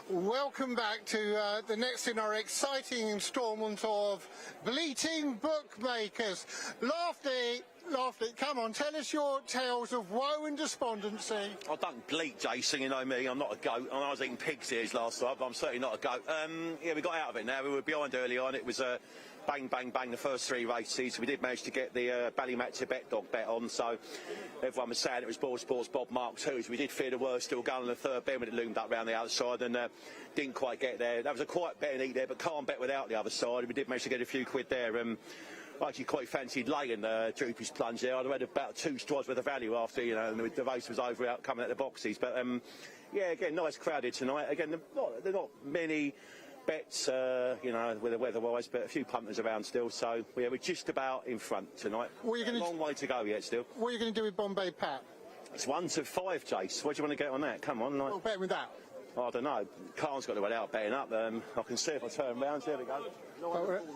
Welcome back to the next in our exciting instalment of Bleating Bookmakers. Lofty, come on, tell us your tales of woe and despondency. I don't bleat, Jason, you know me, I'm not a goat. I was eating pig's ears last night, but I'm certainly not a goat. Yeah, we got out of it now. We were behind early on. It was bang, bang, bang the first 3 races. We did manage to get the Ballymat Tibet dog bet on, so everyone was saying it was Ball Sports Bob Mark 2. So we did fear the worst, still going on the third bend when it loomed up round the outside, and didn't quite get there. That was a quiet bet and eat there, but can't bet without the other side. We did manage to get a few quid there. I actually quite fancied laying Droopy's plunge there. I'd have had about 2 strides worth of value after, you know, and the race was over out coming out the boxes. But yeah, again, nice crowd here tonight. Again, there are not many bets, you know, weather-wise, but a few punters around still. So yeah, we're just about in front tonight. A long way to go yet still. What are you going to do with Bombay Pat? It's 1 to 5, Jace. What do you want to get on that? Come on, like. Well, bet with that. I don't know. Khan's got to without betting up. I can see if I turn round. There we go.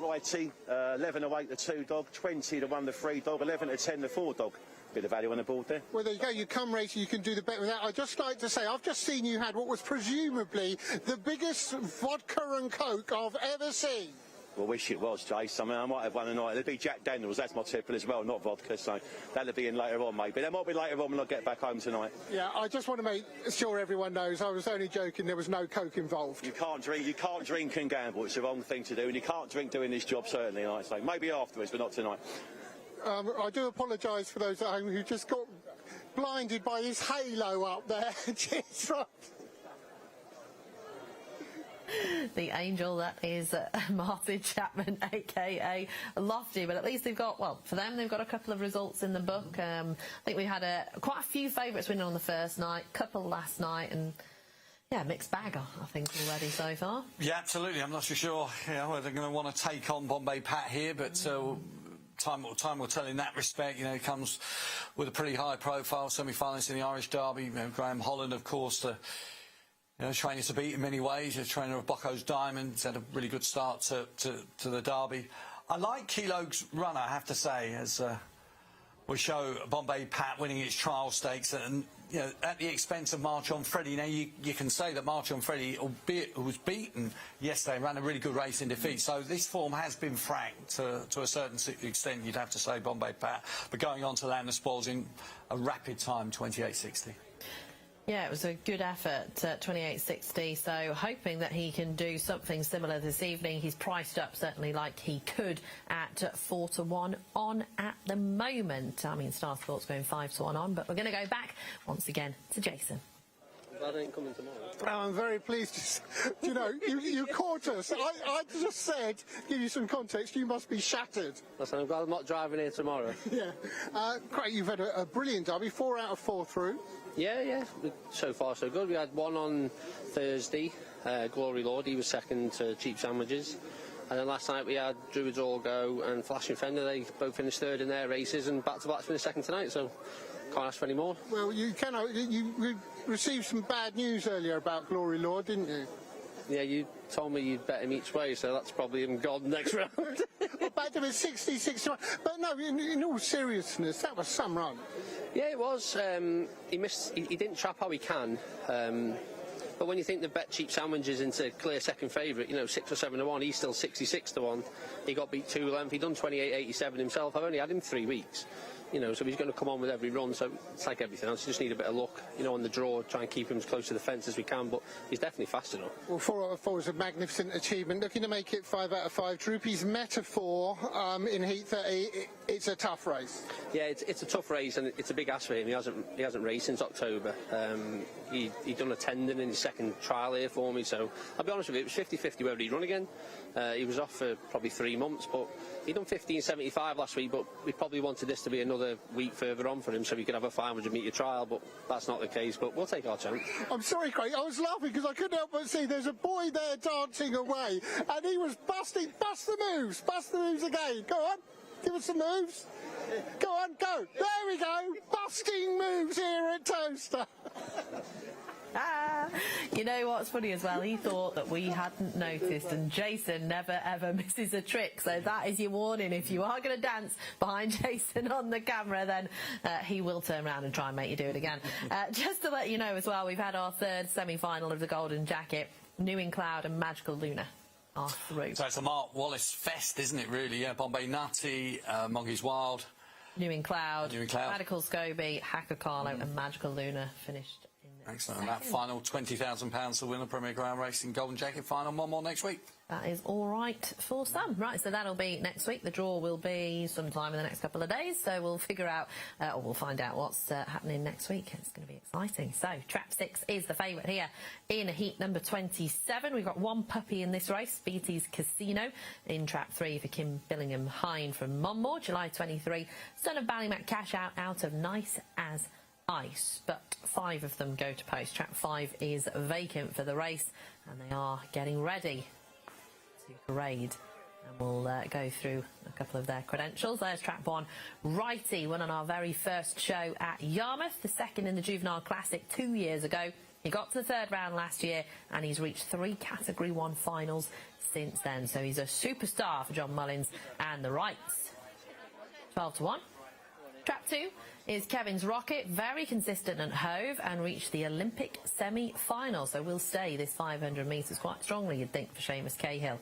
Righty, 11 to 8 the 2 dog, 20 to 1 the 3 dog, 11 to 10 the 4 dog. Bit of value on the board there. Well, there you go. You come racing, you can do the bet with that. I'd just like to say, I've just seen you had what was presumably the biggest vodka and coke I've ever seen. Well, wish it was, Jace. I mean, I might have one tonight. It'll be Jack Daniels, that's my tipple as well, not vodka, so that'll be in later on, maybe. That might be later on when I get back home tonight. Yeah, I just want to make sure everyone knows I was only joking, there was no coke involved. You can't drink and gamble. It's the wrong thing to do, and you can't drink doing this job, certainly, like I say. Maybe afterwards, but not tonight. I do apologise for those at home who just got blinded by this halo up there. The angel that is Martin Chapman, aka Lofty, but at least they've got, well, for them they've got a couple of results in the book. I think we had quite a few favourites winning on the first night, couple last night, and yeah, mixed bag I think already so far. Yeah, absolutely. I'm not so sure, you know, whether they're going to want to take on Bombay Pat here, but time will tell in that respect. You know, he comes with a pretty high profile, semi-finalist in the Irish Derby. You know, Graham Holland, of course, you know, trainer to beat in many ways. He's a trainer of Bocco's Diamond. He's had a really good start to the Derby. I like Keelog's run, I have to say, as we show Bombay Pat winning its trial stakes, and you know, at the expense of March on Freddie. Now you can say that March on Freddie, albeit who was beaten yesterday, ran a really good race in defeat. So this form has been franked to a certain extent. You'd have to say Bombay Pat, but going on to land the spoils in a rapid time, 28.60. Yeah, it was a good effort at 28.60, so hoping that he can do something similar this evening. He's priced up certainly like he could at 4 to 1 on at the moment. I mean, Star Sports going 5 to 1 on, but we're going to go back once again to Jason. I didn't come in tomorrow. Oh, I'm very pleased to, you know, you caught us. I just said, give you some context, you must be shattered. Listen, I'm glad I'm not driving here tomorrow. Yeah. Great, you've had a brilliant derby, 4 out of 4 through. Yeah, so far so good. We had one on Thursday, Glory Lord, he was second to Cheap Sandwiches. And then last night we had Druids All Go and Flashing Fender. They both finished third in their races, and back-to-back finished second tonight, so can't ask for any more. Well, you received some bad news earlier about Glory Lord, didn't you? Yeah, you told me you'd bet him each way, so that's probably him gone next round. I backed him at 60-61. But no, in all seriousness, that was some run. Yeah, it was. He didn't trap how he can. But when you think the bet Cheap Sandwiches into clear second favourite, you know, 6 or 7 to 1, he's still 66 to 1. He got beat 2 length. He done 28.87 himself. I've only had him 3 weeks. You know, so he's going to come on with every run, so it's like everything else. You just need a bit of luck, you know, on the draw, try and keep him as close to the fence as we can, but he's definitely fast enough. Well, 4 out of 4 is a magnificent achievement. Looking to make it 5 out of 5. Droopy's metaphor in Heat 30, it's a tough race. Yeah, it's a tough race, and it's a big ask for him. He hasn't raced since October. He done a tendon in his second trial here for me, so I'll be honest with you, it was 50-50 whether he'd run again. He was off for probably 3 months, but he done 15.75 last week, but we probably wanted this to be another week further on for him so he could have a 500 metre trial, but that's not the case, but we'll take our chance. I'm sorry, Craig, I was laughing because I couldn't help but see there's a boy there dancing away, and he was bust the moves again. Go on, give us some moves. Go on, go. There we go. Busting moves here at Toaster. You know what's funny as well? He thought that we hadn't noticed, and Jason never ever misses a trick. So that is your warning. If you are going to dance behind Jason on the camera, then he will turn around and try and make you do it again. Just to let you know as well, we've had our third semi-final of the Golden Jacket. New in Cloud and Magical Luna are through. So it's a Mark Wallace fest, isn't it, really? Yeah, Bombay Nutty, Monkeys Wild. New in Cloud, Radical Scoby, Hacker Carlo and Magical Luna finished in the Excellent. And that final £20,000 to win the Premier Ground Racing Golden Jacket final. One more next week. That is all right for some. Right, so that'll be next week. The draw will be sometime in the next couple of days, so we'll figure out, or we'll find out what's happening next week. It's going to be exciting. So, Trap 6 is the favourite here in heat number 27. We've got one puppy in this race, BT's Casino, in Trap 3 for Kim Billingham-Hine from Monmore, July 23. Son of Ballymac Cash out of Nice as Ice, but 5 of them go to post. Trap 5 is vacant for the race, and they are getting ready to parade, and we'll go through a couple of their credentials. There's Trap 1, Righty, won on our very first show at Yarmouth, the second in the Juvenile Classic 2 years ago. He got to the third round last year, and he's reached 3 Category 1 finals since then, so he's a superstar for John Mullins and the Wrights. 12-1. Trap 2 is Kevin's Rocket, very consistent at Hove, and reached the Olympic semi-final, so will stay this 500 metres quite strongly, you'd think, for Seamus Cahill.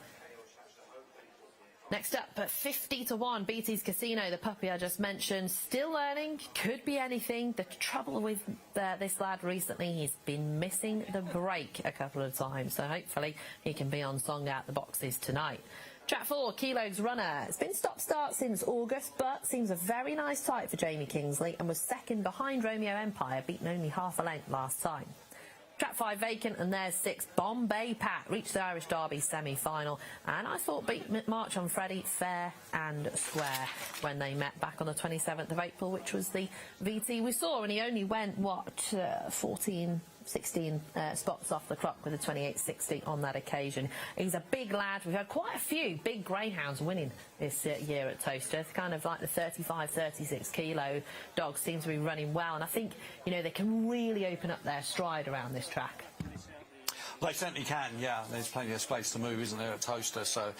Next up, at 50-1, BT's Casino, the puppy I just mentioned, still learning, could be anything. The trouble with this lad recently, he's been missing the break a couple of times, so hopefully he can be on song out the boxes tonight. Trap 4, Kilo's Runner. It's been stop-start since August, but seems a very nice type for Jamie Kingsley and was second behind Romeo Empire, beaten only half a length last time. Trap 5 vacant, and there's 6, Bombay Pat, reached the Irish Derby semi-final, and I thought beat March on Freddie fair and square when they met back on the 27th of April, which was the VT we saw, and he only went, 16 spots off the clock with a 28.60 on that occasion. He's a big lad. We've had quite a few big greyhounds winning this year at Toaster. It's kind of like the 35, 36 kilo dogs seem to be running well, and I think, you know, they can really open up their stride around this track. They certainly can, yeah. There's plenty of space to move, isn't there, at Toaster? So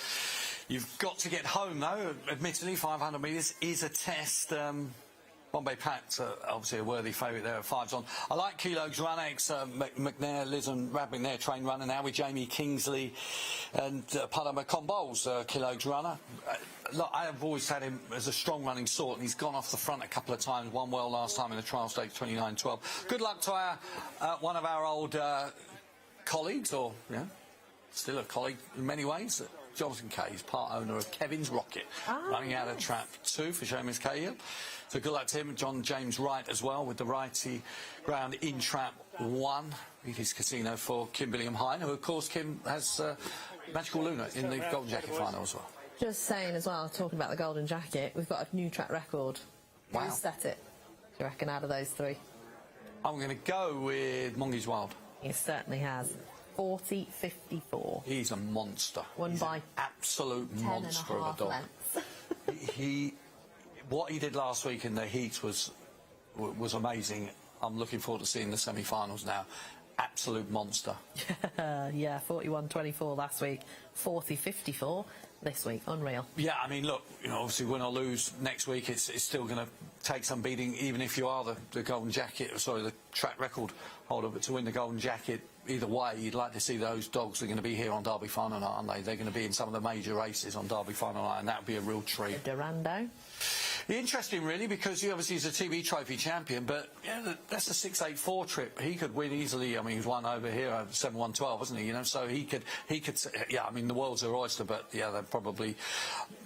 you've got to get home, though. Admittedly, 500 metres is a test. Bombay Pat's obviously a worthy favourite there at 5's on. I like Kilo's Runex, McNair, Liz and Rad McNair train runner now with Jamie Kingsley and Paloma Combols, Kilo's runner. Look, I have always had him as a strong running sort, and he's gone off the front a couple of times, won well last time in the trial stakes 29-12. Good luck to our one of our old colleagues, or yeah, still a colleague in many ways. Jonathan Kay is part owner of Kevin's Rocket, running out of Trap 2 for Seamus Cahill. So good luck to him. John James Wright as well with the righty ground in Trap 1. His Casino for Kim Billingham-Hine, who of course Kim has Magical Luna in the Golden Jacket final as well. Just saying as well, talking about the Golden Jacket, we've got a new track record. Wow. Who's set it, do you reckon, out of those 3? I'm going to go with Monkeys Wild. He certainly has. 40-54. He's a monster. Won by absolute monster of a dog. What he did last week in the heats was amazing. I'm looking forward to seeing the semi-finals now. Absolute monster. Yeah, 41-24 last week, 40-54 this week. Unreal. Yeah, I mean, look, you know, obviously win or lose next week, it's still going to take some beating, even if you are the Golden Jacket, sorry, the track record holder. But to win the Golden Jacket, either way, you'd like to see those dogs. They're going to be here on Derby Final Night, aren't they? They're going to be in some of the major races on Derby Final Night, and that would be a real treat. Durando. Interesting, really, because he obviously is a TV Trophy champion, but yeah, that's a 684 trip. He could win easily. I mean, he's won over here over 7-1-12, wasn't he? You know, so he could. Yeah, I mean, the world's their oyster, but yeah, they're probably.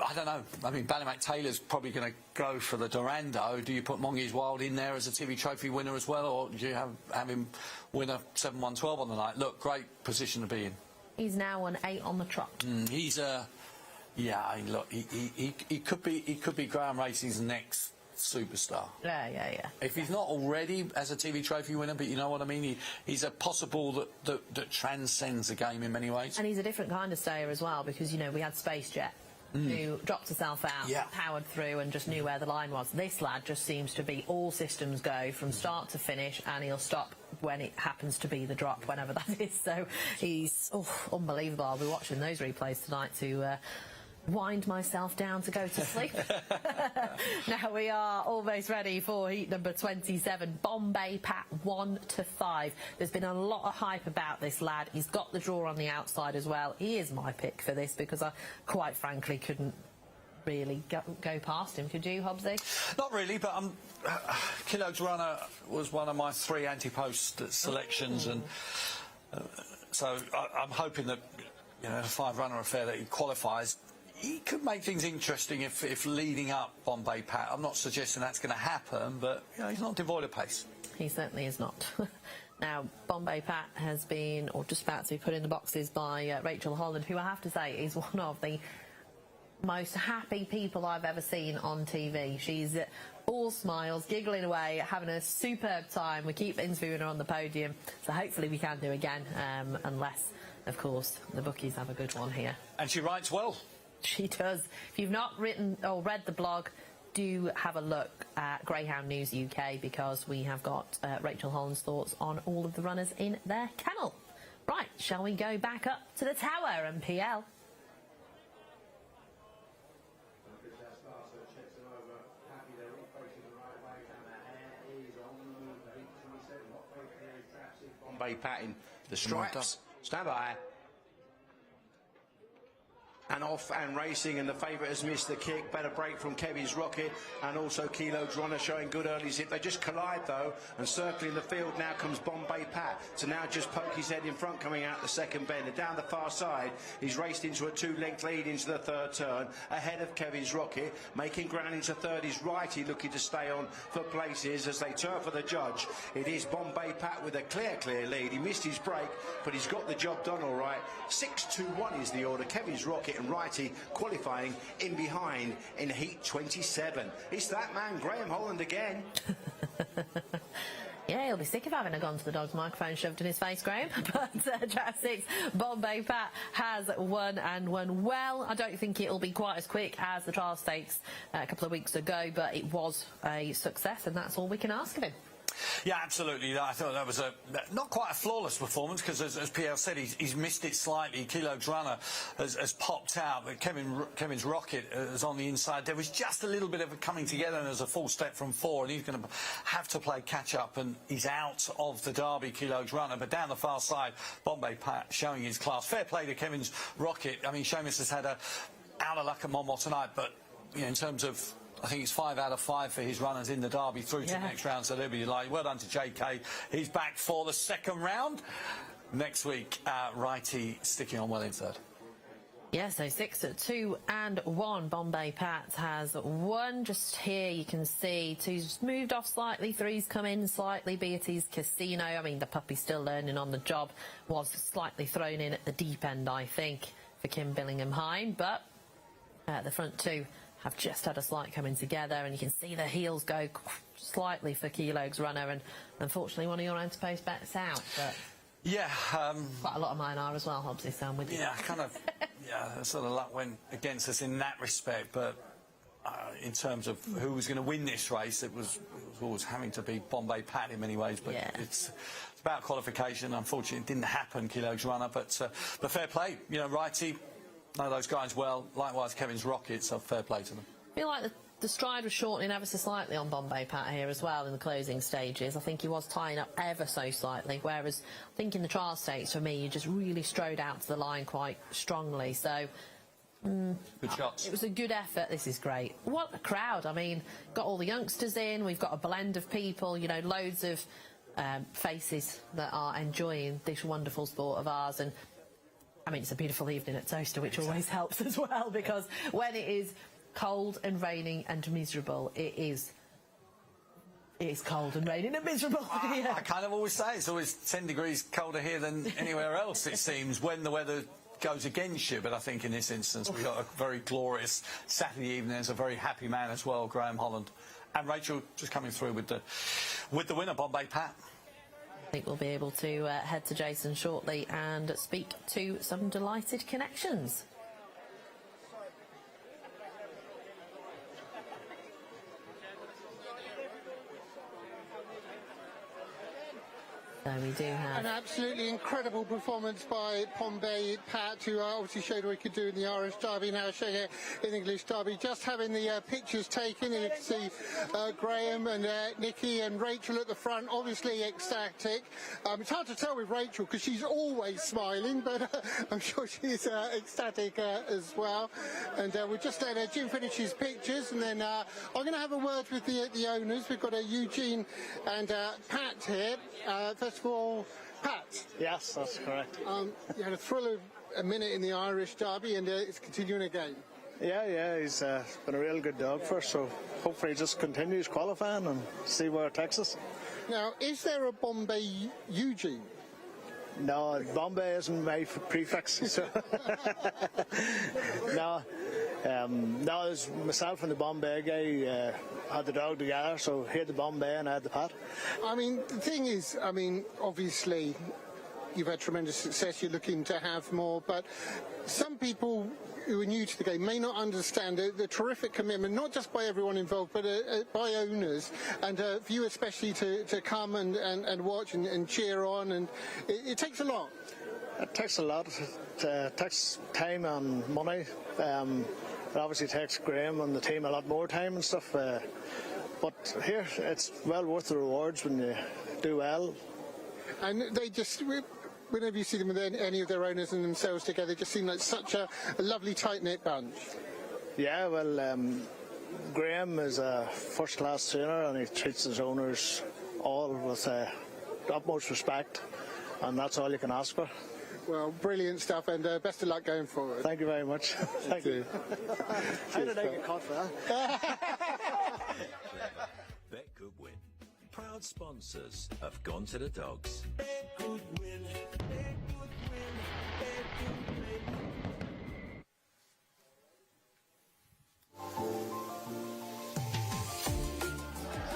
I don't know. I mean, Ballymac Taylor's probably going to go for the Durando. Do you put Monkeys Wild in there as a TV Trophy winner as well, or do you have him win a 7-1-12 on the night? Look, great position to be in. He's now on 8 on the trot. He's a. Yeah, I mean, look, he could be Graham Racing's next superstar. Yeah. If he's not already as a TV Trophy winner, but you know what I mean, he's a possible that transcends the game in many ways. And he's a different kind of stayer as well, because, you know, we had Space Jet, who dropped herself out, powered through and just knew where the line was. This lad just seems to be all systems go from start to finish, and he'll stop when it happens to be the drop, whenever that is. So he's unbelievable. I'll be watching those replays tonight to wind myself down to go to sleep. Now we are almost ready for heat number 27. Bombay Pat 1-5. There's been a lot of hype about this lad. He's got the draw on the outside as well. He is my pick for this because I quite frankly couldn't really go past him. Could you, Hobbsy? Not really, but Kilo's Runner was one of my 3 anti-post selections, and so I'm hoping that, you know, the 5-runner affair that he qualifies, he could make things interesting if leading up Bombay Pat. I'm not suggesting that's going to happen, but you know, he's not devoid of pace. He certainly is not. Now, Bombay Pat has been, or just about to be put in the boxes by Rachel Holland, who I have to say is one of the most happy people I've ever seen on TV. She's all smiles, giggling away, having a superb time. We keep interviewing her on the podium, so hopefully we can do again, unless, of course, the bookies have a good one here. And she writes well. She does. If you've not written or read the blog, do have a look at Greyhound News UK, because we have got Rachel Holland's thoughts on all of the runners in their kennel. Right, shall we go back up to the tower and PL? Bombay Pat in the stripes. Stand by. And off and racing, and the favourite has missed the kick. Better break from Kevin's Rocket, and also Kilo's Runner showing good early zip. They just collide though, and circling the field now comes Bombay Pat to now just poke his head in front coming out the second bend. And down the far side, he's raced into a 2-length lead into the third turn, ahead of Kevin's Rocket. Making ground into third is Righty, looking to stay on for places as they turn for the judge. It is Bombay Pat with a clear lead. He missed his break, but he's got the job done all right. 6-2-1 is the order. Kevin's Rocket and Righty qualifying in behind in heat 27. It's that man, Graham Holland, again. Yeah, he'll be sick of having gone to the dog's microphone shoved in his face, Graham. But track 6, Bombay Pat has won, and won well. I don't think it'll be quite as quick as the trial stakes a couple of weeks ago, but it was a success, and that's all we can ask of him. Yeah, absolutely. I thought that was not quite a flawless performance, because as PL said, he's missed it slightly. Kilo's Runner has popped out, but Kevin's Rocket is on the inside. There was just a little bit of a coming together, and there's a full step from 4, and he's going to have to play catch up, and he's out of the Derby, Kilo's Runner. But down the far side, Bombay Pat showing his class. Fair play to Kevin's Rocket. I mean, Seamus has had out of luck at Monmouth tonight, but you know, in terms of, I think it's 5 out of 5 for his runners in the Derby through to the next round, so they'll be like, well done to JK. He's back for the second round next week. Righty sticking on well in third. Yeah, so 6-2-1. Bombay Pat has won. Just here you can see 2's moved off slightly, 3's come in slightly. Beatty's Casino, I mean, the puppy's still learning on the job, was slightly thrown in at the deep end, I think, for Kim Billingham-Hine, but the front 2 have just had a slight coming together, and you can see the heels go slightly for Kilo's Runner, and unfortunately one of your anti-post bets out. But yeah, quite a lot of mine are as well, Hobbsy, so I'm with you. Yeah, kind of. Yeah, sort of luck went against us in that respect, but in terms of who was going to win this race, it was always having to be Bombay Pat in many ways. But it's about qualification. Unfortunately, it didn't happen, Kilo's Runner. But fair play, you know, Righty. Know those guys well. Likewise, Kevin's Rocket, so fair play to them. I feel like the stride was shortening ever so slightly on Bombay Pat here as well in the closing stages. I think he was tying up ever so slightly, whereas I think in the trial stakes, for me, he just really strode out to the line quite strongly. So good shots. It was a good effort. This is great. What a crowd. I mean, got all the youngsters in. We've got a blend of people, you know, loads of faces that are enjoying this wonderful sport of ours. And I mean, it's a beautiful evening at Toaster, which always helps as well, because when it is cold and raining and miserable, it is cold and raining and miserable. I kind of always say it's always 10 degrees colder here than anywhere else, it seems, when the weather goes against you. But I think in this instance, we got a very glorious Saturday evening. There's a very happy man as well, Graham Holland. And Rachel just coming through with the winner, Bombay Pat. I think we'll be able to head to Jason shortly and speak to some delighted connections. So we do have an absolutely incredible performance by Bombay Pat, who obviously showed what he could do in the Irish Derby, now showing it in the English Derby. Just having the pictures taken, and you can see Graham and Nikki and Rachel at the front, obviously ecstatic. It's hard to tell with Rachel because she's always smiling, but I'm sure she's ecstatic as well. And we'll just let Jim finish his pictures, and then I'm going to have a word with the owners. We've got Eugene and Pat here. First of all, Pat. Yes, that's correct. You had a thrill of a minute in the Irish Derby, and it's continuing again. Yeah, he's been a real good dog for us, so hopefully he just continues qualifying and see where it takes us. Now, is there a Bombay Eugene? No, Bombay isn't my prefix. So no, it's myself and the Bombay guy had the dog together, so he had the Bombay and I had the Pat. I mean, the thing is, obviously you've had tremendous success, you're looking to have more, but some people who are new to the game may not understand the terrific commitment, not just by everyone involved, but by owners, and for you especially to come and watch and cheer on, and it takes a lot. It takes a lot. It takes time and money. It obviously takes Graham and the team a lot more time and stuff. But here, it's well worth the rewards when you do well. And they just, whenever you see them with any of their owners and themselves together, they just seem like such a lovely, tight-knit bunch. Yeah, well, Graham is a first-class trainer, and he treats his owners all with utmost respect, and that's all you can ask for. Well, brilliant stuff, and best of luck going forward. Thank you very much. Thank you. How did I get caught for that? Bet Goodwin, proud sponsors of Gone to the Dogs.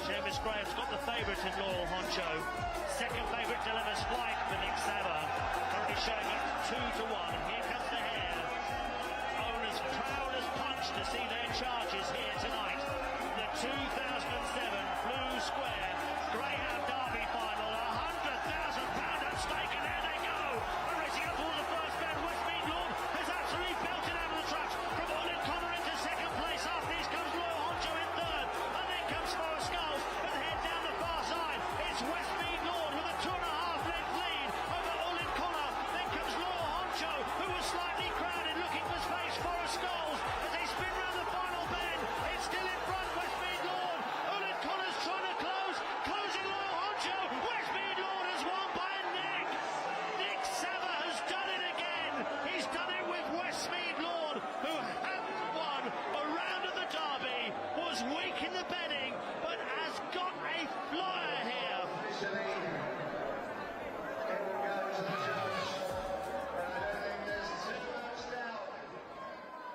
Seamus Graham's got the favourite in Loyal Honcho. Second favourite Dilemma Spike for Nick Sava. Currently showing it 2-1. Here comes the hare. Owners proud as punch to see their charges here tonight. The 2007 Blue Square Greyhound Derby final. £100,000 at stake, and there they go. And racing up towards the first bend. Westmead Lord has absolutely belted out of the tracks. From Olin Connor into second place. After these comes Loyal Honcho in third. And then comes Forest Skulls. And head down the far side. It's Westmead Lord with a 2.5 length lead over Olin Connor. Then comes Loyal Honcho, who was slightly crowded, looking for space. Forest Skulls as they spin round the final bend. It's still in front. Westmead Lord. Olin Connor's trying to close. Closing Loyal Honcho. Westmead Lord has won by a neck. Nick Sava has done it again. He's done it with Westmead Lord, who hadn't won a round of the Derby, was weak in the betting, but has got a flyer here.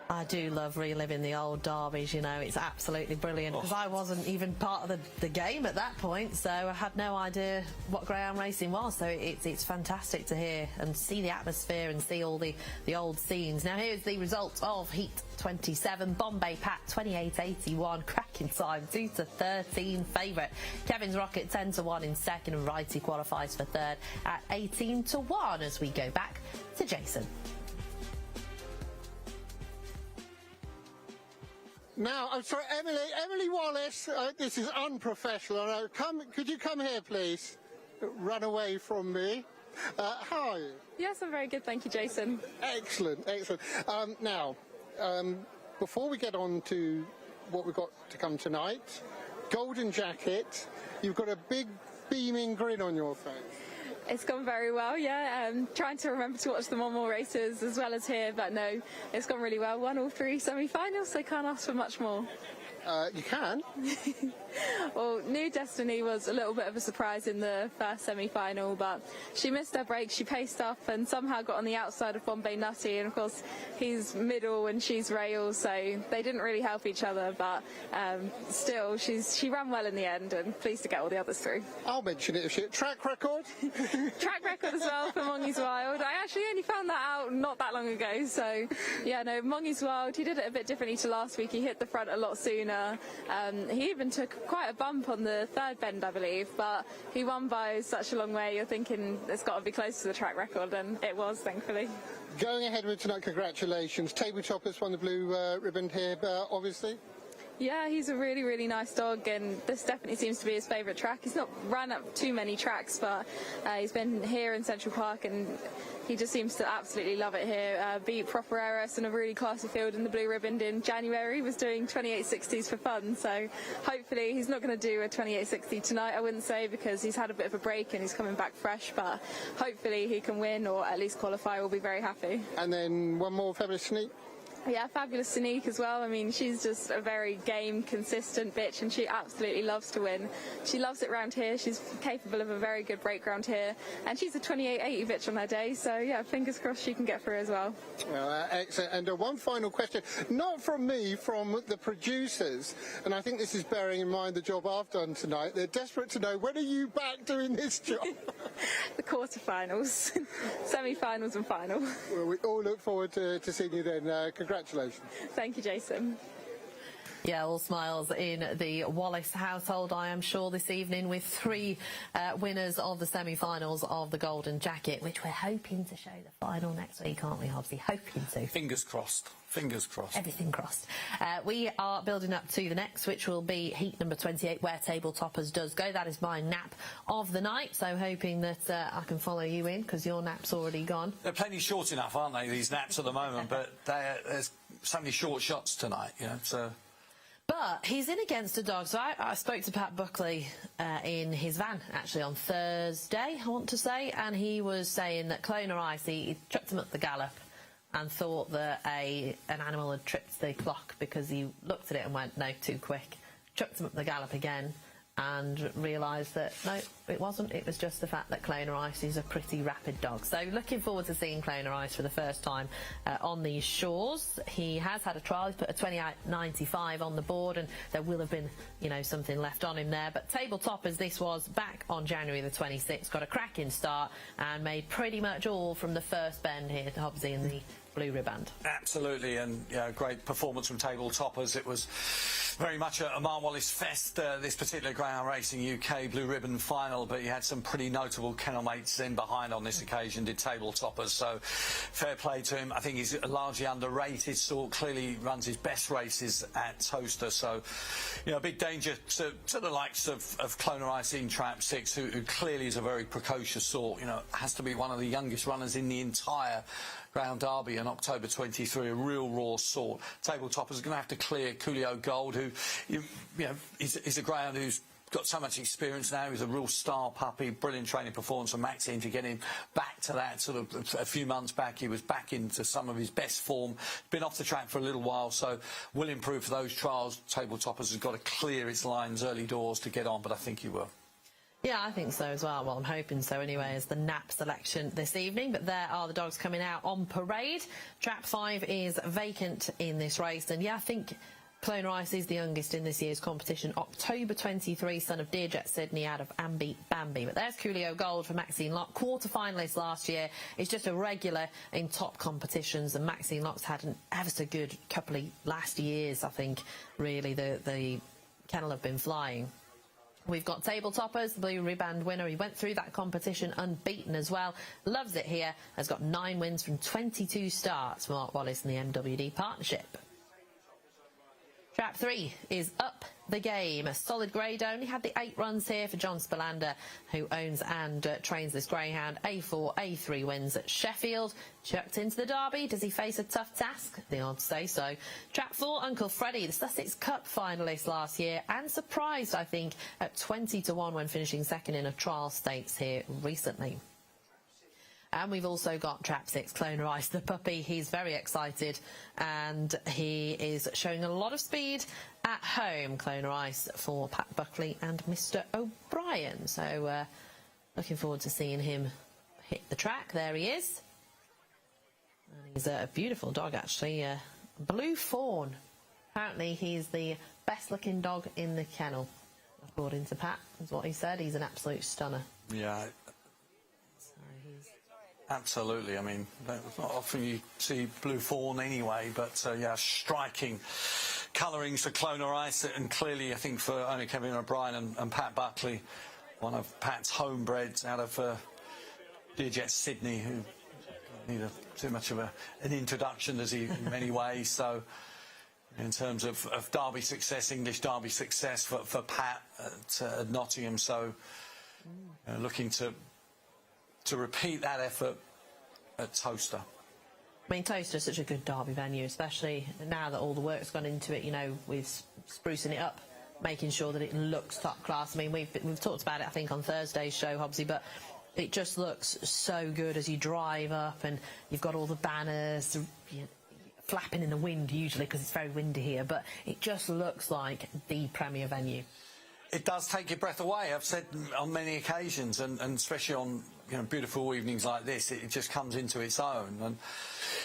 I do love reliving the old derbies, you know, it's absolutely brilliant, because I wasn't even part of the game at that point, so I had no idea what greyhound racing was, so it's fantastic to hear and see the atmosphere and see all the old scenes. Now here's the results of Heat 27. Bombay Pat 28.81, cracking time, 2-13 favourite. Kevin's Rocket 10-1 in second, and Righty qualifies for third at 18-1 as we go back to Jason. Now, I'm sorry, Emily Wallace, this is unprofessional. Could you come here, please? Run away from me. How are you? Yes, I'm very good, thank you, Jason. Excellent. Now, before we get on to what we've got to come tonight, golden jacket, you've got a big beaming grin on your face. It's gone very well, yeah. Trying to remember to watch the one more races as well as here, but no, it's gone really well. Won all 3 semi-finals, so can't ask for much more. You can. Well, New Destiny was a little bit of a surprise in the first semi-final, but she missed her break, she paced up and somehow got on the outside of Bombay Nutty, and of course he's middle and she's rail, so they didn't really help each other, but still she ran well in the end, and pleased to get all the others through. I'll mention it if she... Track record? Track record as well for Mongy's Wild. I actually only found that out not that long ago, so yeah, no, Mongy's Wild, he did it a bit differently to last week. He hit the front a lot sooner, winner. He even took quite a bump on the third bend, I believe, but he won by such a long way. You're thinking it's got to be close to the track record, and it was, thankfully. Going ahead with tonight, congratulations. Tabletopper's won the blue ribbon here, obviously. Yeah, he's a really, really nice dog, and this definitely seems to be his favourite track. He's not run up too many tracks, but he's been here in Central Park, and he just seems to absolutely love it here. Beat Proper Eris in a really classy field in the blue ribbon in January. He was doing 28.60s for fun, so hopefully he's not going to do a 28.60 tonight, I wouldn't say, because he's had a bit of a break and he's coming back fresh, but hopefully he can win or at least qualify. We'll be very happy. And then one more Fabulous Sneak. Yeah, Fabulous Sneak as well. I mean, she's just a very game, consistent bitch, and she absolutely loves to win. She loves it round here. She's capable of a very good break round here, and she's a 28.80 bitch on her day, so yeah, fingers crossed she can get through as well. Excellent. And one final question, not from me, from the producers, and I think this is bearing in mind the job I've done tonight. They're desperate to know, when are you back doing this job? The quarterfinals, semi-finals and final. Well, we all look forward to seeing you then. Congratulations. Thank you, Jason. Yeah, all smiles in the Wallace household, I am sure, this evening, with 3 winners of the semi-finals of the Golden Jacket, which we're hoping to show the final next week, aren't we, Hobbsy? Hoping to. Fingers crossed. Fingers crossed. Everything crossed. We are building up to the next, which will be heat number 28, where Table Toppers does go. That is my nap of the night, so hoping that I can follow you in, because your nap's already gone. They're plenty short enough, aren't they, these naps at the moment, but there's so many short shots tonight, you know, so... But he's in against a dog. So I spoke to Pat Buckley in his van, actually, on Thursday, I want to say, and he was saying that Cloner Ice, he chucked him up the gallop and thought that an animal had tripped the clock, because he looked at it and went, no, too quick. Chucked him up the gallop again and realised that, no, it wasn't. It was just the fact that Cloner Ice is a pretty rapid dog. So looking forward to seeing Cloner Ice for the first time on these shores. He has had a trial. He's put a 28.95 on the board, and there will have been, you know, something left on him there. But Table Toppers, this was back on January the 26th. Got a cracking start and made pretty much all from the first bend here to Hobbsy in the blue ribband. Absolutely, and yeah, great performance from Table Toppers. It was very much a Mark Wallace fest, this particular Greyhound Racing UK blue ribbon final, but he had some pretty notable kennel mates in behind on this occasion, did Table Toppers, so fair play to him. I think he's a largely underrated sort, clearly runs his best races at Toaster, so, you know, big danger to the likes of Cloner Ice in Trap 6, who clearly is a very precocious sort, you know, has to be one of the youngest runners in the entire Greyhound Derby in October 23, a real raw sort. Table Toppers are going to have to clear Coolio Gold, who, you know, is a greyhound who's got so much experience now. He's a real star puppy, brilliant training performance from Maxine to get him back to that sort of a few months back. He was back into some of his best form, been off the track for a little while, so will improve for those trials. Table Toppers has got to clear its lines early doors to get on, but I think he will. Yeah, I think so as well. Well, I'm hoping so anyway, as the nap selection this evening. But there are the dogs coming out on parade. Trap 5 is vacant in this race. And yeah, I think Cloner Ice is the youngest in this year's competition. October 23, son of Dearjet Sydney out of Ambi Bambi. But there's Coolio Gold for Maxine Locke. Quarter-finalist last year. Is just a regular in top competitions. And Maxine Locke's had an ever so good couple of last years, I think, really. The kennel have been flying. We've got Table Toppers, the blue ribband winner. He went through that competition unbeaten as well. Loves it here. Has got 9 wins from 22 starts. Mark Wallace and the MWD partnership. Trap 3 is up the game. A solid grade. Only had the 8 runs here for John Spalander, who owns and trains this greyhound. A4, A3 wins at Sheffield. Chucked into the Derby. Does he face a tough task? The odds say so. Trap 4, Uncle Freddie, the Sussex Cup finalist last year, and surprised, I think, at 20-1 when finishing second in a trial stakes here recently. And we've also got Trap 6, Cloner Ice, the puppy. He's very excited, and he is showing a lot of speed at home. Cloner Ice for Pat Buckley and Mr. O'Brien. So looking forward to seeing him hit the track. There he is. And he's a beautiful dog, actually. Blue fawn. Apparently he's the best-looking dog in the kennel, according to Pat, is what he said. He's an absolute stunner. Yeah. Absolutely. I mean, it's not often you see blue fawn anyway, but yeah, striking colourings for Clona Ice, and clearly I think for only Kevin O'Brien and Pat Buckley, one of Pat's homebreds out of Deerjet Sydney, who need too much of an introduction, does he, in many ways. So in terms of Derby success, English Derby success for Pat at Nottingham, so looking to repeat that effort at Towcester. I mean, Towcester's such a good Derby venue, especially now that all the work's gone into it, you know, with sprucing it up, making sure that it looks top class. I mean, we've talked about it, I think, on Thursday's show, Hobbsy, but it just looks so good as you drive up, and you've got all the banners flapping in the wind, usually, because it's very windy here, but it just looks like the premier venue. It does take your breath away. I've said on many occasions, and especially on beautiful evenings like this, it just comes into its own.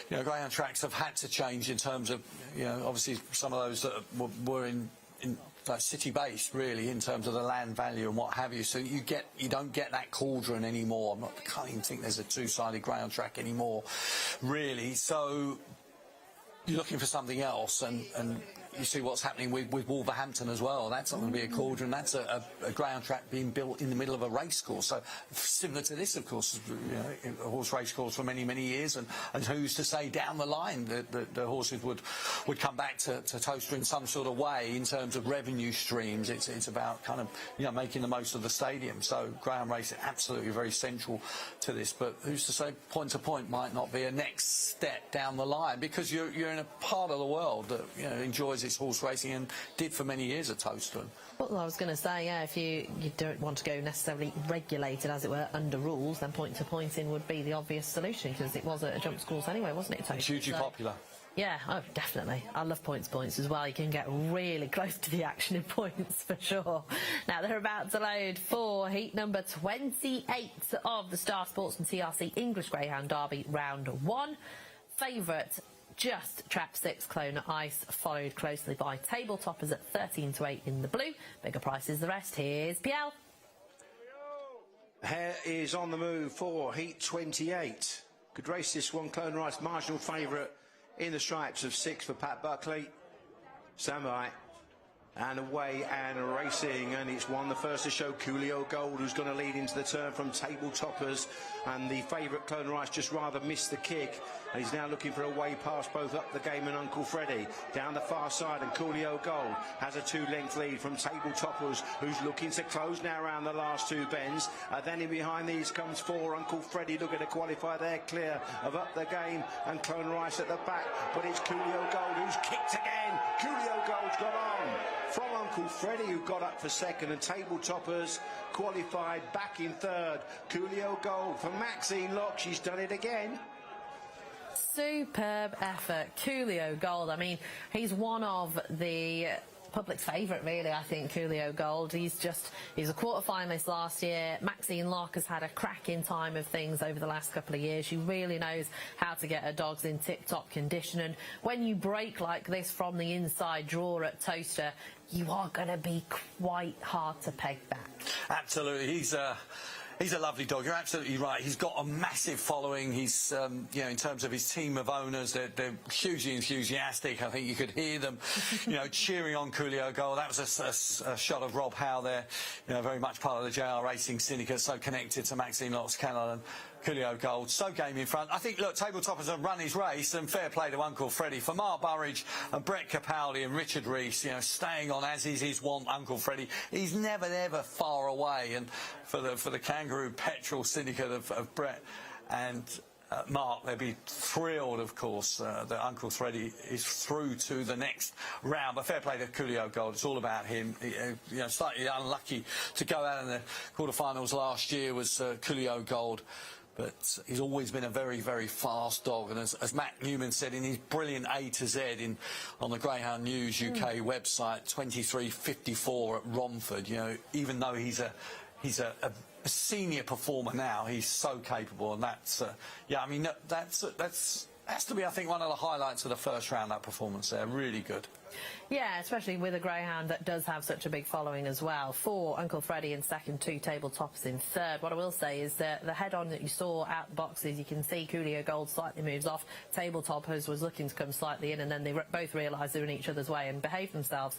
And greyhound tracks have had to change in terms of obviously some of those that were in like city-based, really, in terms of the land value and what have you. So you don't get that cauldron anymore. I can't even think there's a two-sided greyhound track anymore, really. So you're looking for something else, and you see what's happening with Wolverhampton as well. That's not going to be a cauldron. That's a greyhound track being built in the middle of a race course. So similar to this, of course, a horse race course for many, many years. And who's to say down the line that the horses would come back to Towcester in some sort of way in terms of revenue streams. It's about kind of making the most of the stadium. So greyhound racing absolutely very central to this. But who's to say point to point might not be a next step down the line, because you're in a part of the world that enjoys its horse racing and did for many years at Towcester. Well, I was going to say, yeah, if you don't want to go necessarily regulated, as it were, under rules, then point to pointing would be the obvious solution, because it was a jumps course anyway, wasn't it, Towcester? It's hugely popular. Yeah, oh, definitely. I love points as well. You can get really close to the action in points, for sure. Now, they're about to load for heat number 28 of the Star Sports and TRC English Greyhound Derby Round 1. Favourite, just trap 6 Clona Ice, followed closely by table toppers at 13-8 in the blue. Bigger prices the rest. Here's PL. Hare is on the move for heat 28. Could race this one. Clona Ice, marginal favourite in the stripes of 6 for Pat Buckley. Stand by. And away and racing, and it's won the first to show Coolio Gold, who's going to lead into the turn from table toppers, and the favourite Clona Ice just rather missed the kick, and he's now looking for a way past both Up the Game and Uncle Freddie down the far side, and Coolio Gold has a 2-length lead from table toppers, who's looking to close now around the last 2 bends. Then in behind these comes 4 Uncle Freddie, looking to qualify there, clear of Up the Game and Clona Ice at the back, but it's Coolio Gold who's kicked again. Coolio Gold's got on from Uncle Freddie, who got up for second, and table toppers qualified back in third. Coolio Gold for Maxine Locke. She's done it again. Superb effort. Coolio Gold. I mean, he's one of the public's favourite, really, I think, Coolio Gold. He's a quarter-finalist last year. Maxine Locke has had a cracking time of things over the last couple of years. She really knows how to get her dogs in tip-top condition, and when you break like this from the inside draw at Towcester, you are going to be quite hard to peg back. Absolutely. He's a lovely dog. You're absolutely right. He's got a massive following. He's, in terms of his team of owners, they're hugely enthusiastic. I think you could hear them, cheering on Coolio Gold. That was a shot of Rob Howe there, very much part of the JR Racing Syndicate, so connected to Maxine Locke's kennel. And Coolio Gold, so game in front. I think, look, table toppers have run his race, and fair play to Uncle Freddie. For Mark Burridge and Brett Capaldi and Richard Rees, staying on as is his want, Uncle Freddie. He's never far away. And for the Kangaroo Petrol Syndicate of Brett and Mark, they'd be thrilled, of course, that Uncle Freddie is through to the next round. But fair play to Coolio Gold. It's all about him. Slightly unlucky to go out in the quarterfinals last year was Coolio Gold. But he's always been a very, very fast dog. And as Matt Newman said in his brilliant A to Z on the Greyhound News UK website, 23.54 at Romford, even though he's a senior performer now, he's so capable. And that's, that's has to be, I think, one of the highlights of the first round, that performance there. Really good. Yeah, especially with a greyhound that does have such a big following as well. 4, Uncle Freddie in second, 2 Tabletoppers in third. What I will say is that the head-on that you saw at the boxes, you can see Coolio Gold slightly moves off. Tabletoppers was looking to come slightly in, and then they both realised they were in each other's way and behaved themselves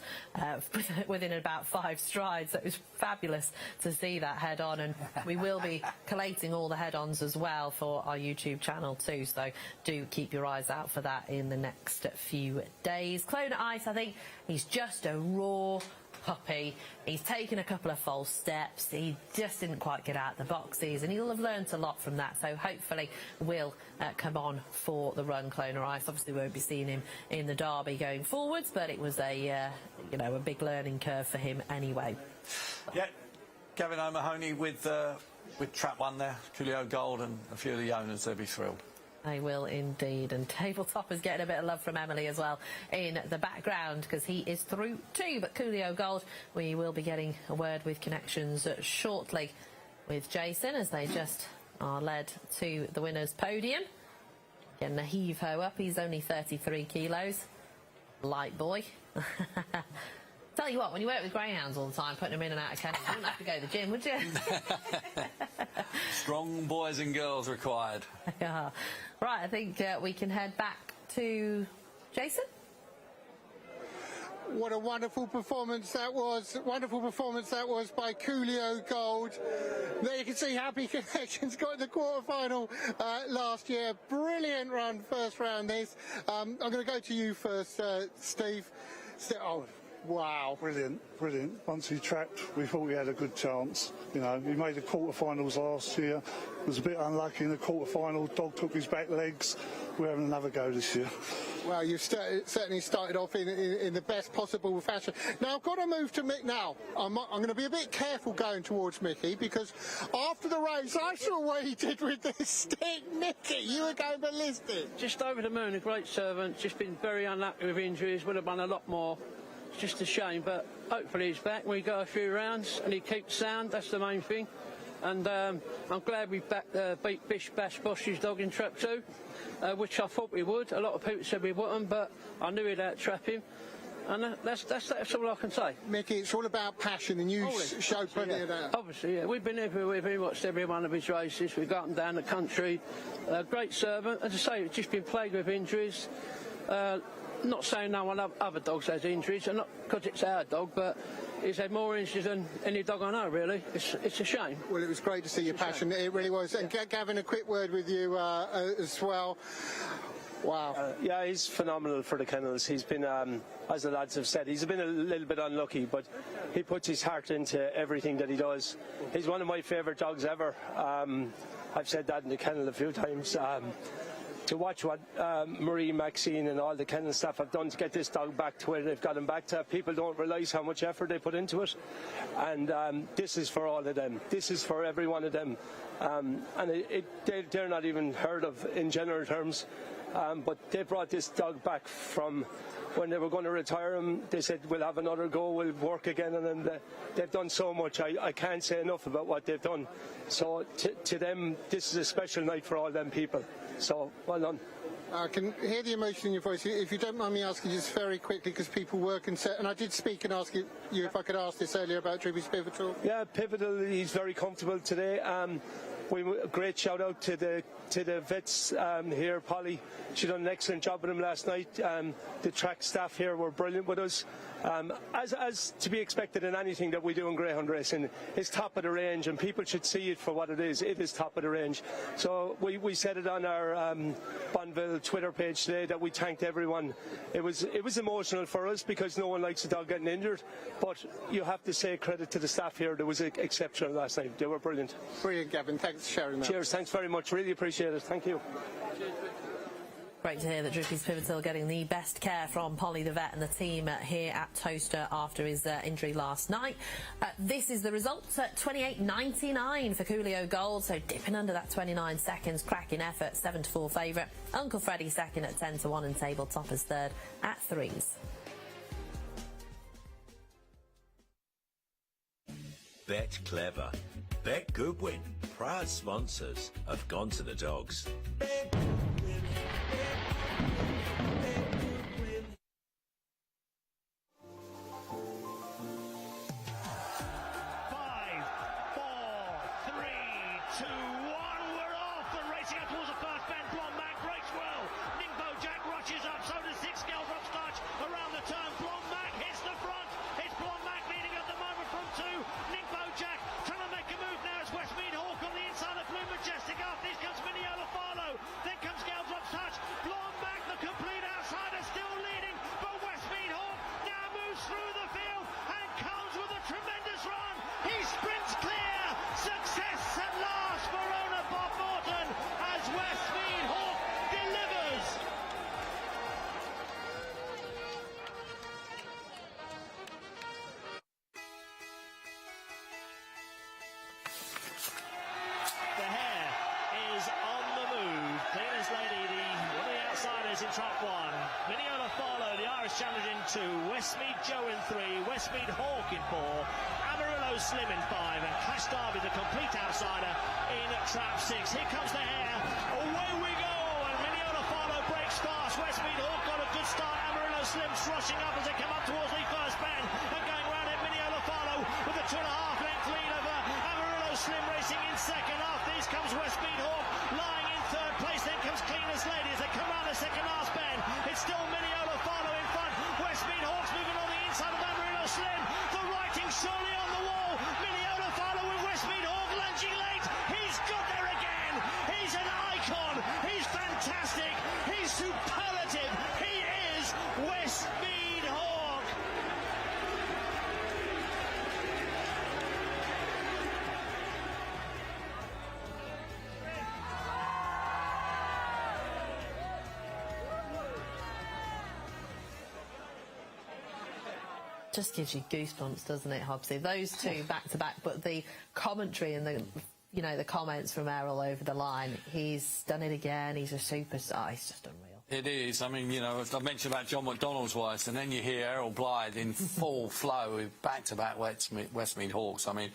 within about 5 strides. So it was fabulous to see that head-on, and we will be collating all the head-ons as well for our YouTube channel too, so do keep your eyes out for that in the next few days. Clone Ice, I think he's just a raw puppy. He's taken a couple of false steps. He just didn't quite get out the boxes, and he'll have learnt a lot from that. So hopefully will come on for the run, Clone Ice. Obviously won't be seeing him in the Derby going forwards, but it was a a big learning curve for him anyway. Yeah, Gavin O'Mahony with Trap 1 there, Coolio Gold, and a few of the owners, they'll be thrilled. They will indeed. And Tabletopper's getting a bit of love from Emily as well in the background, because he is through too. But Coolio Gold, we will be getting a word with Connections shortly with Jason, as they just are led to the winner's podium. Getting a heave-ho up. He's only 33 kilos. Light boy. Tell you what, when you work with greyhounds all the time, putting them in and out of kennels, you wouldn't have to go to the gym, would you? Strong boys and girls required. Yeah. Right, I think we can head back to Jason. What a wonderful performance that was. Wonderful performance that was by Coolio Gold. There you can see Happy Connections got in the quarterfinal last year. Brilliant run, first round this. I'm going to go to you first, Steve. Oh, wow. Brilliant. Once he trapped, we thought we had a good chance. You know, he made the quarterfinals last year. Was a bit unlucky in the quarterfinal. Dog took his back legs. We're having another go this year. Well, you've certainly started off in the best possible fashion. Now, I've got to move to Mick now. I'm going to be a bit careful going towards Mickey, because after the race, I saw what he did with the stick. Mickey, you were going ballistic. Just over the moon, a great servant. Just been very unlucky with injuries. Would have won a lot more. It's just a shame, but hopefully he's back. We go a few rounds and he keeps sound. That's the main thing. And I'm glad we beat Bish Bash Bosch's dog in Trap 2, which I thought we would. A lot of people said we wouldn't, but I knew he'd out-trap him. And that's all I can say. Mickey, it's all about passion, and you showed plenty of that. Obviously, yeah. We've been everywhere with him, watched every one of his races. We've got him down the country. Great servant. As I say, he's just been plagued with injuries. Not saying no one other dogs has injuries, and not because it's our dog, but he's had more injuries than any dog I know, really. It's a shame. Well, it was great to see your passion. It really was. And Gavin, a quick word with you as well. Wow. Yeah, he's phenomenal for the kennels. He's been, as the lads have said, he's been a little bit unlucky, but he puts his heart into everything that he does. He's one of my favourite dogs ever. I've said that in the kennel a few times. To watch what Marie, Maxine and all the kennel staff have done to get this dog back to where they've got him back to, people don't realise how much effort they put into it. And this is for all of them. This is for every one of them. And they're not even heard of in general terms. But they brought this dog back from when they were going to retire him. They said, we'll have another go, we'll work again. And then they've done so much. I can't say enough about what they've done. So to them, this is a special night for all them people. So, well done. I can hear the emotion in your voice. If you don't mind me asking just very quickly, because people were concerned, and I did speak and ask you if I could ask this earlier about Droopy's Pivotal. Yeah, Pivotal, he's very comfortable today. A great shout out to the vets here, Polly. She done an excellent job with him last night. The track staff here were brilliant with us. As to be expected in anything that we do in greyhound racing, it's top of the range, and people should see it for what it is. It is top of the range. So we said it on our Bonville Twitter page today that we thanked everyone. It was emotional for us because no one likes a dog getting injured, but you have to say credit to the staff here. That was exceptional last night. They were brilliant. Brilliant, Gavin. Thanks for sharing that. Cheers. Thanks very much. Really appreciate it. Thank you. Great to hear that Droopy's Pivotal getting the best care from Polly the vet and the team here at Toaster after his injury last night. This is the result at 28.99 for Coolio Gold, so dipping under that 29 seconds. Cracking effort, 7-4 favourite. Uncle Freddie second at 10-1 and Tabletoppers third at 3s. Bet Clever. Bet Goodwin. Proud sponsors of Gone to the Dogs. Nick Bojack trying to make a move now. It's Westmead Hawk on the inside of Blue Majestic. After this comes Miniola Farlow. Then comes Gale Drops Touch. Blonde back, the complete outsider still leading. But Westmead Hawk now moves through the field and comes with a tremendous run. He sprints clear. Success at last for owner Bob Morton as Westmead Hawk delivers. The hare is on the move. Cleanest Lady, one of the outsiders in track one. Miniola Farlow, the Irish challenger in two. Westmead Joe in three. Westmead Hawk in four. Amarillo Slim in five. And Clash Derby, the complete outsider, in trap six. Here comes the hare. Away we go. And Miniola Farlow breaks fast. Westmead Hawk got a good start. Amarillo Slim rushing up as they come up towards the first bend. And going round it, Miniola Farlow with a 2.5 length lead over Amarillo Slim racing in second. After this comes Westmead Hawk lying in third place. Then comes Cleanest Lady as they come round the second last bend. It's still Miniola Farlow in front. Westmead Hawk's moving on the inside of Amarillo Slim. The writing surely on the wall. Miniola Farlow with Westmead Hawk lunging late. He's got there again. He's an icon. He's fantastic. He's superlative. He is Westmead Hawk. Just gives you goosebumps, doesn't it, Hobbsy? Those two back to back, but the commentary and the, you know, the comments from Errol over the line. He's done it again. He's a superstar. He's just unreal. It is. I mean, you know, as I mentioned about John McDonnell's voice, and then you hear Errol Blythe in full flow with back-to-back Westmead Hawks. I mean,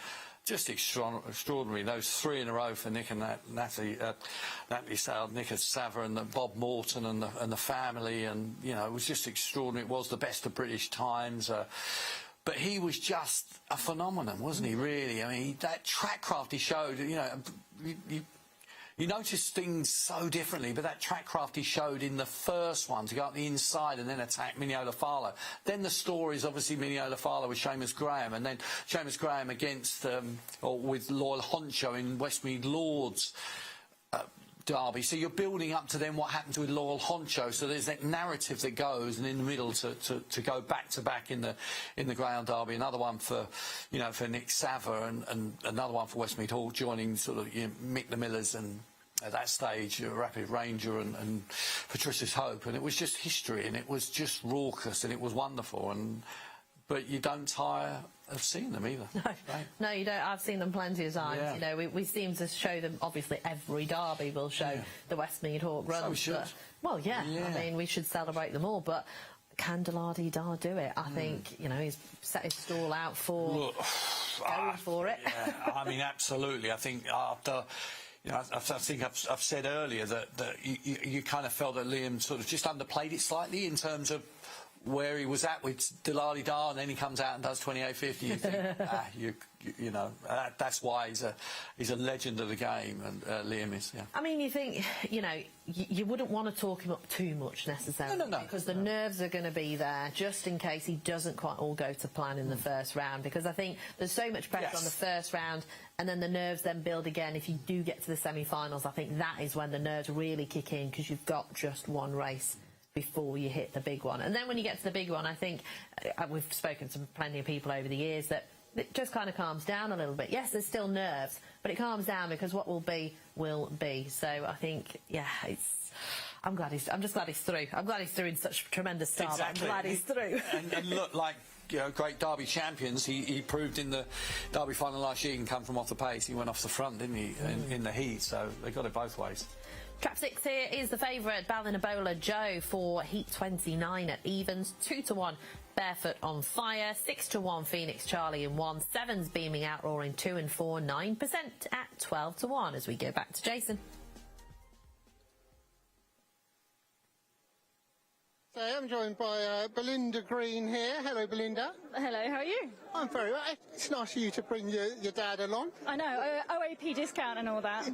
just extraordinary. Those three in a row for Nick and Natalie Sale, Nick Sava and Bob Morton and the family, and you know, it was just extraordinary. It was the best of British times. But he was just a phenomenon, wasn't he? Really. I mean, that track craft he showed. You know, you notice things so differently, but that track craft he showed in the first one to go up the inside and then attack Miniola Farlow. Then the story is obviously Miniola Farlow with Seamus Graham, and then Seamus Graham against or with Loyal Honcho in Westmead Lords Derby. So you're building up to then what happens with Loyal Honcho. So there's that narrative that goes, and in the middle to go back to back in the Greyhound Derby. Another one for, you know, for Nick Sava, and another one for Westmead Hall, joining sort of, you know, Mick the Millers and at that stage Rapid Ranger and Patricia's Hope, and it was just history, and it was just raucous, and it was wonderful. But you don't tire of seeing them either. No, right? No, you don't. I've seen them plenty of times. Yeah. You know, we seem to show them. Obviously, every derby will show the Westmead Hawk runs. So we should. Well, yeah. I mean, we should celebrate them all. But can Deladi Dar do it? I think, you know, he's set his stall out for going for it. Yeah, I mean, absolutely. I think after. You know, I think I've said earlier that you kind of felt that Liam sort of just underplayed it slightly in terms of where he was at with Delali Dar, and then he comes out and does 28.50. You think, you know, that's why he's a legend of the game, and Liam is. Yeah. I mean, you think, you know, you wouldn't want to talk him up too much necessarily, because the nerves are going to be there just in case he doesn't quite all go to plan in the first round. Because I think there's so much pressure on the first round, and then the nerves then build again. If you do get to the semi-finals, I think that is when the nerves really kick in, because you've got just one race before you hit the big one. And then when you get to the big one, I think we've spoken to plenty of people over the years that it just kind of calms down a little bit. Yes, there's still nerves, but it calms down because what will be will be. So I think, yeah, I'm just glad he's through. I'm glad he's through in such tremendous style. Exactly. I'm glad he's through. and look, like, you know, great Derby champions, he proved in the Derby final last year he can come from off the pace. He went off the front, didn't he, in the heat? So they got it both ways. Trap 6 here is the favourite, Ballinabola Joe, for Heat 29 at evens. 2-1, Barefoot on Fire. 6-1, Phoenix Charlie in 1. 7's Beaming Outroar in 2 and 4. 9% at 12-1 as we go back to Jason. So I'm joined by Belinda Green here. Hello, Belinda. Hello, how are you? I'm very well. It's nice of you to bring your dad along. I know, OAP discount and all that.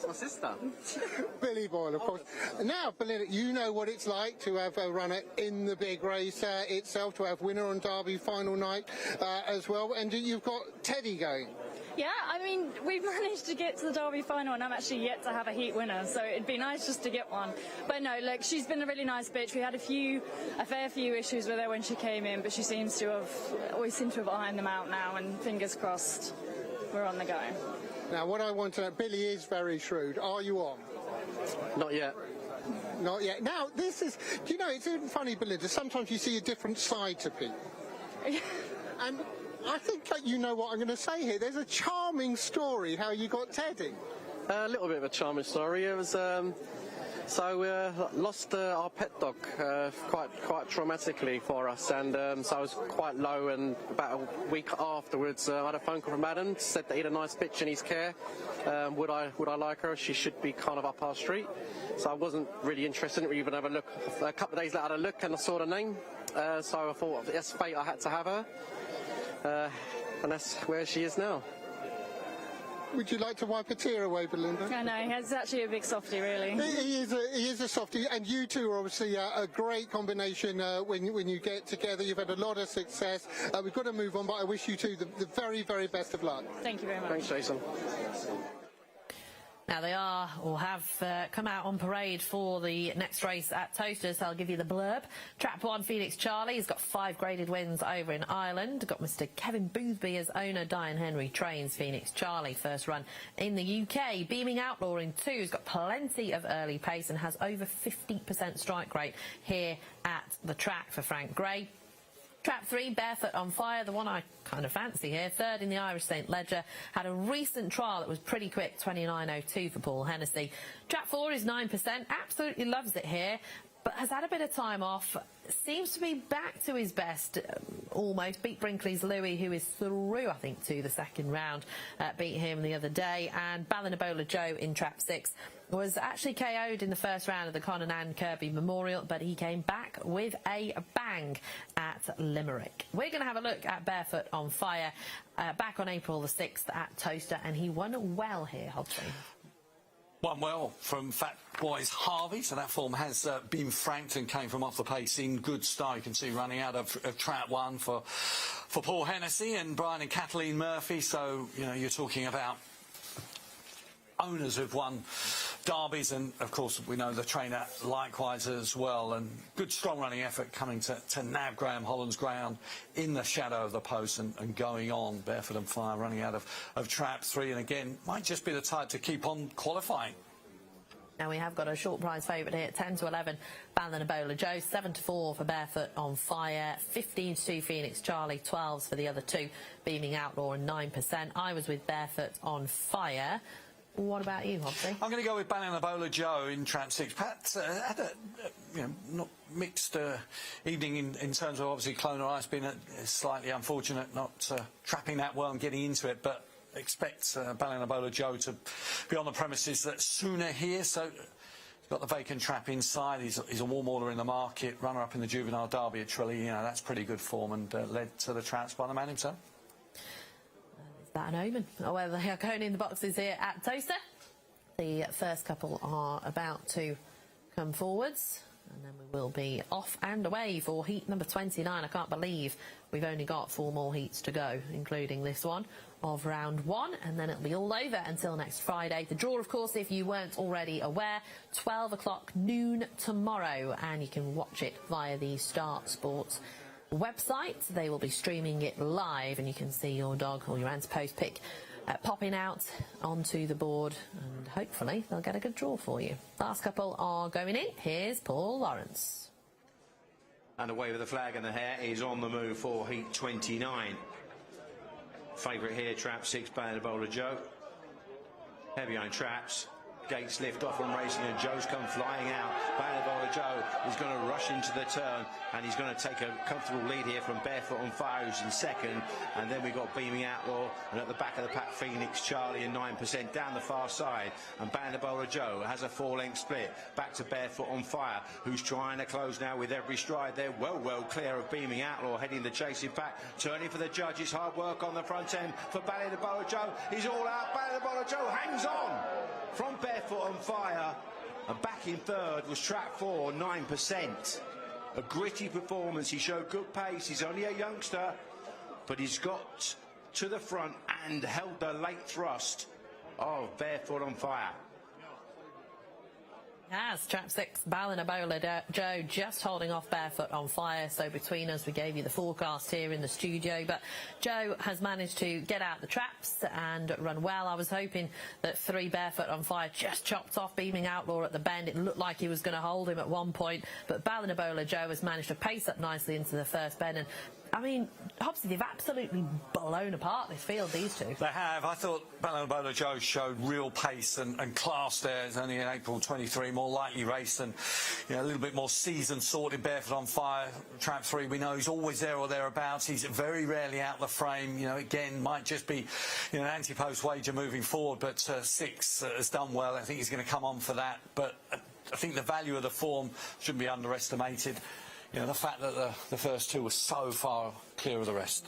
My sister. Billy Boyle, of course. Now, Belinda, you know what it's like to have a runner in the big race itself, to have winner on Derby final night as well, and you've got Teddy going. Yeah, I mean, we've managed to get to the Derby final and I'm actually yet to have a heat winner, so it'd be nice just to get one. But no, look, she's been a really nice bitch. We had a fair few issues with her when she came in, but we seem to have ironed them out now, and fingers crossed, we're on the go. Now, what I want to know, Billy is very shrewd. Are you on? Not yet. Not yet. Now, this is, do you know, it's funny, Belinda, sometimes you see a different side to people. And I think you know what I'm going to say here. There's a charming story how you got Teddy. A little bit of a charming story. It was so we lost our pet dog quite traumatically for us, and so I was quite low. And about a week afterwards, I had a phone call from Adam, said that he had a nice bitch in his care. Would I like her? She should be kind of up our street. So I wasn't really interested. Didn't even have a look. A couple of days later, I had a look and I saw the name. So I thought, that's fate. I had to have her. And that's where she is now. Would you like to wipe a tear away, Belinda? I know, he's actually a big softie, really. He is a softie, and you two are obviously a great combination when you get together. You've had a lot of success. We've got to move on, but I wish you two the very, very best of luck. Thank you very much. Thanks, Jason. Now they are, or have come out on parade for the next race at Toaster, so I'll give you the blurb. Trap 1, Phoenix Charlie, has got 5 graded wins over in Ireland. Got Mr Kevin Boothby as owner. Diane Henry trains Phoenix Charlie. First run in the UK. Beaming Outlaw in 2 has got plenty of early pace and has over 50% strike rate here at the track for Frank Gray. Trap 3, Barefoot on Fire, the one I kind of fancy here. Third in the Irish St Ledger. Had a recent trial that was pretty quick, 29.02 for Paul Hennessy. Trap 4 is 9%, absolutely loves it here, but has had a bit of time off. Seems to be back to his best, almost. Beat Brinkley's Louis, who is through, I think, to the second round. Beat him the other day. And Ballinabola Joe in Trap 6 was actually KO'd in the first round of the Conan and Kirby Memorial, but he came back with a bang at Limerick. We're going to have a look at Barefoot on Fire back on April the 6th at Toaster, and he won well here, Hodgson. Won well from Fat Boy's Harvey, so that form has been franked and came from off the pace in good style. You can see running out of Trap 1 for Paul Hennessy and Brian and Kathleen Murphy, so, you know, you're talking about owners who've won derbies, and of course we know the trainer likewise as well, and good strong running effort coming to nab Graham Holland's ground in the shadow of the post and going on. Barefoot and Fire running out of Trap 3, and again might just be the type to keep on qualifying. Now we have got a short prize favourite here, 10-11, Ballinabola Joe, 7-4 for Barefoot on Fire, 15-2 Phoenix Charlie, 12s for the other two, Beaming Outlaw and 9%. I was with Barefoot on Fire. What about you, Hobbsy? I'm going to go with Ballinabola Joe in Trap 6. Pat had a not mixed evening in terms of obviously Clone Ice being slightly unfortunate, not trapping that well and getting into it, but expect Ballinabola Joe to be on the premises sooner here. So he's got the vacant trap inside. He's a warm order in the market, runner-up in the Juvenile Derby at Trilly. You know, that's pretty good form, and led to the traps by the man himself. Is that an omen? Or whether they are going in the boxes here at Toaster. The first couple are about to come forwards, and then we will be off and away for heat number 29. I can't believe we've only got 4 more heats to go, including this one of round 1, and then it'll be all over until next Friday. The draw, of course, if you weren't already aware, 12 o'clock noon tomorrow, and you can watch it via the Start Sports website. They will be streaming it live, and you can see your dog or your aunt's post pick popping out onto the board, and hopefully they'll get a good draw for you. Last couple are going in. Here's Paul Lawrence. And away with the flag and the hair is on the move for heat 29. Favourite here, Trap 6, Ballinabola Joe. Heavy on traps. Gates lift off from racing and Joe's come flying out. Balinabola Joe is going to rush into the turn and he's going to take a comfortable lead here from Barefoot on Fire, who's in second, and then we've got Beaming Outlaw, and at the back of the pack Phoenix Charlie and 9% down the far side, and Balinabola Joe has a 4-length split back to Barefoot on Fire, who's trying to close now with every stride. They're well clear of Beaming Outlaw, heading the chasing back, turning for the judges. Hard work on the front end for Balinabola Joe. He's all out. Balinabola Joe hangs on from Barefoot on Fire, and back in third was Trap 4, 9%. A gritty performance. He showed good pace. He's only a youngster, but he's got to the front and held the late thrust of Barefoot on Fire. As Trap 6, Balinabola Joe just holding off Barefoot on Fire. So between us, we gave you the forecast here in the studio. But Joe has managed to get out the traps and run well. I was hoping that 3 Barefoot on Fire just chopped off Beaming Outlaw at the bend. It looked like he was going to hold him at one point. But Balinabola Joe has managed to pace up nicely into the first bend. And I mean, Hobsy, they've absolutely blown apart this field, these two. They have. I thought Balinabola Joe showed real pace and class there. It's only in April 23, more lightly raced and a little bit more seasoned sorted. Barefoot on Fire, Trap 3, we know he's always there or thereabouts. He's very rarely out the frame. Again, might just be an anti-post wager moving forward, but 6 has done well. I think he's going to come on for that. But I think the value of the form shouldn't be underestimated. The fact that the first 2 were so far clear of the rest.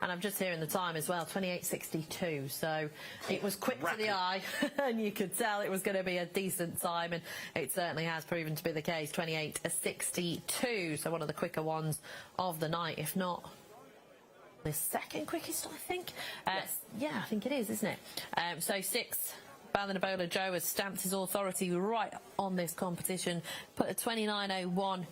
And I'm just hearing the time as well, 28.62. So it was quick to the eye, and you could tell it was going to be a decent time, and it certainly has proven to be the case. 28.62. So one of the quicker ones of the night, if not the second quickest, I think. Yeah, I think it is, isn't it? So 6. Balinabola Joe has stamped his authority right on this competition. Put a 29.01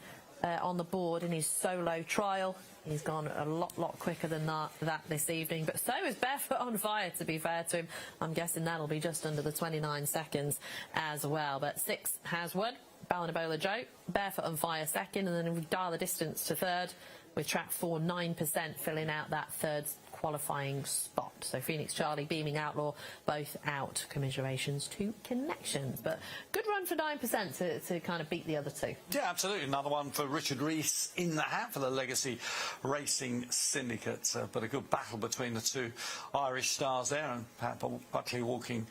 on the board in his solo trial. He's gone a lot quicker than that this evening, but so is Barefoot on Fire, to be fair to him. I'm guessing that'll be just under the 29 seconds as well. But 6 has won. Balinabola Joe, Barefoot on Fire second, and then we dial the distance to third with Trap 4, 9% filling out that third qualifying spot. So Phoenix Charlie, Beaming Outlaw, both out. Commiserations to Connections. But good run for 9% to kind of beat the other 2. Yeah, absolutely. Another one for Richard Rees in the hat for the Legacy Racing Syndicate. But a good battle between the 2 Irish stars there, and Pat Buckley walking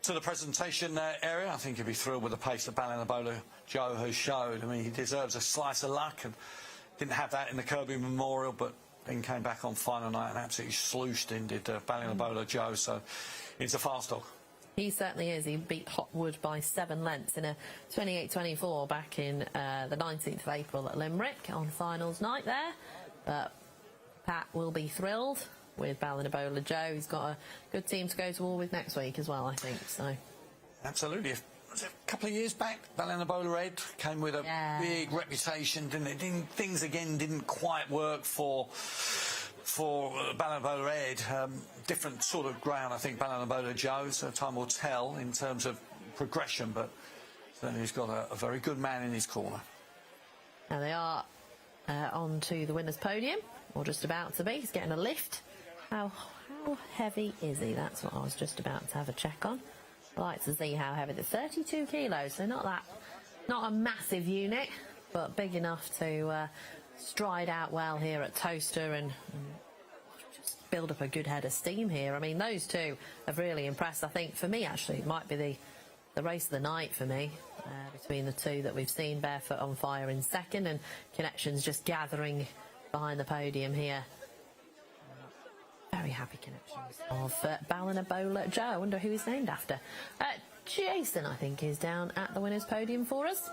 to the presentation area. I think he'll be thrilled with the pace that Balinabola Joe has showed. I mean, he deserves a slice of luck, and didn't have that in the Kirby Memorial, but then came back on final night and absolutely slooshed in, did Balinabola Joe. So he's a fast dog. He certainly is. He beat Hotwood by 7 lengths in a 28.24 back in the 19th of April at Limerick on finals night there. But Pat will be thrilled with Balinabola Joe. He's got a good team to go to war with next week as well, I think. So absolutely. Was it a couple of years back, Balinabola Red came with a big reputation, didn't it? Things again didn't quite work for Balinabola Red. Different sort of ground, I think, Balinabola Joe, so time will tell in terms of progression, but certainly he's got a very good man in his corner. Now they are on to the winner's podium, or just about to be. He's getting a lift. How heavy is he? That's what I was just about to have a check on. I like to see how heavy. It's 32 kilos, so not a massive unit, but big enough to stride out well here at Toaster and just build up a good head of steam here. I mean, those 2 have really impressed. I think for me, actually, it might be the race of the night for me, between the 2 that we've seen. Barefoot on Fire in second, and Connections just gathering behind the podium here. Very happy Connections of Balinabola Joe. I wonder who he's named after. Jason, I think, is down at the winner's podium for us.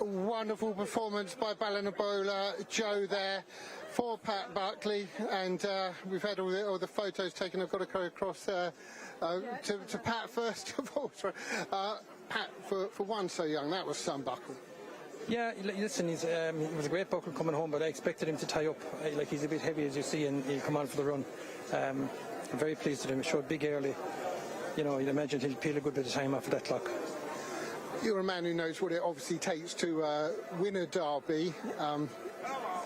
A wonderful performance by Balinabola Joe there for Pat Buckley, and we've had all the photos taken. I've got to go across to Pat first of all. Pat, for one so young, that was some buckle. Yeah, listen, it was a great buckle coming home, but I expected him to tie up. Like, he's a bit heavy, as you see, and he'll come on for the run. I'm very pleased with him. He showed big early. You'd imagine he'll peel a good bit of time off of that clock. You're a man who knows what it obviously takes to win a derby.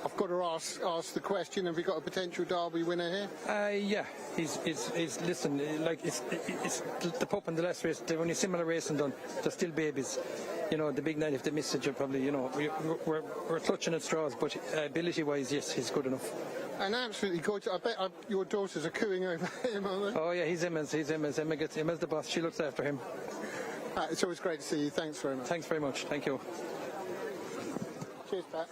I've got to ask the question: have we got a potential Derby winner here? Yeah, he's listen, like it's the pup and the last race. They've only similar racing done. They're still babies. You know, the big night, if they miss it, you're probably, you know, we're clutching at straws. But ability-wise, yes, he's good enough. And absolutely gorgeous. I bet your daughters are cooing over him, aren't they? Oh yeah, he's Emma's. Emma's the boss. She looks after him. It's always great to see you. Thanks very much. Thanks very much. Thank you. Cheers, Pat.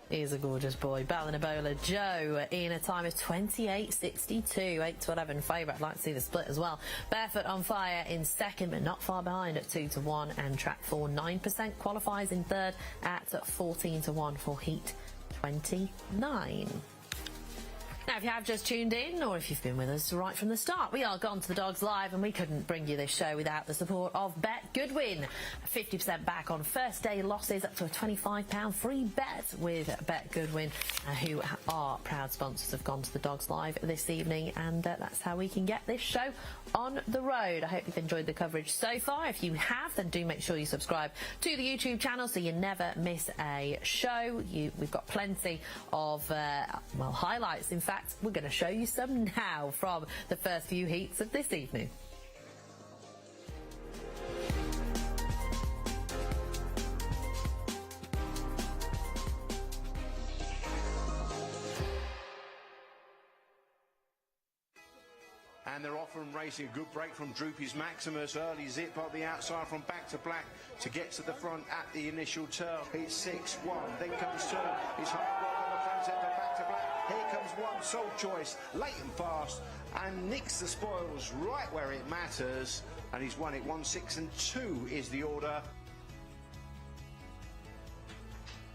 He's a gorgeous boy. Ballinabola Joe in a time of 28.62, 8 to 11 favourite. I'd like to see the split as well. Barefoot on Fire in second, but not far behind at 2 to 1. And Track 4, 9% qualifies in third at 14 to 1 for Heat 29. Now, if you have just tuned in, or if you've been with us right from the start, we are Gone to the Dogs Live, and we couldn't bring you this show without the support of Bet Goodwin. 50% back on first day losses, up to a £25 free bet with Bet Goodwin, who are proud sponsors of Gone to the Dogs Live this evening, and that's how we can get this show on the road. I hope you've enjoyed the coverage so far. If you have, then do make sure you subscribe to the YouTube channel so you never miss a show. We've got plenty of highlights. In fact, we're going to show you some now from the first few heats of this evening. And they're off and racing. A good break from Droopy's Maximus. Early zip on the outside from Back to Black to get to the front at the initial turn. It's 6-1. Then comes 2. It's hard work on the front end of Back to Black. Here comes 1. Sole Choice. Late and fast. And nicks the spoils right where it matters. And he's won it. 1, 6 and 2 is the order.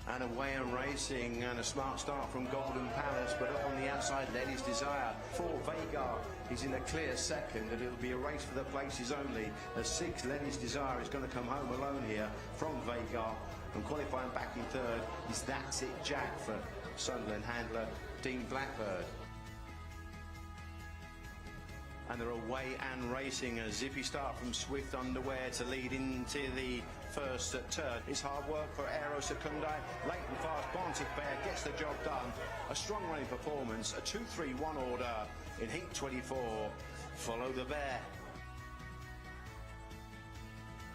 And away and racing, and a smart start from Golden Palace, but up on the outside, Lenny's Desire. 4, Vega, he's in a clear second, and it'll be a race for the places only. As 6, Lenny's Desire is going to come home alone here from Vega, and qualifying back in third is That's It Jack for Sunderland handler Dean Blackbird. And they're away and racing. A zippy start from Swift Underwear to lead into the first turn. It's hard work for Aero Secundae. Late and fast, Barntic Bear gets the job done. A strong running performance, a 2-3-1 order in Heat 24. Follow the Bear.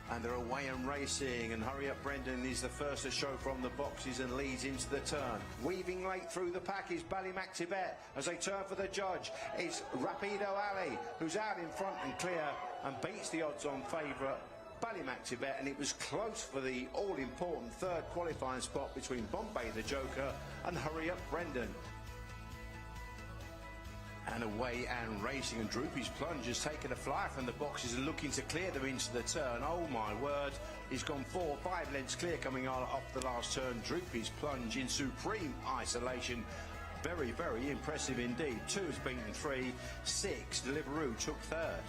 And they're away and racing, and Hurry Up Brendan is the first to show from the boxes and leads into the turn. Weaving late through the pack is Ballymac Tibet as they turn for the judge. It's Rapido Ali who's out in front and clear and beats the odds-on favourite Ballymac Tibet, and it was close for the all-important third qualifying spot between Bombay the Joker and Hurry Up Brendan. And away and racing, and Droopy's Plunge has taken a flyer from the boxes and looking to clear them into the turn. Oh my word, he's gone 4, 5 lengths clear coming on off the last turn. Droopy's Plunge in supreme isolation. Very, very impressive indeed. 2 has beaten 3, 6, Deliveroo took third.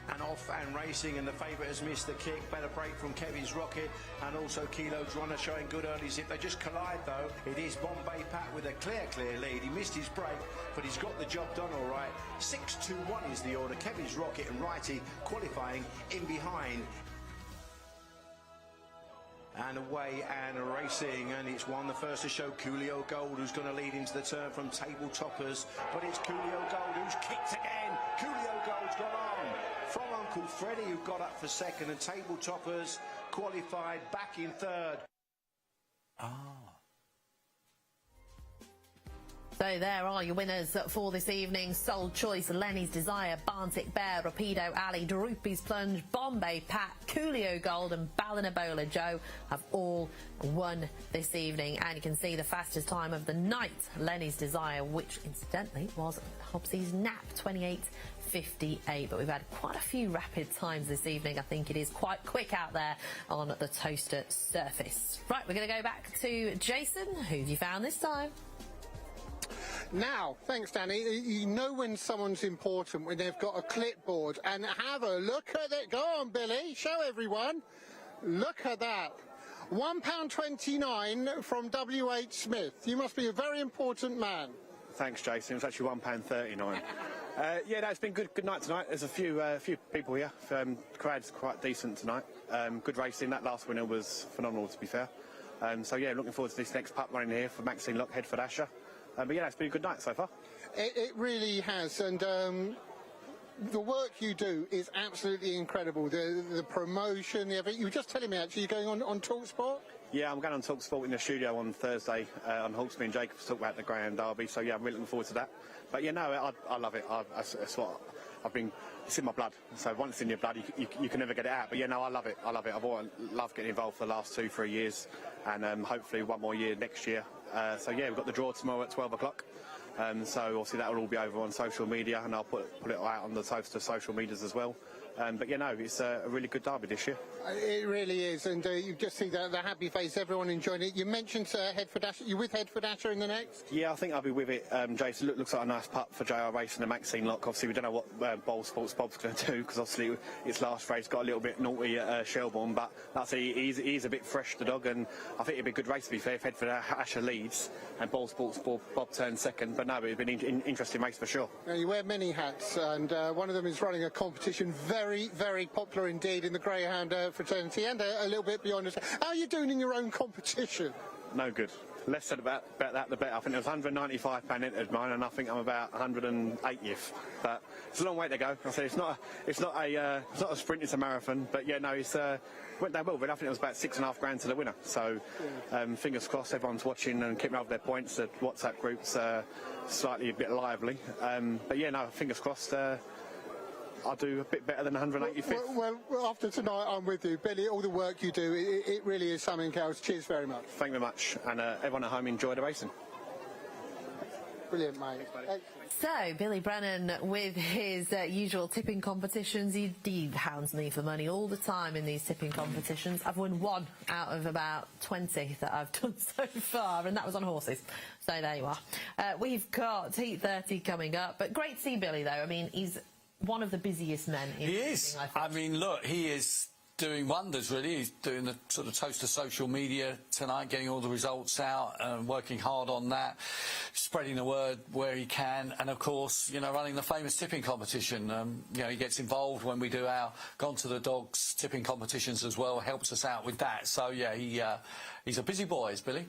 And off and racing, and the favourite has missed the kick. Better break from Kevin's Rocket, and also Kilo's Runner showing good early zip. They just collide though. It is Bombay Pat with a clear lead. He missed his break, but he's got the job done all right. 6-2-1 is the order. Kevin's Rocket and Righty qualifying in behind. And away and racing, and it's won the first to show Coolio Gold, who's going to lead into the turn from Table Toppers, but it's Coolio Gold who's kicked again. Coolio Gold's got on from Uncle Freddie, who got up for second, and Table Toppers qualified back in third. So there are your winners for this evening. Sole Choice, Lenny's Desire, Barntic Bear, Rapido Ali, Droopy's Plunge, Bombay Pat, Coolio Gold and Ballinabola Joe have all won this evening. And you can see the fastest time of the night, Lenny's Desire, which incidentally was Hobbsy's Nap, 28.58. But we've had quite a few rapid times this evening. I think it is quite quick out there on the toaster surface. Right, we're going to go back to Jason. Who have you found this time? Now, thanks, Danny. You know when someone's important when they've got a clipboard. And have a look at it. Go on, Billy. Show everyone. Look at that. £1.29 from W.H. Smith. You must be a very important man. Thanks, Jason. It was actually £1.39. Yeah, no, it's been good night tonight. There's a few people here. The crowd's quite decent tonight. Good racing. That last winner was phenomenal, to be fair. So yeah, looking forward to this next pup running here for Maxine Lock, Headford Asher. But yeah, it's been a good night so far. It really has, and the work you do is absolutely incredible. The promotion, you were just telling me actually you're going on TalkSport? Yeah, I'm going on TalkSport in the studio on Thursday on Hawksby and Jacob to talk about the Greyhound Derby. So yeah, I'm really looking forward to that. But yeah, no, I love it. It's what I've been. It's in my blood. So once it's in your blood, you can never get it out. But yeah, no, I love it. I've loved getting involved for the last 2-3 years, and hopefully one more year next year. So yeah, we've got the draw tomorrow at 12 o'clock. So obviously that will all be over on social media, and I'll put it out on the social medias as well. But you know, it's a really good derby this year. It really is, and you just see the happy face, everyone enjoying it. You mentioned Headford Asher. You with Headford Asher in the next? Yeah, I think I'll be with it. Jason, looks like a nice pup for JR Racing and Maxine Lock. Obviously, we don't know what Bowl Sports Bob's going to do, because obviously its last race got a little bit naughty at Shelbourne, but that's he's a bit fresh, the dog, and I think it'd be a good race, to be fair, if Headford Asher leads and Bowl Sports Bob turns second. But no, it'd be an interesting race for sure. Now, you wear many hats, and one of them is running a competition very, very popular indeed in the Greyhound fraternity, and a little bit beyond us. How are you doing in your own competition? No good. Less said about that, the better. I think it was £195 entered mine, and I think I'm about 180th. But it's a long way to go. I say it's not a sprint, it's a marathon. But yeah, no, it's went down well. But I think it was about £6.5 grand to the winner. So fingers crossed, everyone's watching and keeping up with their points. The WhatsApp group's slightly a bit lively. But yeah, no, fingers crossed. I'll do a bit better than 185th. Well, after tonight, I'm with you. Billy, all the work you do, it really is something else. Cheers very much. Thank you very much. And everyone at home, enjoy the racing. Brilliant, mate. So, Billy Brennan with his usual tipping competitions. He hounds me for money all the time in these tipping competitions. I've won one out of about 20 that I've done so far, and that was on horses. So there you are. We've got Heat 30 coming up. But great to see Billy, though. I mean, he's one of the busiest men in He is. I mean, look, he is doing wonders, really. He's doing the sort of toast to social media tonight, getting all the results out and working hard on that, spreading the word where he can, and of course, you know, running the famous tipping competition. You know, he gets involved when we do our Gone to the Dogs tipping competitions as well, helps us out with that. So yeah, he's a busy boy, is Billy.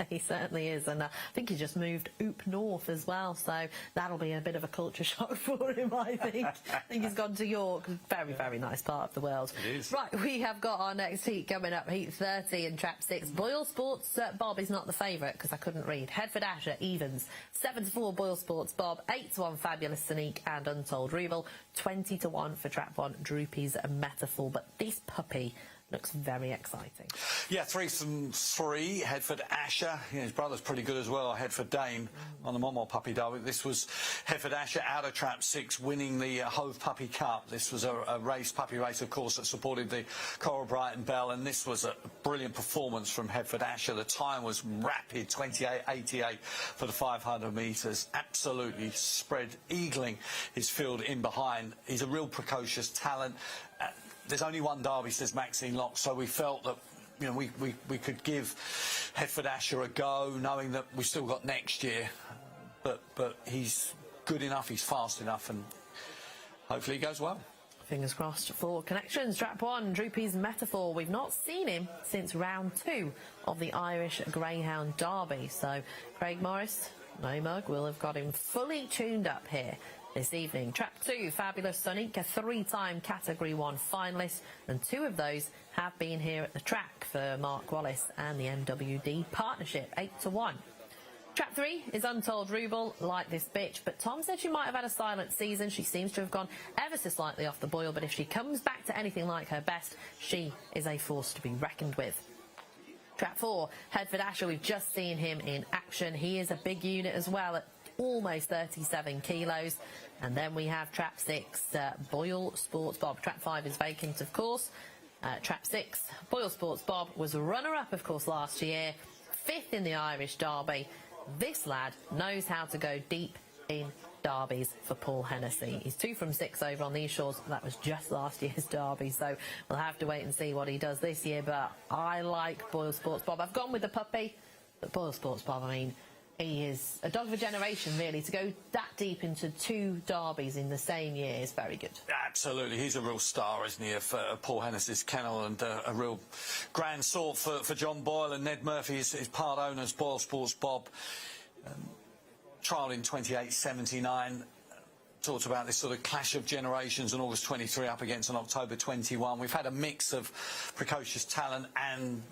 He certainly is, and I think he just moved up north as well, so that'll be a bit of a culture shock for him, I think. I think he's gone to York, very, very nice part of the world. It is. Right, we have got our next heat coming up, Heat 30 in Trap 6. Boyle Sports Bob is not the favourite, because I couldn't read. Headford Asher evens, 7-4 Boyle Sports Bob, 8-1 Fabulous Sonique and Untold Ruble, 20-1 for Trap 1 Droopy's Metaphor. But this puppy looks very exciting. Yeah, 3-3, Headford Asher. Yeah, his brother's pretty good as well, Headford Dane, on the Monmouth Puppy Derby. This was Headford Asher out of Trap 6, winning the Hove Puppy Cup. This was a puppy race, of course, that supported the Coral Brighton Bell, and this was a brilliant performance from Headford Asher. The time was rapid, 28.88 for the 500 metres. Absolutely spread, eagling his field in behind. He's a real precocious talent. There's only one derby, says Maxine Lock, so we felt that, you know, we could give Headford Asher a go, knowing that we've still got next year. But he's good enough, he's fast enough, and hopefully he goes well. Fingers crossed for connections. Trap 1, Droopy's Metaphor. We've not seen him since round 2 of the Irish Greyhound Derby. So Craig Morris, no mug, will have got him fully tuned up here this evening. Trap 2, Fabulous Sonique, a 3-time Category 1 finalist, and 2 of those have been here at the track for Mark Wallace and the MWD partnership, 8-1. Trap 3 is Untold Ruble, like this bitch, but Tom said she might have had a silent season. She seems to have gone ever so slightly off the boil, but if she comes back to anything like her best, she is a force to be reckoned with. Trap 4, Headford Asher, we've just seen him in action. He is a big unit as well at almost 37 kilos. And then we have Trap 6, Boyle Sports Bob. Trap 5 is vacant, of course. Trap 6, Boyle Sports Bob was runner-up, of course, last year. 5th in the Irish Derby. This lad knows how to go deep in derbies for Paul Hennessy. He's 2 from 6 over on these shores. That was just last year's derby, so we'll have to wait and see what he does this year. But I like Boyle Sports Bob. I've gone with the puppy, but Boyle Sports Bob, I mean, He is a dog of a generation, really. To go that deep into 2 derbies in the same year is very good. Absolutely. He's a real star, isn't he, of Paul Hennis's kennel, and a real grand sort for John Boyle and Ned Murphy, his part owners, Boyle Sports Bob. Trial in 28.79. Talked about this sort of clash of generations on August 23 up against an October 21. We've had a mix of precocious talent and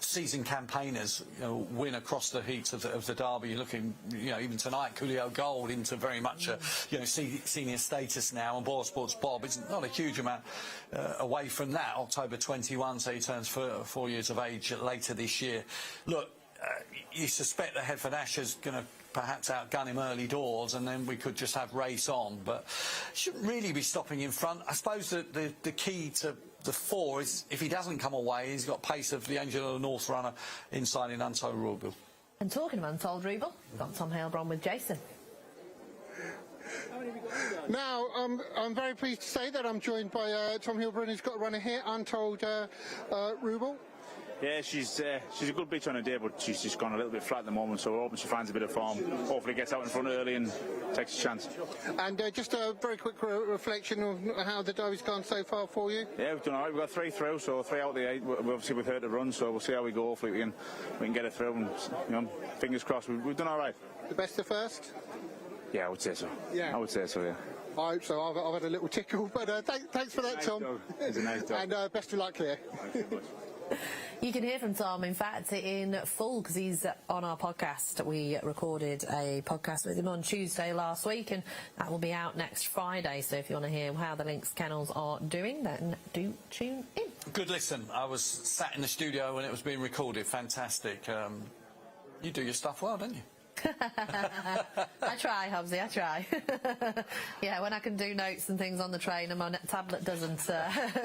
seasoned campaigners, win across the heats of the derby. You're looking, even tonight, Coolio Gold into very much a, senior status now, and Boyle Sports Bob is not a huge amount away from that. October 21, so he turns 4 years of age later this year. Look, you suspect that Hereford Asher's going to perhaps outgun him early doors, and then we could just have race on, but shouldn't really be stopping in front. I suppose that the key to the 4 is, if he doesn't come away, he's got pace of the Angel of the North runner inside in Untold Ruble. And talking of Untold Ruble, we've got Tom Halebron with Jason. Now, I'm very pleased to say that I'm joined by Tom Hilburn, who's got a runner here, Untold Ruble. Yeah, she's a good bitch on her day, but she's just gone a little bit flat at the moment, so we're hoping she finds a bit of form. Hopefully gets out in front early and takes a chance. And just a very quick reflection of how the derby's gone so far for you. Yeah, we've done all right. We've got 3 through, so 3 out of the 8. We're obviously with her to run, so we'll see how we go. Hopefully we can get her through, and fingers crossed. We've done all right. The best of first? Yeah, I would say so. Yeah. I would say so, yeah. I hope so. I've had a little tickle, but thanks for that, Tom. He's a nice dog. And best of luck here. You can hear from Tom, in fact, in full, because he's on our podcast. We recorded a podcast with him on Tuesday last week, and that will be out next Friday. So if you want to hear how the Lynx Kennels are doing, then do tune in. Good listen. I was sat in the studio when it was being recorded. Fantastic. You do your stuff well, don't you? I try, Hobbsy, I try. Yeah, when I can do notes and things on the train and my tablet doesn't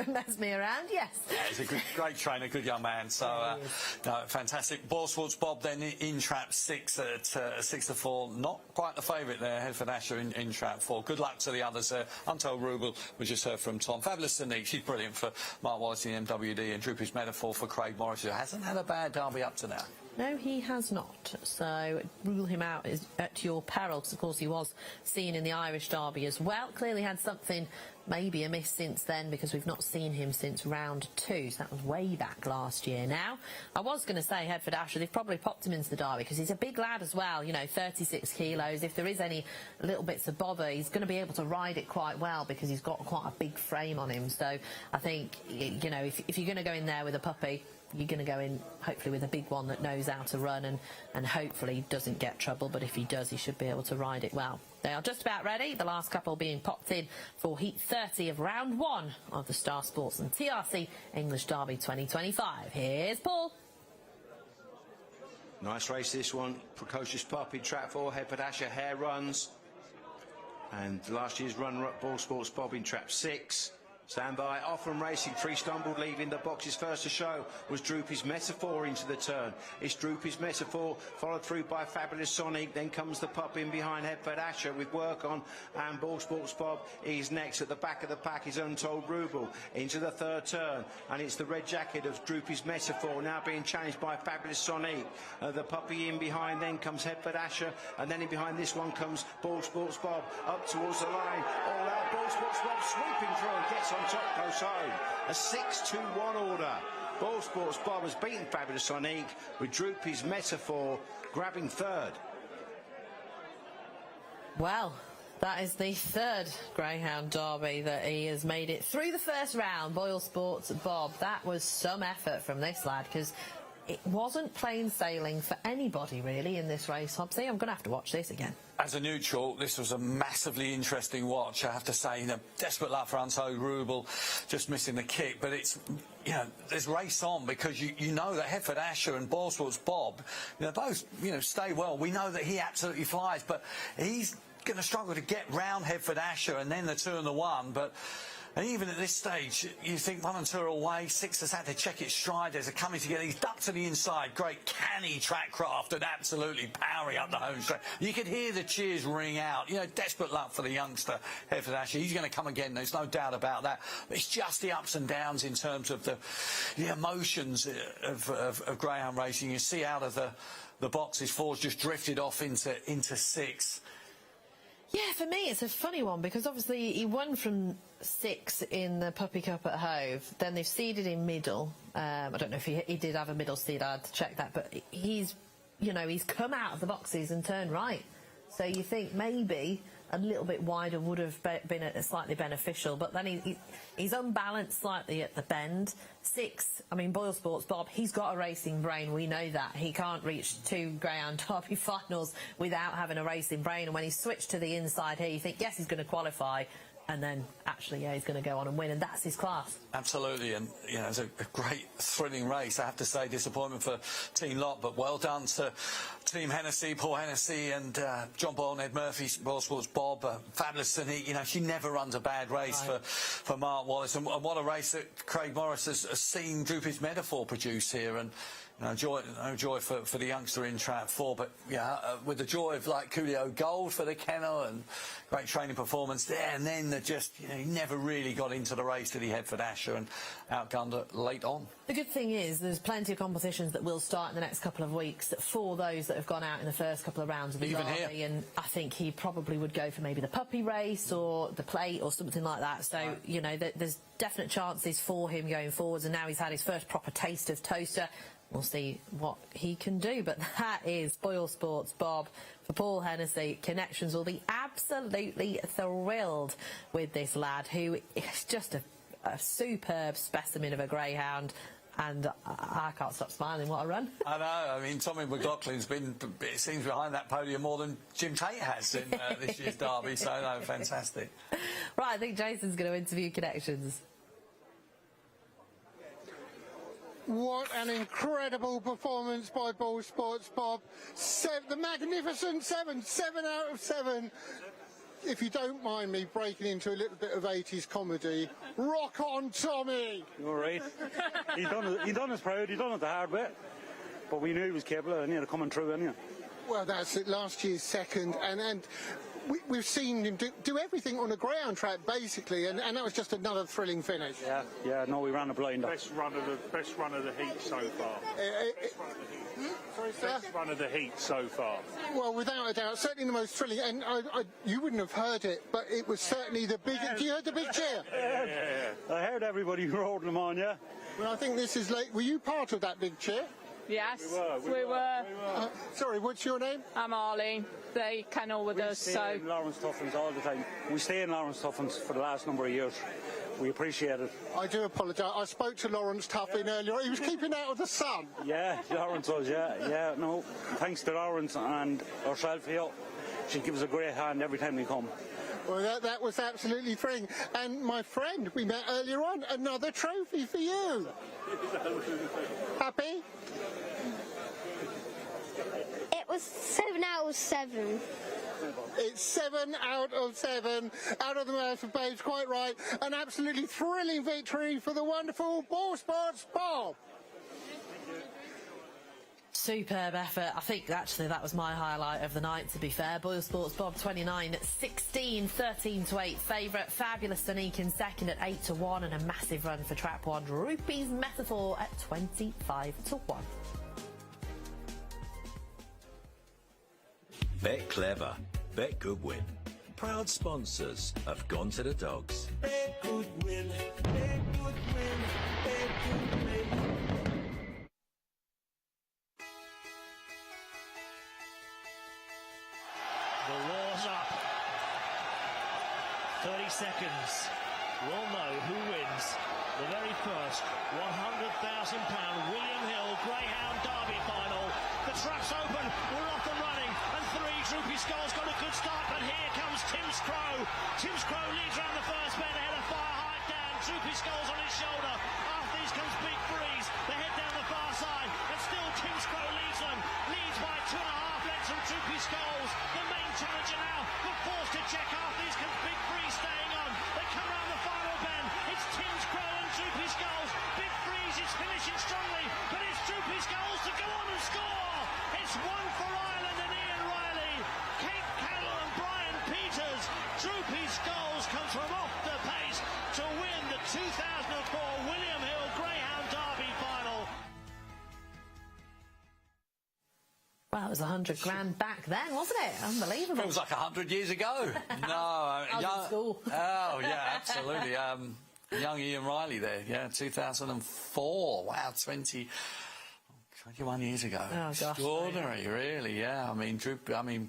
mess me around, yes. Yeah, he's a great trainer, good young man. So, no, fantastic. Boyle Sports Bob then in trap 6 at 6-4. Not quite the favourite there, Hereford Asher in trap 4. Good luck to the others. Untold Ruble, we just heard from Tom. Fabulous Sonique, she's brilliant for Mark Wallace in the MWD, and Droopy's Metaphor for Craig Morris, who hasn't had a bad derby up to now. No, he has not. So rule him out at your peril, because of course he was seen in the Irish Derby as well. Clearly had something maybe amiss since then, because we've not seen him since round 2. So that was way back last year now. I was going to say Hereford Asher, they've probably popped him into the Derby because he's a big lad as well, 36 kilos. If there is any little bits of bother, he's going to be able to ride it quite well because he's got quite a big frame on him. So I think, if you're going to go in there with a puppy, you're going to go in hopefully with a big one that knows how to run and hopefully doesn't get trouble, but if he does, he should be able to ride it well. They are just about ready, the last couple being popped in for Heat 30 of round 1 of the Star Sports and TRC English Derby 2025. Here's Paul. Nice race this one. Precocious puppy, track 4, Hereford Asher, Hare runs. And last year's runner-up, Boyle Sports Bob in trap 6. Stand by, off and racing, 3 stumbled, leaving the boxes first to show was Droopy's Metaphor into the turn. It's Droopy's Metaphor, followed through by Fabulous Sonic, then comes the pup in behind Hereford Asher with work on, and Boyle Sports Bob is next. At the back of the pack is Untold Ruble into the 3rd turn, and it's the red jacket of Droopy's Metaphor now being challenged by Fabulous Sonic. The puppy in behind, then comes Hereford Asher, and then in behind this one comes Boyle Sports Bob up towards the line. All out, Boyle Sports Bob sweeping through and gets on top, goes home. A 6-2-1 order. Boyle Sports Bob has beaten Fabulous Sonic with Droopy's Metaphor grabbing 3rd. Well, that is the 3rd Greyhound Derby that he has made it through the 1st round. Boyle Sports Bob. That was some effort from this lad, because it wasn't plain sailing for anybody really in this race, Hobbsy. I'm going to have to watch this again. As a neutral, this was a massively interesting watch, I have to say. Desperate luck for Untold Ruble, just missing the kick. But it's, there's race on, because you know that Hereford Asher and Boyle Sports Bob, both, stay well. We know that he absolutely flies, but he's going to struggle to get round Hereford Asher and then the 2 and the 1. And even at this stage, you think 1 and 2 are away. 6 has had to check its stride. There's a coming together. He's ducked to the inside. Great canny track craft and absolutely powering up the home straight. You could hear the cheers ring out. Desperate luck for the youngster, Hereford Asher. He's going to come again. There's no doubt about that. But it's just the ups and downs in terms of the emotions of greyhound racing. You see out of the the boxes. 4's just drifted off into 6. Yeah, for me it's a funny one because obviously he won from 6 in the Puppy Cup at Hove. Then they've seeded in middle. I don't know if he did have a middle seed. I had to check that, but he's come out of the boxes and turned right. So you think maybe a little bit wider would have been slightly beneficial, but then he's unbalanced slightly at the bend. 6, I mean, Boyle Sports Bob, he's got a racing brain, we know that. He can't reach 2 Greyhound Derby finals without having a racing brain, and when he switched to the inside here, you think, yes, he's going to qualify, and then actually, yeah, he's going to go on and win, and that's his class. Absolutely, and you know, it's a great, thrilling race. I have to say, disappointment for Team Lot, but well done to Team Hennessy, Paul Hennessy, and John Boyle and Ed Murphy, Boyle Sports Bob, fabulous. And he, you know, she never runs a bad race for Mark Wallace, and what a race that Craig Morris has seen Droopy's Metaphor produce here, and. No joy for the youngster in Trap 4, but yeah, with the joy of like Coolio Gold for the kennel and great training performance there, and then he never really got into the race, did he, Headford Asher, and outgunned it late on. The good thing is there's plenty of competitions that will start in the next couple of weeks for those that have gone out in the first couple of rounds of the Derby, and I think he probably would go for maybe the puppy race or the plate or something like that. So, you know, there's definite chances for him going forwards, and now he's had his first proper taste of Toaster. We'll see what he can do, but that is Boyle Sports Bob for Paul Hennessy. Connections will be absolutely thrilled with this lad, who is just a superb specimen of a greyhound, and I can't stop smiling. What a run. I know. I mean, Tommy McLaughlin's been, it seems, behind that podium more than Jim Tate has in this year's Derby, so no, fantastic. Right, I think Jason's going to interview Connections. What an incredible performance by Boyle Sports Bob. The magnificent 7 out of 7. If you don't mind me breaking into a little bit of 80s comedy, rock on, Tommy! You're right. He done us proud, he done it the hard way. But we knew he was capable and he had coming through anyway. Well, that's it, last year's second, and we've seen him do everything on a greyhound track, basically, and that was just another thrilling finish. Yeah, no, we ran a blinder. Best run of the heat so far. Sorry, sir? Best run of the heat so far. Well, without a doubt, certainly the most thrilling, and you wouldn't have heard it, but it was certainly the big... Do you heard the big cheer? Yeah. I heard everybody roaring them on, yeah. Well, I think this is late. Were you part of that big cheer? Yes, we were. Sorry, what's your name? I'm Arlene. They kennel with us, so... We stay in Lawrence Tuffins all the time. We stay in Lawrence Tuffins for the last number of years. We appreciate it. I do apologise. I spoke to Lawrence Tuffin earlier. He was keeping out of the sun. Yeah, Lawrence was, yeah. No, thanks to Lawrence and herself here. She gives a great hand every time we come. Well, that was absolutely thrilling. And my friend we met earlier on, another trophy for you. Happy? It was 7 out of 7. It's 7 out of 7. Out of the mouth of babes, quite right. An absolutely thrilling victory for the wonderful Boyle Sports Bob. Superb effort. I think actually that was my highlight of the night, to be fair. Boyle Sports Bob 29-16, 13-8 favourite. Fabulous Sonique in second at 8-1, and a massive run for Trap 1. Droopy's Metaphor at 25-1. Bet Clever, Bet Goodwin, proud sponsors of Gone to the Dogs. Bet Goodwin, Bet Goodwin, Bet Goodwin. The law's up. 30 seconds. We'll know who wins the very first £100,000 William Hill Greyhound Derby final. The track's open. We're off and running. And 3, Droopy Skull's got a good start, but here comes Tim Scrow. Tim Scrow leads round the first bend ahead of Fire High down. Droopy Skull's on his shoulder. After these comes Big Freeze. They head down the far side, and still Tim Scrow leads them. Leads by 2.5 lengths from Droopy Skulls. The main challenger now, but forced to check after these comes Big Freeze staying on. They come round the final bend. It's Tim Scrow and Droopy Skulls. Big Freeze is finishing strongly, but it's Droopy Skulls to go on and score. It's one for Ireland and Ian Riley. Kate Carroll and Brian Peters. Droopy Skulls comes from off the pace to win the 2004 William Hill Greyhound Derby final. Well, it was 100 grand back then, wasn't it? Unbelievable. It was like 100 years ago. No, I was in school. Oh, yeah, absolutely. Young Ian Riley there, 2004. Wow, 21 years ago. Oh, gosh. Extraordinary, really, yeah. I mean,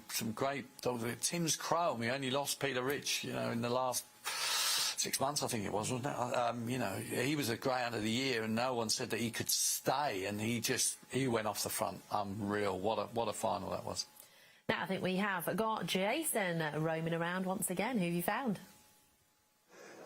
some great dogs. Tim's Crow, we only lost Peter Rich, in the last 6 months, I think it was, wasn't it? He was a Greyhound of the Year, and no one said that he could stay, and he went off the front. Unreal. What a final that was. Now, I think we have got Jason roaming around once again. Who have you found?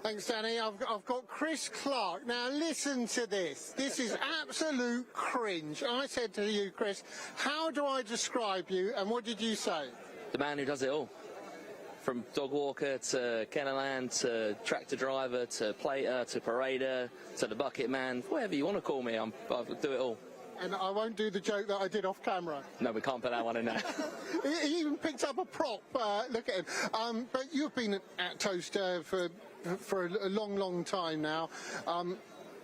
Thanks, Danny. I've got Chris Clark. Now, listen to this. This is absolute cringe. I said to you, Chris, how do I describe you, and what did you say? The man who does it all. From dog walker to kennelland to tractor driver to plater to parader to the bucket man, whatever you want to call me, I'll do it all. And I won't do the joke that I did off camera. No, we can't put that one in there. He even picked up a prop. Look at him. But you've been at Toast for a long time now.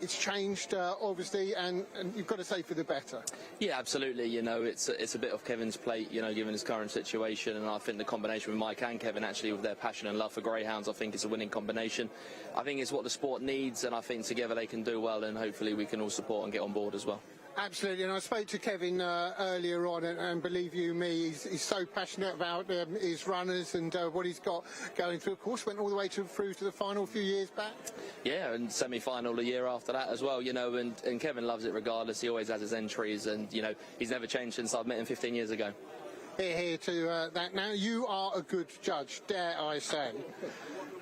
It's changed, obviously, and you've got to say for the better. Yeah, absolutely. It's a bit off Kevin's plate, given his current situation, and I think the combination with Mike and Kevin, actually, with their passion and love for greyhounds, I think it's a winning combination. I think it's what the sport needs, and I think together they can do well, and hopefully we can all support and get on board as well. Absolutely, and I spoke to Kevin earlier on, and believe you me, he's so passionate about his runners and what he's got going through. Of course, went all the way through to the final a few years back. Yeah, and semi-final a year after that as well, and Kevin loves it regardless. He always has his entries, and, he's never changed since I've met him 15 years ago. Here to that. Now, you are a good judge, dare I say.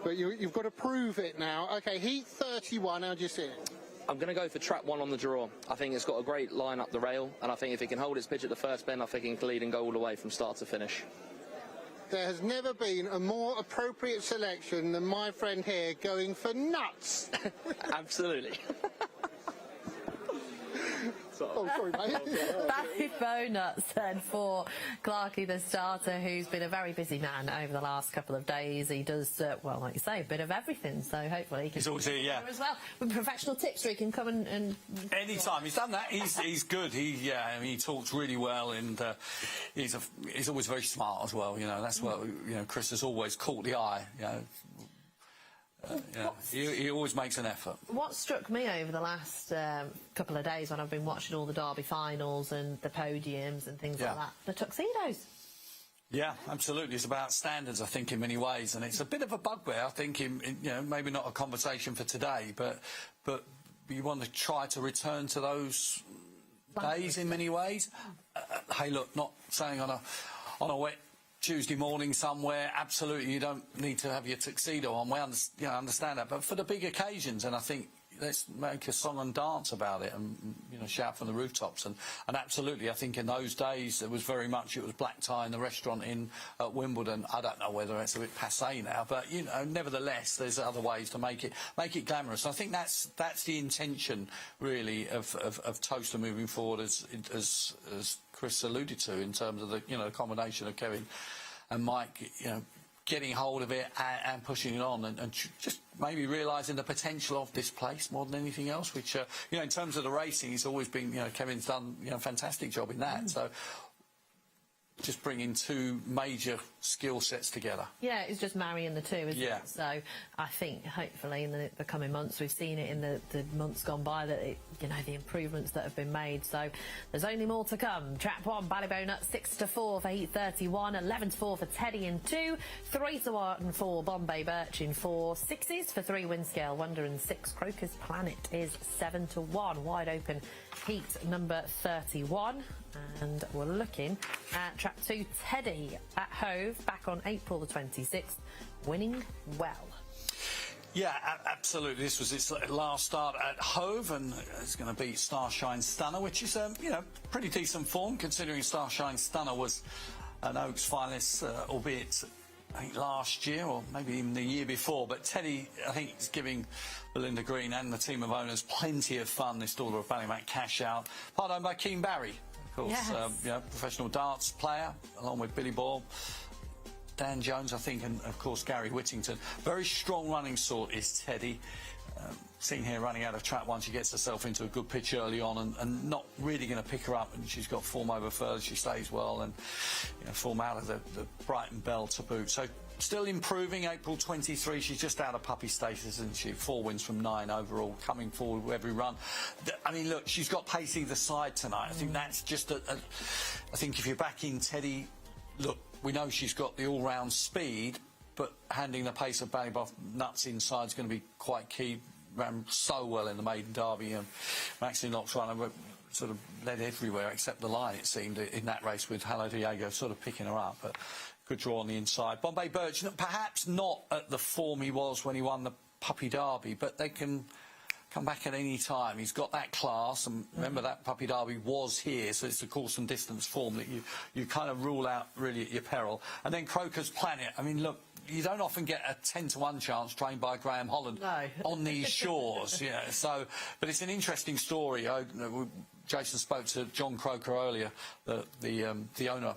But you've got to prove it now. OK, heat 31, how do you see it? I'm going to go for trap 1 on the draw. I think it's got a great line up the rail, and I think if it can hold its pitch at the first bend, I think it can lead and go all the way from start to finish. There has never been a more appropriate selection than my friend here going for nuts. Absolutely. Oh, sorry, mate. Ballybonuts then for Clarkie, the starter, who's been a very busy man over the last couple of days. He does, well, like you say, a bit of everything, so hopefully he can... He's always here, yeah. As well. With professional tipster, he can come and... Anytime. He's done that. He's good. He talks really well, and he's always very smart as well, That's what, Chris has always caught the eye, he always makes an effort. What struck me over the last couple of days when I've been watching all the Derby finals and the podiums and things like that, the tuxedos. Yeah, absolutely. It's about standards, I think, in many ways, and it's a bit of a bugbear, I think, in maybe not a conversation for today, but you want to try to return to those days in many ways. Hey, look, not saying on a wet Tuesday morning somewhere, absolutely, you don't need to have your tuxedo on. We understand that. But for the big occasions, and I think let's make a song and dance about it and, shout from the rooftops. And absolutely, I think in those days, there was very much, it was black tie in the restaurant at Wimbledon. I don't know whether it's a bit passé now, but, nevertheless, there's other ways to make it glamorous. And I think that's the intention, really, of Toaster moving forward, as Chris alluded to, in terms of the, combination of Kevin and Mike, getting hold of it and pushing it on, and just maybe realising the potential of this place more than anything else, which, in terms of the racing, he's always been, Kevin's done, a fantastic job in that. So just bringing two major skill sets together. Yeah, it's just marrying the two, isn't it? So I think, hopefully, in the coming months, we've seen it in the months gone by, that the improvements that have been made. So there's only more to come. Trap 1, Ballybonuts, 6-4 for Heat 31, 11-4 for Teddy in 2, 3-1 for Bombay Birch in 4, 6s for 3 Windscale Wonder, and 6 Crocus Planet is 7-1. Wide open Heat number 31. And we're looking at Trap 2, Teddy at Hove, back on April the 26th, winning well. Yeah, absolutely. This was its last start at Hove, and it's going to beat Starshine Stunner, which is, pretty decent form, considering Starshine Stunner was an Oaks finalist, albeit, I think, last year, or maybe even the year before. But Teddy, I think, is giving Belinda Green and the team of owners plenty of fun, this daughter of Ballymac cash out, part owned by Keen Barry. Of course, professional darts player, along with Billy Ball, Dan Jones, I think, and of course Gary Whittington. Very strong running sort is Teddy. seen here running out of track one. She gets herself into a good pitch early on and not really going to pick her up, and she's got form over further. She stays well, and form out of the Brighton Bell to boot. So still improving. April 23, she's just out of puppy status, isn't she? 4 wins from 9 overall, coming forward with every run. I mean, look, she's got pace either side tonight. I think that's just I think if you're backing Teddy, look, we know she's got the all-round speed, but handling the pace of Ballybough Nuts inside is going to be quite key. Ran so well in the maiden derby, and Maxine Locke's runner sort of led everywhere except the line, it seemed, in that race, with Hello Diego sort of picking her up. But good draw on the inside. Bombay Birch, perhaps not at the form he was when he won the Puppy Derby, but they can come back at any time. He's got that class, and remember that Puppy Derby was here, so it's the course and distance form that you kind of rule out really at your peril. And then Croker's Planet. I mean, look, you don't often get a 10-to-1 chance trained by Graham Holland on these shores. So, but it's an interesting story. Jason spoke to John Croker earlier, the owner,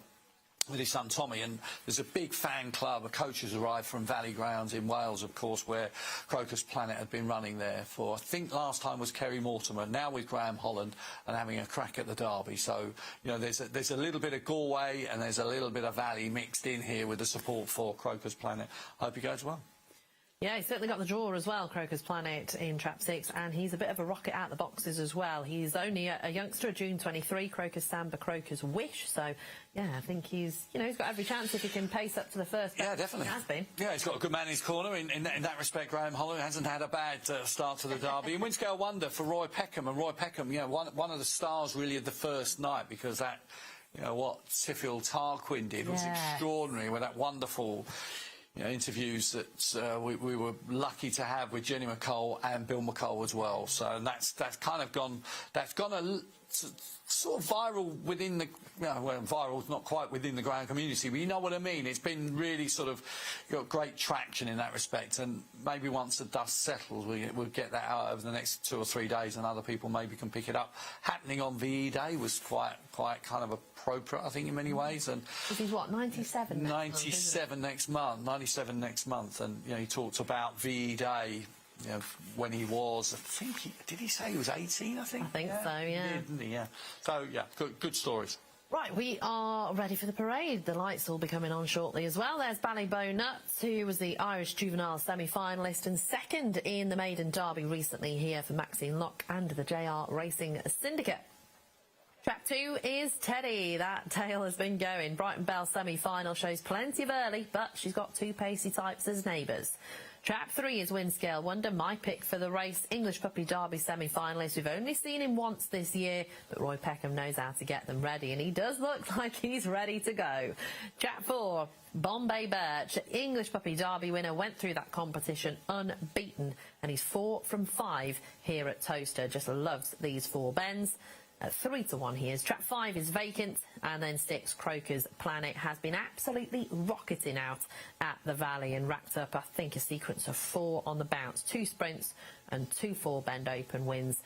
with his son Tommy, and there's a big fan club of coaches arrived from Valley Grounds in Wales, of course, where Croker's Planet had been running there for, I think last time was Kerry Mortimer, now with Graham Holland, and having a crack at the Derby. So, there's a little bit of Galway and there's a little bit of Valley mixed in here with the support for Croker's Planet. Hope he goes well. Yeah, he's certainly got the draw as well, Croker's Planet, in Trap 6, and he's a bit of a rocket out the boxes as well. He's only a youngster, June 23, Croker's Samba, Croker's Wish, so, yeah, I think he's got every chance if he can pace up to the first. Yeah, definitely. He has been. Yeah, he's got a good man in his corner. In that respect, Graham Holland hasn't had a bad start to the Derby. And Winscale Wonder for Roy Peckham, and Roy Peckham, one of the stars really of the first night, because that, what Tiffield Tarquin did was extraordinary, with that wonderful interviews that we were lucky to have with Jenny McCole and Bill McCole as well. So and that's kind of gone a sort of viral within the well, viral's not quite within the greyhound community, but you know what I mean. It's been really sort of got great traction in that respect, and maybe once the dust settles, we'll get that out over the next 2 or 3 days, and other people maybe can pick it up. Happening on VE Day was quite kind of appropriate, I think, in many ways. And he's what, 97? 97 next month. 97 next month, and he talked about VE Day. When he was, I think, did he say he was 18, I think? I think so, yeah. Didn't he? Yeah. So, yeah, good stories. Right, we are ready for the parade. The lights will be coming on shortly as well. There's Ballybow Nuts, who was the Irish Juvenile semi-finalist and second in the Maiden Derby recently here for Maxine Locke and the JR Racing Syndicate. Trap 2 is Teddy. That tail has been going. Brighton Bell semi-final shows plenty of early, but she's got 2 pacey types as neighbours. Trap 3 is Winscale Wonder, my pick for the race. English Puppy Derby semi-finalist. We've only seen him once this year, but Roy Peckham knows how to get them ready, and he does look like he's ready to go. Trap 4, Bombay Birch. English Puppy Derby winner, went through that competition unbeaten, and he's 4 from 5 here at Toaster. Just loves these 4 bends. At 3-1 he is. Trap 5 is Vacant, and then 6, Croker's Planet, has been absolutely rocketing out at the Valley and racked up, I think, a sequence of 4 on the bounce, 2 sprints and 2 4-bend open wins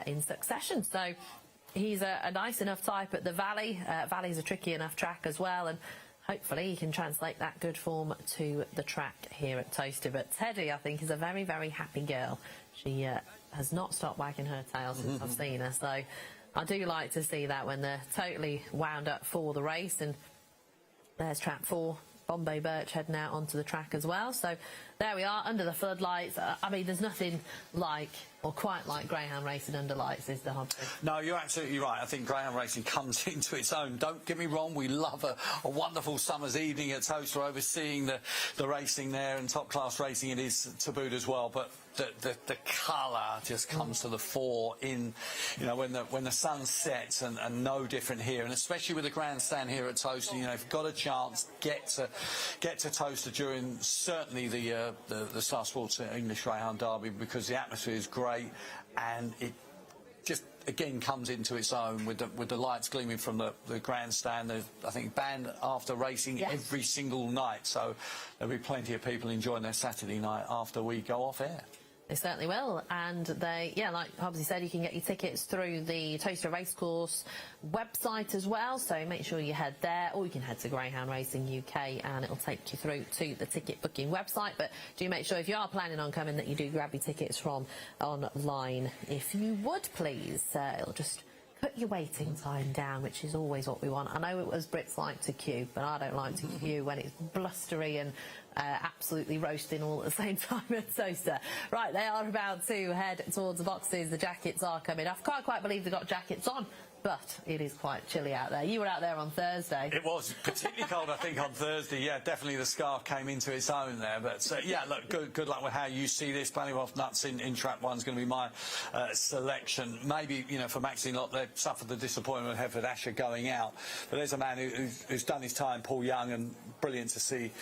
in succession. So he's a nice enough type at the Valley. Valley's a tricky enough track as well, and hopefully he can translate that good form to the track here at Toaster. But Teddy, I think, is a very, very happy girl. She has not stopped wagging her tail since I've seen her, so I do like to see that when they're totally wound up for the race. And there's Trap 4, Bombay Birch heading out onto the track as well. So there we are, under the floodlights. I mean, there's nothing like, or quite like, greyhound racing under lights, is there, Humphrey? No, you're absolutely right. I think greyhound racing comes into its own. Don't get me wrong, we love a wonderful summer's evening at Toaster, overseeing the racing there, and top-class racing it is to boot as well. But the colour just comes to the fore in, when the sun sets, and no different here, and especially with the grandstand here at Toaster. If you've got a chance, get to Toaster during certainly the Star Sports English Greyhound Derby, because the atmosphere is great, and it just again comes into its own with the lights gleaming from the grandstand. There's, I think, band after racing every single night, so there'll be plenty of people enjoying their Saturday night after we go off air. They certainly will, and they, yeah, like Hobbsy said, you can get your tickets through the Toaster Racecourse website as well, so make sure you head there, or you can head to Greyhound Racing UK and it'll take you through to the ticket booking website. But do make sure if you are planning on coming that you do grab your tickets from online, if you would please. It'll just put your waiting time down, which is always what we want. I know it was Brits like to queue, but I don't like to queue when it's blustery and absolutely roasting all at the same time at Toaster. Right, they are about to head towards the boxes. The jackets are coming off. Can't quite believe they've got jackets on, but it is quite chilly out there. You were out there on Thursday. It was particularly cold, I think, on Thursday. Yeah, definitely the scarf came into its own there. But, yeah, look, good luck with how you see this. Plenty of nuts in Trap 1 is going to be my selection. Maybe, you know, for Maxine Lott, they've suffered the disappointment of Hereford Asher going out. But there's a man who's done his time, Paul Young, and brilliant to see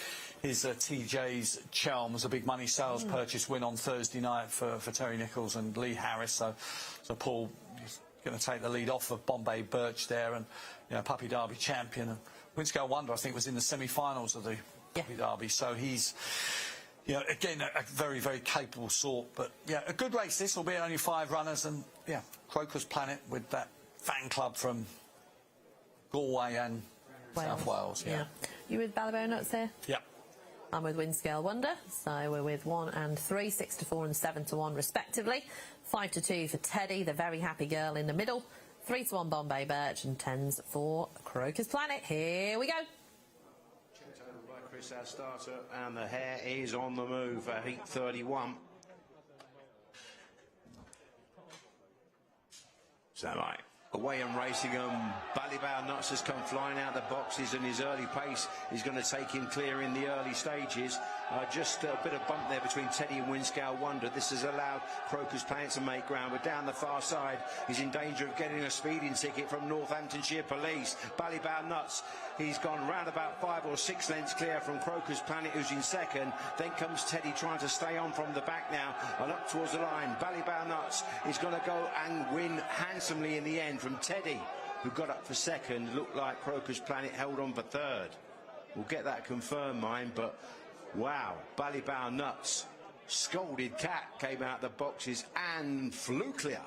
his TJ's Chelms, a big money sales purchase win on Thursday night for Terry Nichols and Lee Harris. So Paul is going to take the lead off of Bombay Birch there, and, you know, Puppy Derby champion. And Winscale Wonder, I think, was in the semi-finals of the Puppy Derby. So he's, you know, again, a very, very capable sort. But, yeah, a good race this, albeit only 5 runners. And, yeah, Crocus Planet with that fan club from Galway and South Wales. Yeah. You with Ballybone Nuts here? Yeah. I'm with Winscale Wonder, so we're with 1 and 3, 6 to 4 and 7 to 1 respectively. 5 to 2 for Teddy, the very happy girl in the middle. 3 to 1 Bombay Birch, and 10s for Crocus Planet. Here we go. Checked over by Chris, our starter, and the hare is on the move for heat 31. So right. Away and racing Ballybow Nuts has come flying out the boxes, and his early pace is going to take him clear in the early stages. Just a bit of bump there between Teddy and Winscale Wonder. This has allowed Crocus Planet to make ground, but down the far side he's in danger of getting a speeding ticket from Northamptonshire Police. Ballybow Nuts, he's gone round about 5 or 6 lengths clear from Crocus Planet, who's in second. Then comes Teddy trying to stay on from the back now and up towards the line. Ballybow Nuts is going to go and win handsomely in the end from Teddy, who got up for second. Looked like Crocus Planet held on for third. We'll get that confirmed, mine, but wow, Ballybow Nuts, Scolded Cat came out the boxes and flew clear.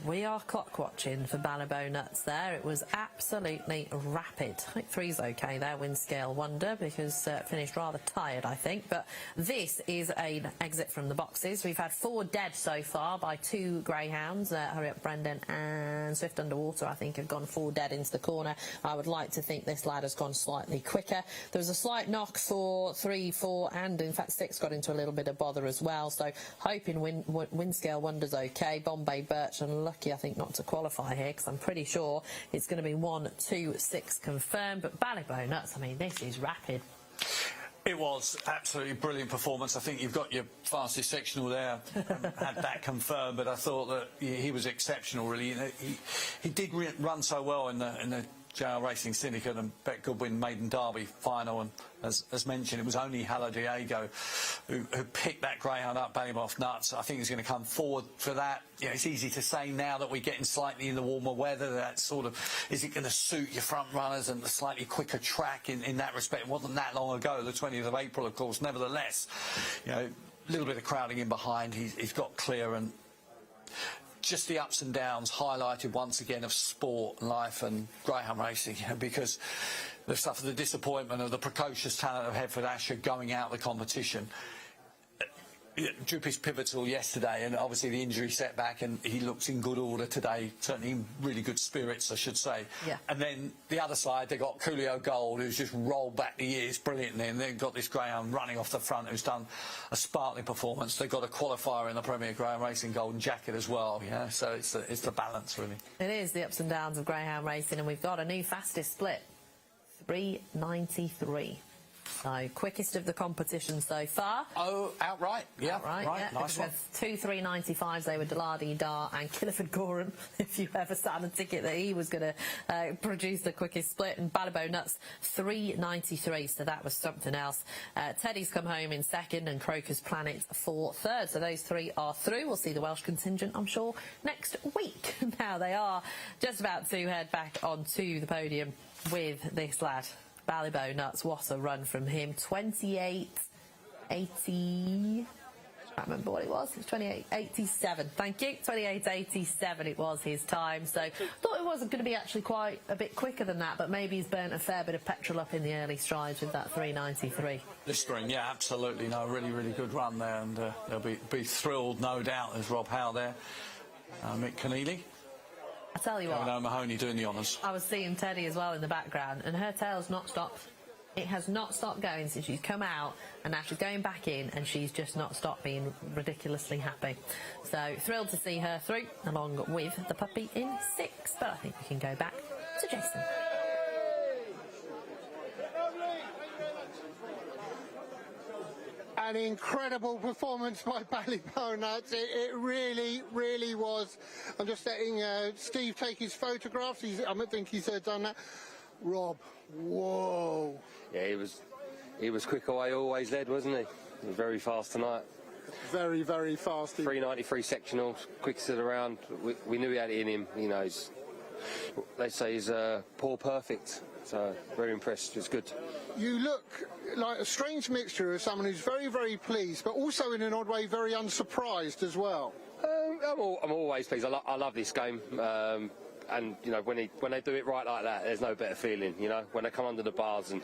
We are clock watching for Ballybow Nuts there. It was absolutely rapid. I think 3's okay there, Winscale Wonder, because finished rather tired, I think. But this is an exit from the boxes. We've had 4 dead so far by 2 greyhounds. Hurry Up Brendan and Swift Underwater, I think, have gone 4 dead into the corner. I would like to think this lad has gone slightly quicker. There was a slight knock for 3, 4, and in fact 6 got into a little bit of bother as well. So hoping Winscale Wonder's okay. Bombay Birch, and lucky, I think, not to qualify here, because I'm pretty sure it's going to be 1, 2, 6 confirmed. But Ballybow Nuts, I mean, this is rapid. It was absolutely brilliant performance. I think you've got your fastest sectional there, had that confirmed, but I thought that he was exceptional, really. You know, he did run so well in the JR Racing Syndicate and Bet Goodwin Maiden Derby final, and as mentioned, it was only Hala Diego who picked that greyhound up, Ballybow Nuts. I think he's going to come forward for that. You know, it's easy to say now that we're getting slightly in the warmer weather, that sort of, is it going to suit your front runners and the slightly quicker track in that respect? It wasn't that long ago, the 20th of April, of course. Nevertheless, you know, a little bit of crowding in behind. He's got clear, and just the ups and downs highlighted once again of sport, life and greyhound racing, you know, because they've suffered the disappointment of the precocious talent of Hereford Asher going out of the competition. Droopy's pivotal yesterday, and obviously the injury setback, and he looks in good order today, certainly in really good spirits, I should say. Yeah. And then the other side, they got Coolio Gold, who's just rolled back the years brilliantly, and they've got this greyhound running off the front who's done a sparkling performance. They've got a qualifier in the Premier Greyhound Racing Golden Jacket as well, yeah. So it's the balance, really. It is the ups and downs of greyhound racing, and we've got a new fastest split, 3:93. So quickest of the competition so far. Oh, outright, yeah, outright, right, yeah. nice one. 2 3:95s. They were Delardy Dar and Killiford Gorham. If you ever sat on a ticket that he was going to produce the quickest split, and Ballybow Nuts 3:93. So that was something else. Teddy's come home in second, and Crocus Planet for third. So those 3 are through. We'll see the Welsh contingent, I'm sure, next week. Now they are just about to head back onto the podium with this lad. Ballybonuts, what a run from him. 28.80. I can't remember what it was. It was 28.87. Thank you. 28.87 it was his time. So I thought it wasn't going to be actually quite a bit quicker than that, but maybe he's burnt a fair bit of petrol up in the early strides with that 3.93. This spring, yeah, absolutely. No, really, really good run there, and they'll be thrilled, no doubt, as Rob Howe there. Mick Keneally. I tell you what. Kevin O'Mahony doing the honours. I was seeing Teddy as well in the background, and her tail's not stopped. It has not stopped going since she's come out, and now she's going back in, and she's just not stopped being ridiculously happy. So thrilled to see her through, along with the puppy in 6. But I think we can go back to Jason. An incredible performance by Ballybonuts. It really, really was. I'm just letting Steve take his photographs. I don't think he's done that. Rob, whoa. Yeah, he was quick away, always led, wasn't he? He was very fast tonight. Very, very fast. 393 sectional, quickest of the round. We knew he had it in him. You know, they say he's poor perfect. So very impressed. It's good. You look like a strange mixture of someone who's very, very pleased, but also in an odd way very unsurprised as well. I'm always pleased. I love this game. And you know, when they do it right like that, there's no better feeling. You know, when they come under the bars, and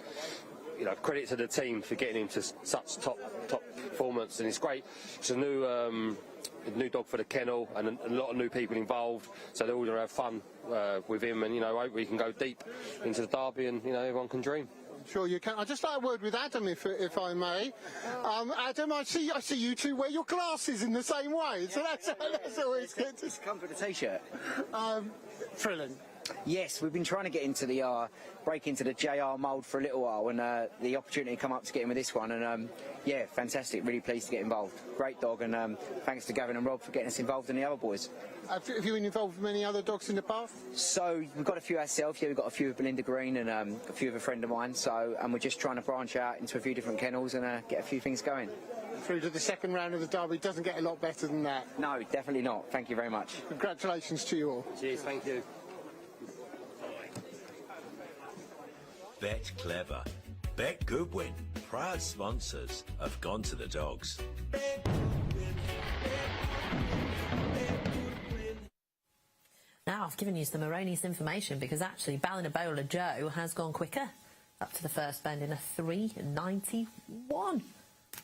you know, credit to the team for getting him to such top performance. And it's great. It's a new dog for the kennel, and a lot of new people involved. So they're all going to have fun with him, and you know, hope we can go deep into the derby, and you know, everyone can dream. Sure you can. I'd just like a word with Adam, if I may. Adam, I see you two wear your glasses in the same way, so that's always good. It's come with a T-shirt. Thrilling. Yes, we've been trying to get into the break into the JR mould for a little while, and the opportunity come up to get in with this one, and yeah, fantastic. Really pleased to get involved. Great dog, and thanks to Gavin and Rob for getting us involved and the other boys. Have you been involved with many other dogs in the past? So we've got a few ourselves. Yeah, we've got a few with Belinda Green and a few with a friend of mine. So, and we're just trying to branch out into a few different kennels and get a few things going. Through to the second round of the derby, doesn't get a lot better than that. No, definitely not. Thank you very much. Congratulations to you all. Cheers. Thank you. Bet Clever. Bet Goodwin. Proud sponsors of Gone to the Dogs. Now I've given you some erroneous information, because actually Ballinabola Joe has gone quicker up to the first bend in a 3.91.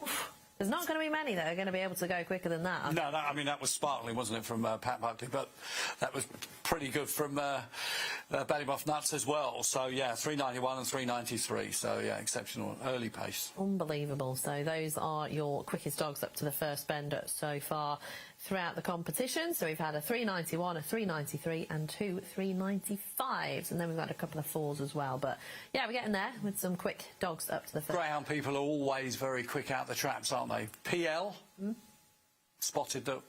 Oof. There's not going to be many that are going to be able to go quicker than that. No, I mean, that was sparkling, wasn't it, from Pat Buckley? But that was pretty good from Ballybonuts as well. So, yeah, 3.91 and 3.93. So, yeah, exceptional early pace. Unbelievable. So those are your quickest dogs up to the first bend so far throughout the competition. So we've had a 3.91, a 3.93 and 2 3.95s, and then we've got a couple of 4s as well. But yeah, we're getting there with some quick dogs up to the first. Greyhound people are always very quick out the traps, aren't they? PL spotted that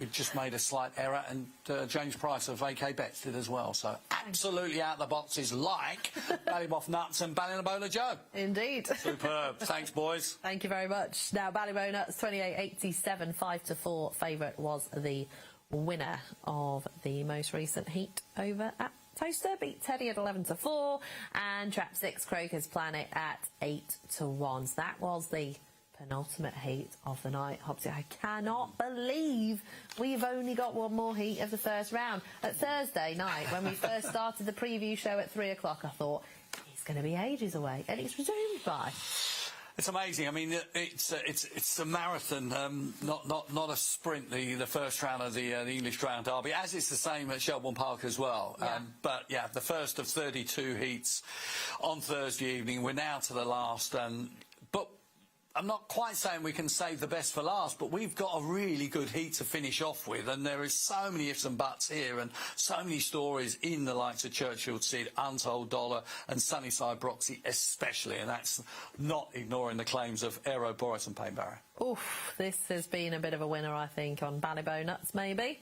we just made a slight error, and James Price of AK Bets did as well. So absolutely out of the boxes, like Ballybonuts and Ballinabola Joe. Indeed. Superb. Thanks, boys. Thank you very much. Now, Ballybonuts 28.87, 5-4 favourite was the winner of the most recent heat over at Toaster. Beat Teddy at 11-4, and Trap 6 Croker's Planet at 8-1. So that was the penultimate heat of the night. Hobbsy, I cannot believe we've only got one more heat of the first round. At Thursday night, when we first started the preview show at 3 o'clock, I thought, it's going to be ages away, and it's resumed by. It's amazing. I mean, it's a marathon, not a sprint. The first round of the English Greyhound Derby, as it's the same at Shelbourne Park as well. Yeah. But yeah, the first of 32 heats on Thursday evening. We're now to the last, but I'm not quite saying we can save the best for last, but we've got a really good heat to finish off with, and there is so many ifs and buts here, and so many stories in the likes of Churchill Sid, Untold Dollar, and Sunnyside Broxy especially, and that's not ignoring the claims of Aero Boris and Payne Barrow. Oof, this has been a bit of a winner, I think, on Ballybonuts maybe.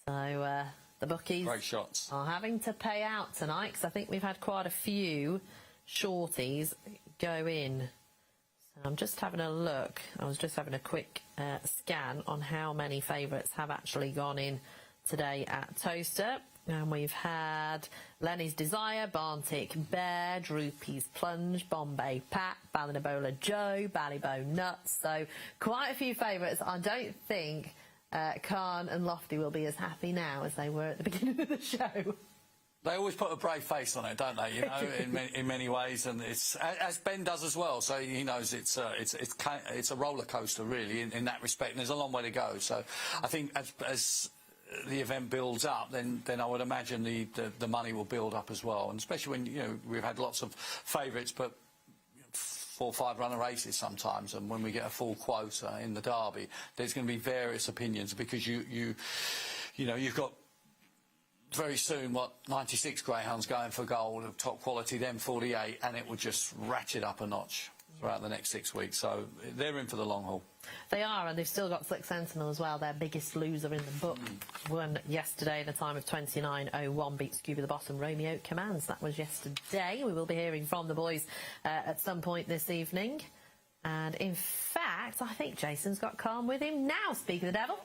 So the bookies Great shots. are having to pay out tonight, because I think we've had quite a few shorties go in. I'm just having a look. I was just having a quick scan on how many favourites have actually gone in today at Toaster. And we've had Lenny's Desire, Barntick Bear, Droopy's Plunge, Bombay Pat, Ballinabola Joe, Ballybow Nuts. So quite a few favourites. I don't think Khan and Lofty will be as happy now as they were at the beginning of the show. They always put a brave face on it, don't they? You know, in many ways, and it's as Ben does as well. So he knows it's a roller coaster, really, in that respect. And there's a long way to go. So I think as the event builds up, then I would imagine the money will build up as well. And especially when we've had lots of favourites, but 4 or 5 runner races sometimes, and when we get a full quota in the Derby, there's going to be various opinions because you've got. Very soon, 96 Greyhounds going for gold of top quality, then 48, and it would just ratchet up a notch throughout the next 6 weeks. So they're in for the long haul. They are, and they've still got Slick Sentinel as well, their biggest loser in the book. Won yesterday in a time of 29.01, beat Scuba the Bottom, Romeo Commands. That was yesterday. We will be hearing from the boys at some point this evening. And in fact, I think Jason's got Calm with him now, speak of the devil.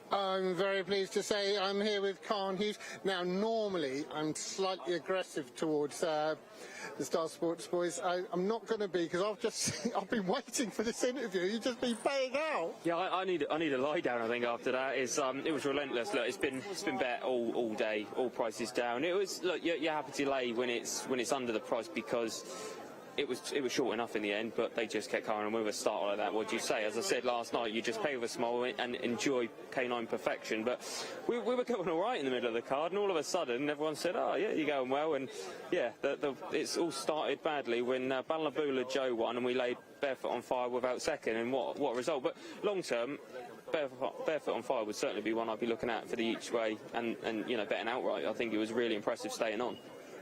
I'm very pleased to say I'm here with Khan Hughes. Now, normally I'm slightly aggressive towards the Star Sports boys. I'm not going to be because I've been waiting for this interview. You've just been paying out. Yeah, I need a lie down. I think after that it was relentless. Look, it's been bet all day, all prices down. It was you're happy to lay when it's under the price because. It was short enough in the end, but they just kept going. And with a start like that, what do you say? As I said last night, you just pay with a smile and enjoy canine perfection. But we were going all right in the middle of the card, and all of a sudden, everyone said, "Oh, yeah, you're going well." And yeah, it's all started badly when Ballinabola Joe won, and we laid Barefoot on Fire without second. And what a result! But long term. Barefoot on Fire would certainly be one I'd be looking at for the each way and betting outright. I think it was really impressive staying on.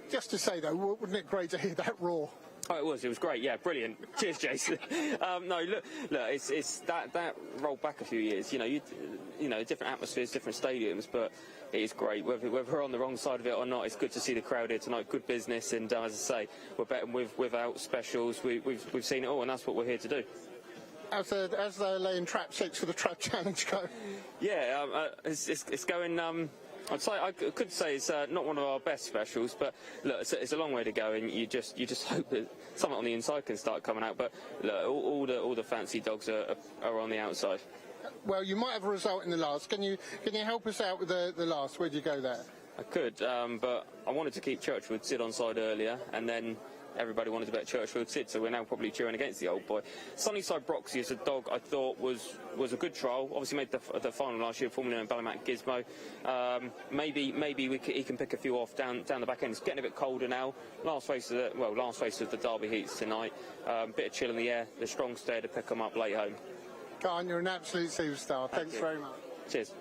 Just to say though, wouldn't it great to hear that roar? Oh, it was great, yeah, brilliant. Cheers, Jason. No, look, it's that rolled back a few years. You know, different atmospheres, different stadiums, but it is great. Whether we're on the wrong side of it or not, it's good to see the crowd here tonight. Good business, and as I say, we're betting without specials. We've seen it all, and that's what we're here to do. As they're laying trap 6 for the Trap Challenge go? Yeah, it's going. I could say it's not one of our best specials, but look, it's a long way to go, and you just hope that something on the inside can start coming out. But look, all the fancy dogs are on the outside. Well, you might have a result in the last. Can you help us out with the last? Where'd you go there? I could, but I wanted to keep Churchwood Sid on side earlier, and then everybody wanted to bet Churchwood Sid, so we're now probably cheering against the old boy. Sunnyside Broxy is a dog I thought was a good trial. Obviously made the final last year, Formula 1 Ballymac Gizmo. Maybe he can pick a few off down the back end. It's getting a bit colder now. Last race of the Derby heats tonight. Bit of chill in the air. The strong stay to pick them up late home. Khan, you're an absolute superstar. Thanks very much. Cheers.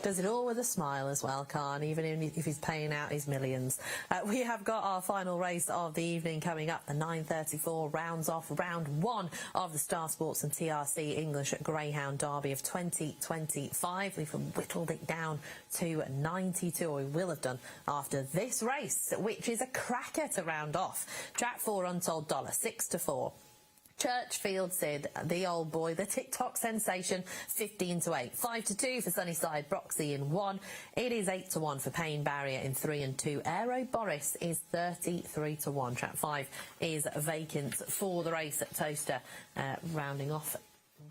Does it all with a smile as well, Khan, even if he's paying out his millions. We have got our final race of the evening coming up. The 9:34 rounds off round 1 of the Star Sports and TRC English Greyhound Derby of 2025. We've whittled it down to 92, or we will have done after this race, which is a cracker to round off. Track 4 Untold Dollar, 6-4. Churchfield Sid, the old boy, the TikTok sensation, 15-8. 5-2 for Sunnyside Broxy in 1. It is 8-1 for Pain Barrier in 3 and 2. Aero Boris is 33-1. Track 5 is vacant for the race at Toaster, rounding off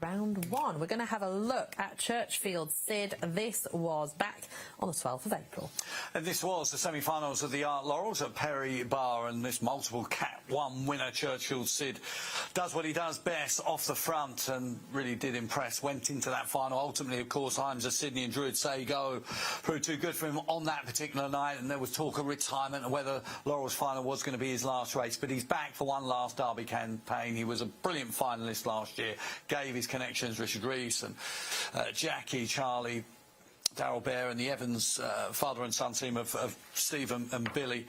round 1. We're going to have a look at Churchfield Sid. This was back on the 12th of April. And this was the semi-finals of the Art Laurels at Perry Bar, and this multiple Cat 1 winner, Churchfield Sid, does what he does best off the front and really did impress. Went into that final. Ultimately, of course, Himes of Sydney and Druid Say Go proved too good for him on that particular night, and there was talk of retirement and whether Laurel's final was going to be his last race. But he's back for one last Derby campaign. He was a brilliant finalist last year. Gave his connections, Richard Rees and Jackie, Charlie, Darryl Bear and the Evans father and son team of Steve and Billy.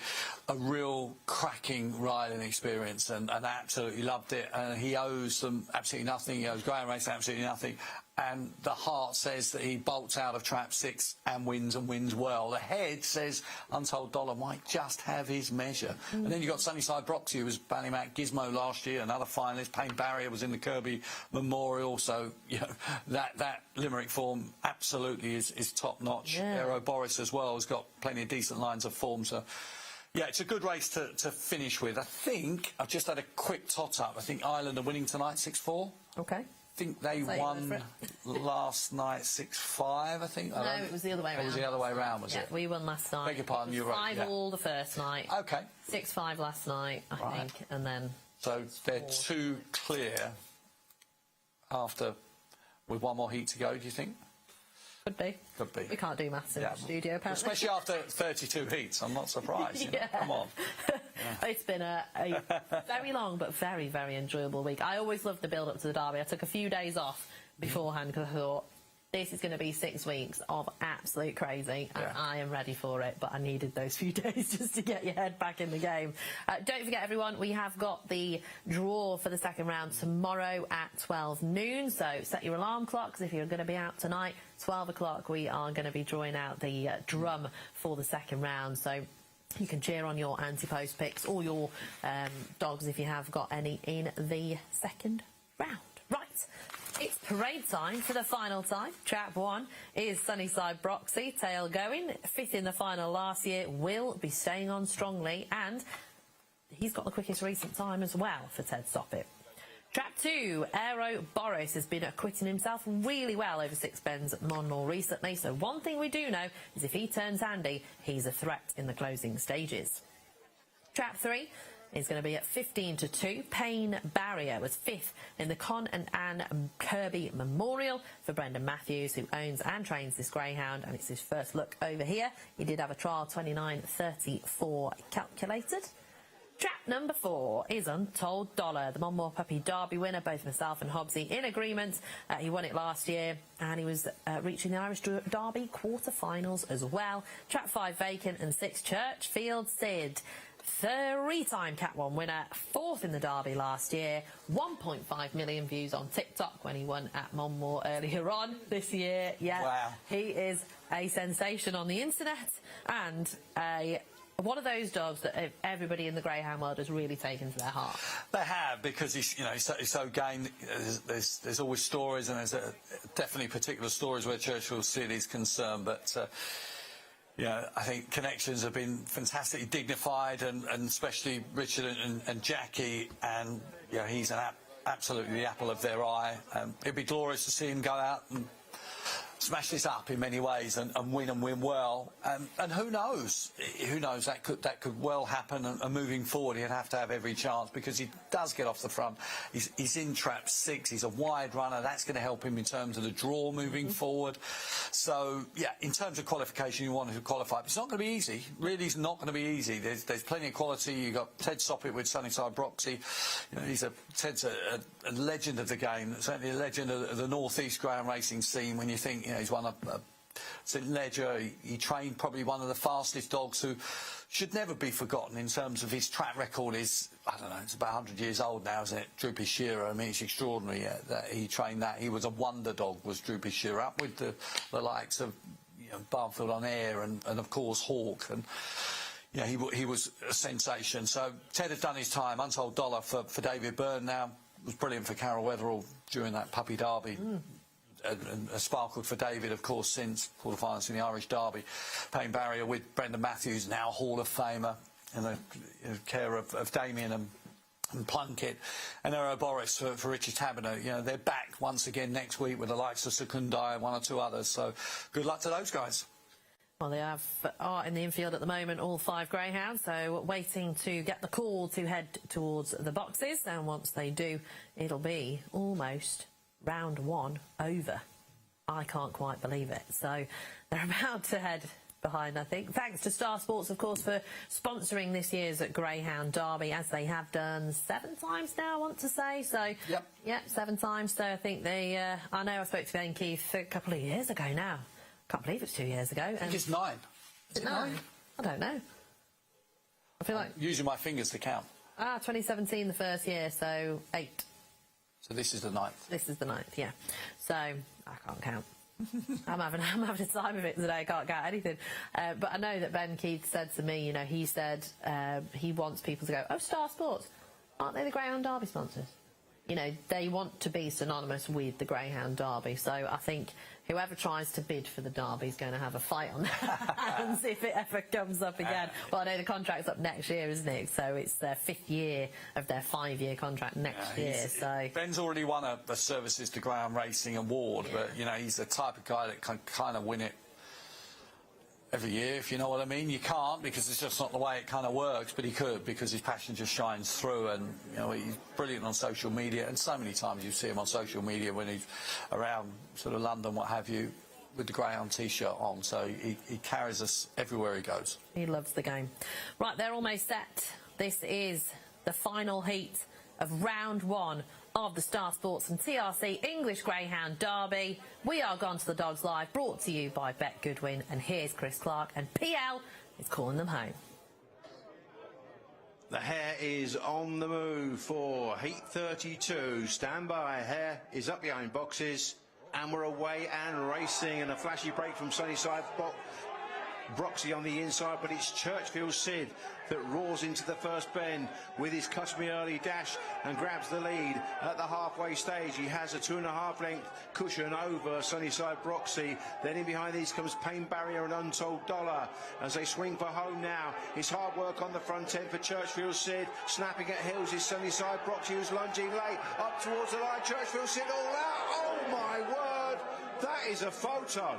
a real cracking riding experience and absolutely loved it. And he owes them absolutely nothing. He owes Greyhound Racing absolutely nothing. And the heart says that he bolts out of trap 6 and wins well. The head says Untold Dollar might just have his measure. And then you've got Sunnyside Broxy, who was Ballymac Gizmo last year, another finalist. Pain Barrier was in the Kirby Memorial. So, you know, that Limerick form absolutely is top-notch. Yeah. Aero Boris as well has got plenty of decent lines of form. So, yeah, it's a good race to finish with. I think I've just had a quick tot-up. I think Ireland are winning tonight 6-4. Okay. I think they won last night 6-5, I think. No, it was the other way around. It was the other way around, was it? We won last night. Beg your pardon, you're right. 5-all the first night. Okay. 6-5 last night, I think, and then... So they're 2 clear after, with one more heat to go, do you think? Could be. Could be. We can't do maths in the studio, apparently. Especially after 32 heats, I'm not surprised. You know? Come on. It's been a very long but very, very enjoyable week. I always loved the build-up to the Derby. I took a few days off beforehand because I thought, this is going to be 6 weeks of absolute crazy, and I am ready for it, but I needed those few days just to get your head back in the game. Don't forget, everyone, we have got the draw for the second round tomorrow at 12 noon, so set your alarm clocks if you're going to be out tonight. 12 o'clock, we are going to be drawing out the drum for the second round, so you can cheer on your anti-post picks or your dogs if you have got any in the second round. Right. It's parade time for the final time. Trap 1 is Sunnyside Broxy, tail going. 5th in the final last year, will be staying on strongly, and he's got the quickest recent time as well for Ted Stoppett. Trap 2, Aero Boris has been acquitting himself really well over 6 bends at Monmore recently, so one thing we do know is if he turns handy, he's a threat in the closing stages. Trap 3 is going to be at 15-2. Pain Barrier was 5th in the Con and Anne Kirby Memorial for Brendan Matthews, who owns and trains this greyhound, and it's his first look over here. He did have a trial 29.34 calculated. Trap number 4 is Untold Dollar, the Monmore Puppy Derby winner. Both myself and Hobbsy in agreement. He won it last year, and he was reaching the Irish Derby quarter-finals as well. Trap 5 vacant, and 6 Churchfield Sid. 3-time Cat 1 winner, 4th in the Derby last year, 1.5 million views on TikTok when he won at Monmore earlier on this year. Yeah, wow. He is a sensation on the internet, and one of those dogs that everybody in the greyhound world has really taken to their heart. They have, because he's so game. There's always stories, and there's definitely particular stories where Churchill Sid is concerned, but. Yeah, I think connections have been fantastically dignified, and especially Richard and Jackie, and yeah, he's absolutely the apple of their eye. It'd be glorious to see him go out and smash this up in many ways and win well. And who knows? Who knows? That could well happen. And moving forward, he'd have to have every chance, because he does get off the front. He's in trap 6. He's a wide runner. That's going to help him in terms of the draw moving forward. So yeah, in terms of qualification, you want to qualify. But it's not going to be easy. Really, it's not going to be easy. There's plenty of quality. You've got Ted Stoppett with Sunnyside Broxy. You know, Ted's a legend of the game. Certainly a legend of the North East greyhound racing scene. When you think, you know, he's won a St Ledger. He trained probably one of the fastest dogs who should never be forgotten in terms of his track record. Is, I don't know, it's about 100 years old now, isn't it? Droopy Shearer. I mean, it's extraordinary that he trained that. He was a wonder dog, was Droopy Shearer, up with the likes of, you know, Barnfield on Air and of course Hawk. And yeah, he was a sensation. So Ted had done his time. Untold Dollar for David Byrne now was brilliant for Carol Weatherall during that Puppy Derby. A sparkled for David, of course, since quarter-finals in the Irish Derby. Pain Barrier with Brendan Matthews, now Hall of Famer, in the care of Damien and Plunkett, and Aero Boris for Richie Taberner. You know, they're back once again next week with the likes of Secundai and 1 or 2 others. So good luck to those guys. Well, they are in the infield at the moment, all 5 greyhounds, so waiting to get the call to head towards the boxes. And once they do, it'll be almost round 1 over. I can't quite believe it. So they're about to head behind, I think. Thanks to Star Sports, of course, for sponsoring this year's Greyhound Derby, as they have done 7 times now, I want to say. So, yep, 7 times. So I think they, I know I spoke to Ben Keith a couple of years ago now. Can't believe it's 2 years ago. I think it's 9. Is it 9? I don't know. I feel like using my fingers to count. 2017 the first year, so 8. So this is the 9th. This is the 9th, yeah. So I can't count. I'm having a time of it today. I can't count anything. But I know that Ben Keith said to me, you know, he said he wants people to go, oh, Star Sports, aren't they the Greyhound Derby sponsors? You know, they want to be synonymous with the Greyhound Derby. So I think whoever tries to bid for the Derby is going to have a fight on their hands if it ever comes up again. Well, I know the contract's up next year, isn't it? So it's their 5th year of their 5-year contract next year. So Ben's already won a Services to Greyhound Racing award, but, you know, he's the type of guy that can kind of win it every year, if you know what I mean. You can't, because it's just not the way it kind of works, but he could, because his passion just shines through. And, you know, he's brilliant on social media, and so many times you see him on social media when he's around sort of London, what have you, with the Greyhound t-shirt on. So he carries us everywhere he goes. He loves the game. Right, they're almost set. This is the final heat of round 1 of the Star Sports and TRC English Greyhound Derby. We are Gone to the Dogs Live, brought to you by Bet Goodwin, and here's Chris Clark, and PL is calling them home. The hare is on the move for heat 32. Stand by, hare is up behind boxes, and we're away and racing, and a flashy break from Sunnyside. Broxy on the inside, but it's Churchfield Sid that roars into the first bend with his customary early dash and grabs the lead at the halfway stage. He has a 2.5 length cushion over Sunnyside Broxy. Then in behind these comes Pain Barrier and Untold Dollar as they swing for home now. It's hard work on the front end for Churchfield Sid. Snapping at heels is Sunnyside Broxy, who's lunging late up towards the line. Churchfield Sid all out. Oh my word, that is a photo.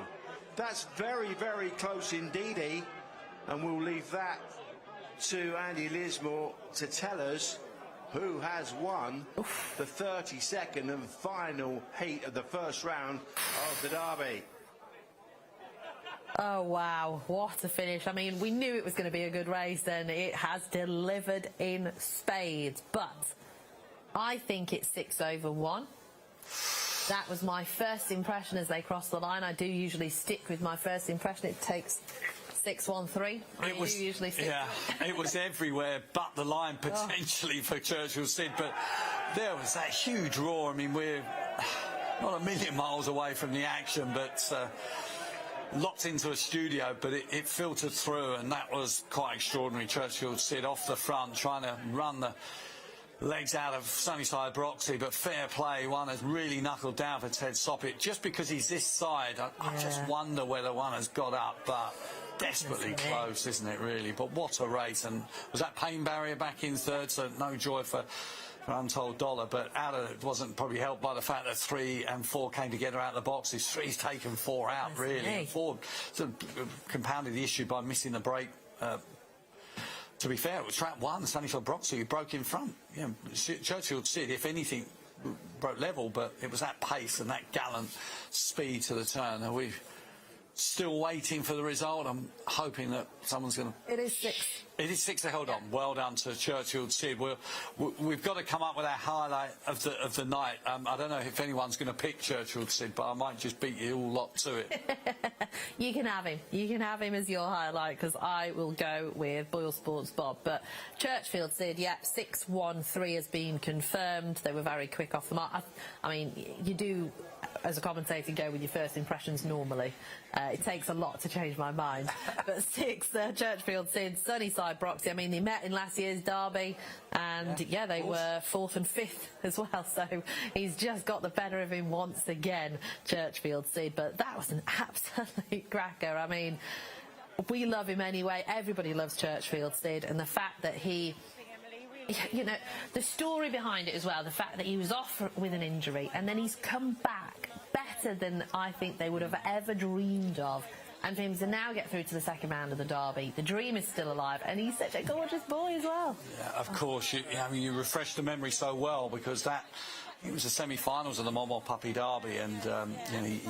That's very, very close indeedy, and we'll leave that to Andy Lismore to tell us who has won the 32nd and final heat of the first round of the Derby. Oh, wow, what a finish. I mean, we knew it was going to be a good race, and it has delivered in spades, but I think it's 6/1. That was my first impression as they crossed the line. I do usually stick with my first impression. It takes 6-1-3. It was usually stick. Yeah, it was everywhere but the line potentially for Churchill Sid. But there was that huge roar. I mean, we're not a million miles away from the action, but locked into a studio. But it filtered through, and that was quite extraordinary. Churchill Sid off the front, trying to run the legs out of Sunnyside Broxy, but fair play. One has really knuckled down for Ted Soppit. Just because he's this side, I just wonder whether one has got up, but desperately close, isn't it, really? But what a race. And was that Pain Barrier back in third, so no joy for Untold Dollar, but out of it wasn't probably helped by the fact that 3 and 4 came together out of the boxes. 3's taken 4 out, really. And 4 sort of compounded the issue by missing the break. To be fair, it was trap 1, Sunnyside Broxy, who broke in front. You know, Churchill Sid, if anything, broke level, but it was that pace and that gallant speed to the turn. And we're still waiting for the result. I'm hoping that someone's going to... It is 6. It is 6. Hold on. Well done to Churchill Sid. We've got to come up with our highlight of the night. I don't know if anyone's going to pick Churchill Sid, but I might just beat you all lot to it. You can have him. You can have him as your highlight, because I will go with Boyle Sports Bob. But Churchfield Sid, 6-1-3 has been confirmed. They were very quick off the mark. I mean, you do, as a commentator, go with your first impressions normally. It takes a lot to change my mind. But 6, Churchfield Sid, Sunnyside Broxy. I mean, they met in last year's Derby, and they were 4th and 5th as well. So he's just got the better of him once again, Churchfield Sid. But that was an absolute cracker. I mean, we love him anyway. Everybody loves Churchfield Sid, and the fact that he... You know, the story behind it as well, the fact that he was off with an injury and then he's come back better than I think they would have ever dreamed of. And for him to now get through to the second round of the Derby, the dream is still alive, and he's such a gorgeous boy as well. Yeah, of course. I mean, you refresh the memory so well, because it was the semi-finals of the Monmouth Puppy Derby, and you know, he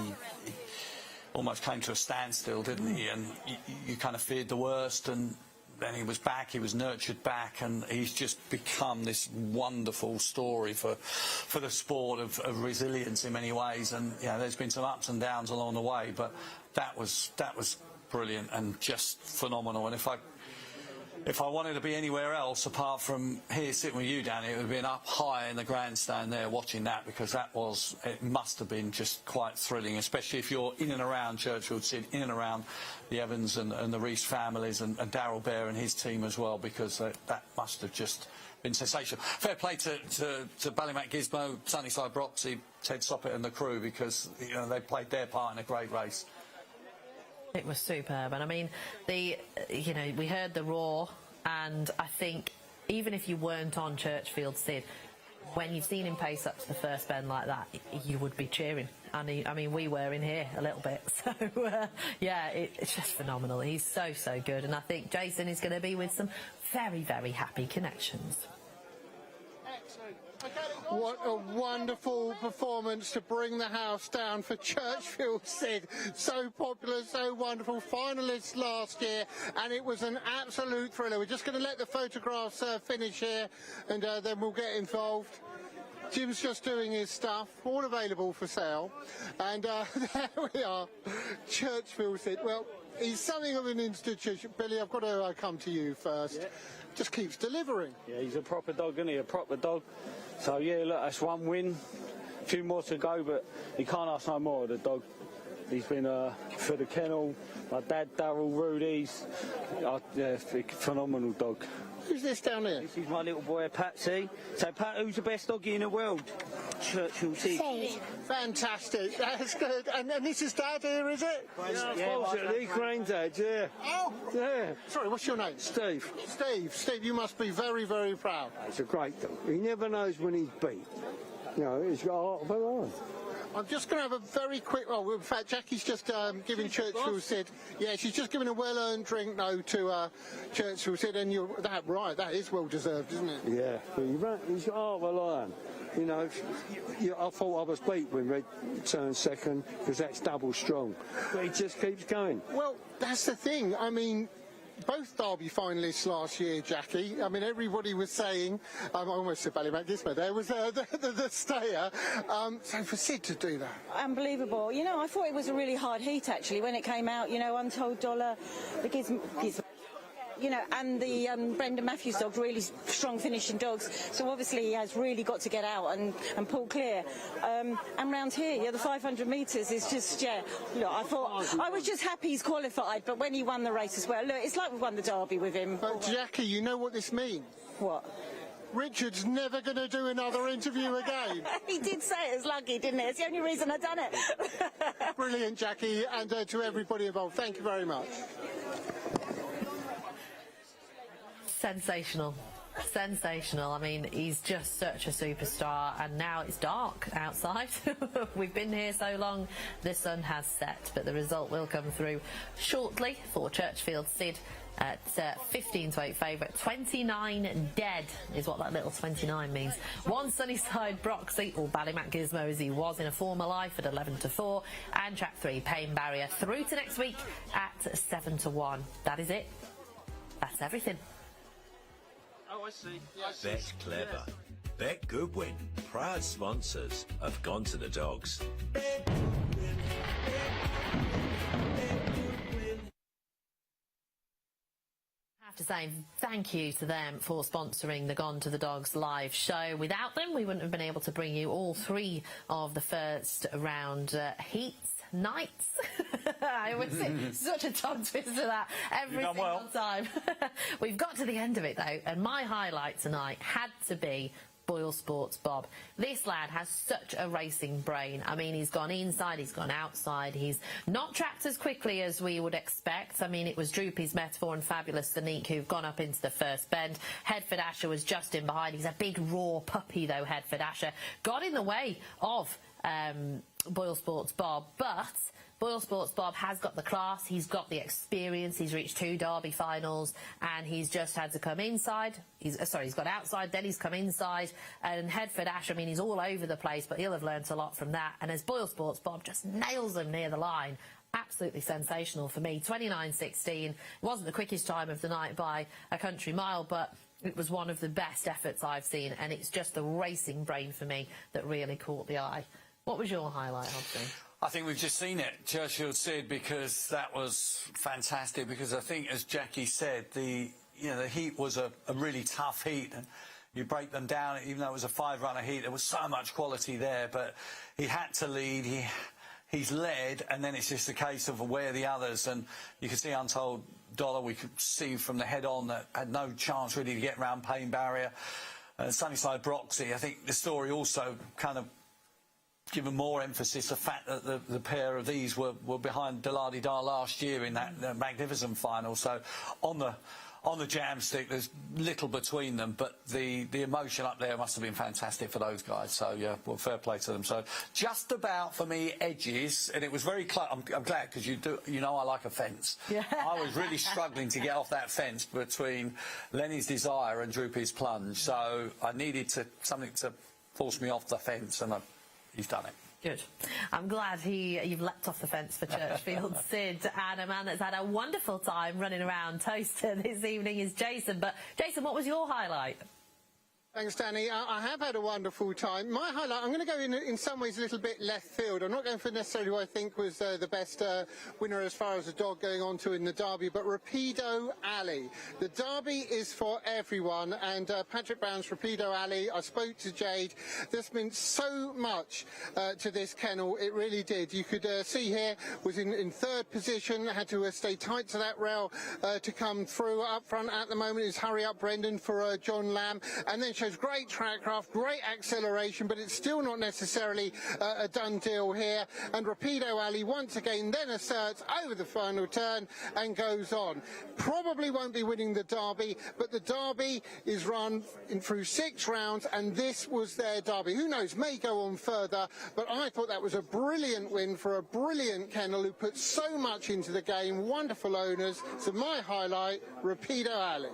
almost came to a standstill, didn't he? And you kind of feared the worst, and then he was back, he was nurtured back, and he's just become this wonderful story for the sport of resilience in many ways. And there's been some ups and downs along the way, but that was brilliant and just phenomenal. And if I if I wanted to be anywhere else apart from here sitting with you, Danny, it would have been up high in the grandstand there watching that, because it must have been just quite thrilling, especially if you're in and around Churchill Sid, in and around the Evans and the Rees families and Darryl Bear and his team as well, because that must have just been sensational. Fair play to Ballymac Gizmo, Sunnyside Broxy, Ted Soppett and the crew, because they played their part in a great race. It was superb, and I mean, we heard the roar, and I think even if you weren't on Churchfield Sid, when you've seen him pace up to the first bend like that, you would be cheering. And I mean, we were in here a little bit, so yeah, it's just phenomenal. He's so good, and I think Jason is going to be with some very, very happy connections. What a wonderful performance to bring the house down for Churchfield Sid. So popular, so wonderful. Finalists last year, and it was an absolute thriller. We're just going to let the photographs finish here, and then we'll get involved. Jim's just doing his stuff, all available for sale. And there we are, Churchfield Sid. Well, he's something of an institution. Billy, I've got to come to you first. Yeah. Just keeps delivering. Yeah, he's a proper dog, isn't he? A proper dog. So, yeah, look, that's one win. A few more to go, but he can't ask no more of the dog. He's been for the kennel. My dad, Darryl, Rudy's. Yeah, phenomenal dog. Who's this down there? This is my little boy, Patsy. So, Pat, who's the best doggy in the world? Churchill Sid. Fantastic, that's good. And this is Dad here, is it? Unfortunately, Granddad, yeah. Oh! Yeah. Sorry, what's your name? Steve. Steve, you must be very, very proud. It's a great dog. He never knows when he's beat. He's got a heart of a lion. I'm just going to have a very quick... Oh, in fact, Jackie's just giving Churchill Sid... Yeah, she's just giving a well-earned drink, though, to Churchill Sid, and you're... That is well-deserved, isn't it? Yeah, he's got a heart of a lion. I thought I was beat when Red turned second, because that's double strong. But he just keeps going. Well, that's the thing. I mean... Both Derby finalists last year, Jackie. I mean, everybody was saying, I almost said Ballymac Gizmo there, was the stayer. So for Sid to do that. Unbelievable. I thought it was a really hard heat, actually, when it came out. Untold Dollar, the Gizmo, and the Brendan Matthews dog, really strong finishing dogs. So obviously he has really got to get out and pull clear. And round here, the 500 metres is just, look, I was just happy he's qualified, but when he won the race as well, look, it's like we won the Derby with him. But Jackie, you know what this means? What? Richard's never going to do another interview again. He did say it was lucky, didn't it? It's the only reason I've done it. Brilliant, Jackie, and to everybody involved, thank you very much. Sensational. I mean, he's just such a superstar, and now it's dark outside. We've been here so long, the sun has set, but the result will come through shortly for Churchfield Sid at 15-8 favourite. 29 dead is what that little 29 means. One Sunnyside Broxy, or Ballymac Gizmo as he was in a former life, at 11-4, and track 3 Pain Barrier through to next week at 7-1. That is it. That's everything. Oh, I see. Bet Clever. Bet Goodwin. Proud sponsors of Gone to the Dogs. I have to say thank you to them for sponsoring the Gone to the Dogs live show. Without them, we wouldn't have been able to bring you all 3 of the first round heats. Nights. I always say such a tongue twister that every single time. We've got to the end of it though, and my highlight tonight had to be Boyle Sports Bob. This lad has such a racing brain. I mean, he's gone inside, he's gone outside, he's not tracked as quickly as we would expect. I mean, it was Droopy's Metaphor and Fabulous Sonique who've gone up into the first bend. Headford Asher was just in behind. He's a big raw puppy though, Headford Asher. Got in the way of Boyle Sports Bob, but Boyle Sports Bob has got the class, he's got the experience, he's reached 2 Derby finals, and he's just had to come inside. He's got outside, then he's come inside, and Headford Ash, I mean, he's all over the place, but he'll have learnt a lot from that. And as Boyle Sports Bob just nails him near the line, absolutely sensational for me. 29.16, wasn't the quickest time of the night by a country mile, but it was one of the best efforts I've seen, and it's just the racing brain for me that really caught the eye. What was your highlight, Hobson? I think we've just seen it, Churchill Sid, because that was fantastic, because I think, as Jackie said, you know, the heat was a really tough heat. And you break them down, even though it was a 5-runner heat, there was so much quality there. But he had to lead. He's led, and then it's just a case of where the others. And you can see Untold Dollar, we could see from the head-on that had no chance really to get round Pain Barrier. Sunnyside Broxy, I think the story also kind of given more emphasis the fact that the pair of these were behind Deladi Dar last year in that magnificent final. So on the jam stick, there's little between them, but the emotion up there must have been fantastic for those guys. So yeah, well, fair play to them. So just about for me edges, and it was very close. I'm glad, because you know I like a fence. Yeah. I was really struggling to get off that fence between Lenny's Desire and Droopy's Plunge. So I needed something to force me off the fence, and he's done it. Good. I'm glad you've leapt off the fence for Churchfield Sid, and a man that's had a wonderful time running around Toaster this evening is Jason. But Jason, what was your highlight? Thanks, Danny. I have had a wonderful time. My highlight, I'm going to go in some ways a little bit left field. I'm not going for necessarily who I think was the best winner as far as a dog going on to in the Derby, but Rapido Alley. The Derby is for everyone, and Patrick Brown's Rapido Alley, I spoke to Jade. This meant so much to this kennel. It really did. You could see here, was in third position, had to stay tight to that rail to come through. Up front at the moment is Hurry Up Brendan for John Lamb, and then shows great track craft, great acceleration, but it's still not necessarily a done deal here. And Rapido Alley once again then asserts over the final turn and goes on. Probably won't be winning the Derby, but the Derby is run through 6 rounds, and this was their Derby. Who knows, may go on further, but I thought that was a brilliant win for a brilliant kennel who put so much into the game. Wonderful owners. So my highlight, Rapido Alley.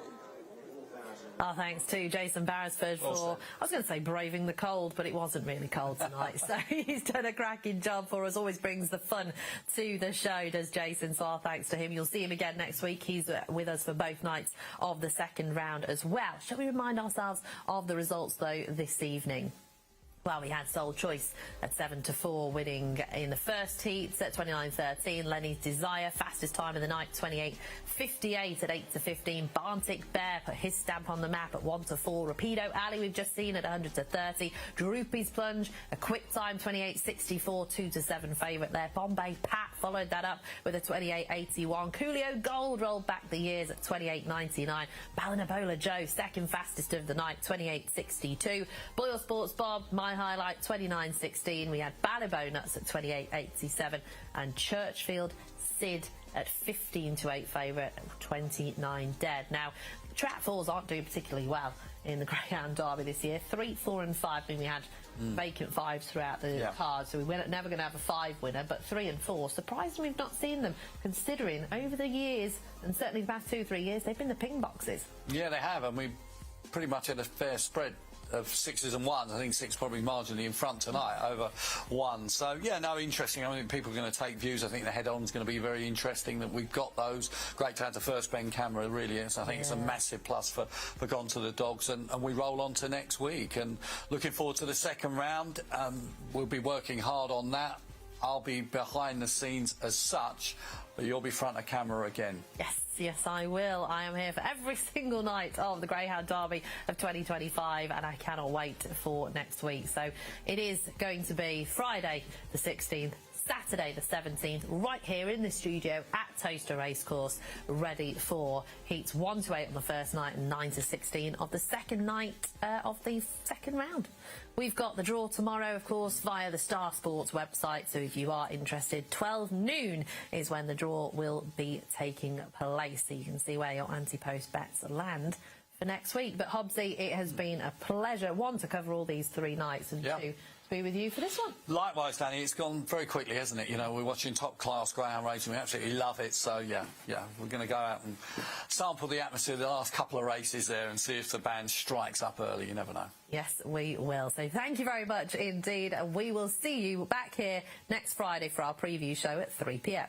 Oh, thanks to Jason Beresford for, I was going to say braving the cold, but it wasn't really cold tonight. So he's done a cracking job for us. Always brings the fun to the show, does Jason. So thanks to him. You'll see him again next week. He's with us for both nights of the second round as well. Shall we remind ourselves of the results, though, this evening? Well, we had Sole Choice at 7-4, winning in the first heat at 29.13. Lenny's Desire, fastest time of the night, 28.58 at 8-15. Barntick Bear put his stamp on the map at 1-4. Rapido Alley, we've just seen at 100-30. Droopy's Plunge, a quick time, 28.64, 2-7 favourite there. Bombay Pat followed that up with a 28.81. Coolio Gold rolled back the years at 28.99. Ballinabola Joe, second fastest of the night, 28.62. Boyle Sports Bob, my highlight, 29.16. We had Ballybonuts at 28.87, and Churchfield Sid at 15-8 favourite, 29 dead. Now, Trap Falls aren't doing particularly well in the Greyhound Derby this year. 3, 4 and 5. I mean, we had vacant 5s throughout the card, so we're never going to have a 5 winner, but 3 and 4. Surprisingly, we've not seen them, considering over the years, and certainly the past 2-3 years, they've been the ping boxes. Yeah, they have, and we pretty much had a fair spread of 6s and 1s. I think 6 probably marginally in front tonight over 1. So yeah, no, interesting. I think people are going to take views. I think the head-on is going to be very interesting that we've got those. Great to have the first Ben camera, really is. I think it's a massive plus for Gone to the Dogs, and we roll on to next week, and looking forward to the second round. We'll be working hard on that. I'll be behind the scenes as such, but you'll be front of camera again. Yes, I will. I am here for every single night of the Greyhound Derby of 2025, and I cannot wait for next week. So it is going to be Friday the 16th, Saturday the 17th, right here in the studio at Toaster Racecourse, ready for heats 1-8 on the first night and 9-16 of the second night of the second round. We've got the draw tomorrow, of course, via the Star Sports website, so if you are interested, 12 noon is when the draw will be taking place, so you can see where your anti-post bets land for next week. But Hobbsy, it has been a pleasure, 1, to cover all these 3 nights, and 2, to be with you for this one. Likewise, Danny, it's gone very quickly, hasn't it? You know, we're watching top-class greyhound racing. We absolutely love it. So, yeah, we're going to go out and sample the atmosphere of the last couple of races there and see if the band strikes up early. You never know. Yes, we will. So thank you very much indeed. And we will see you back here next Friday for our preview show at 3 p.m.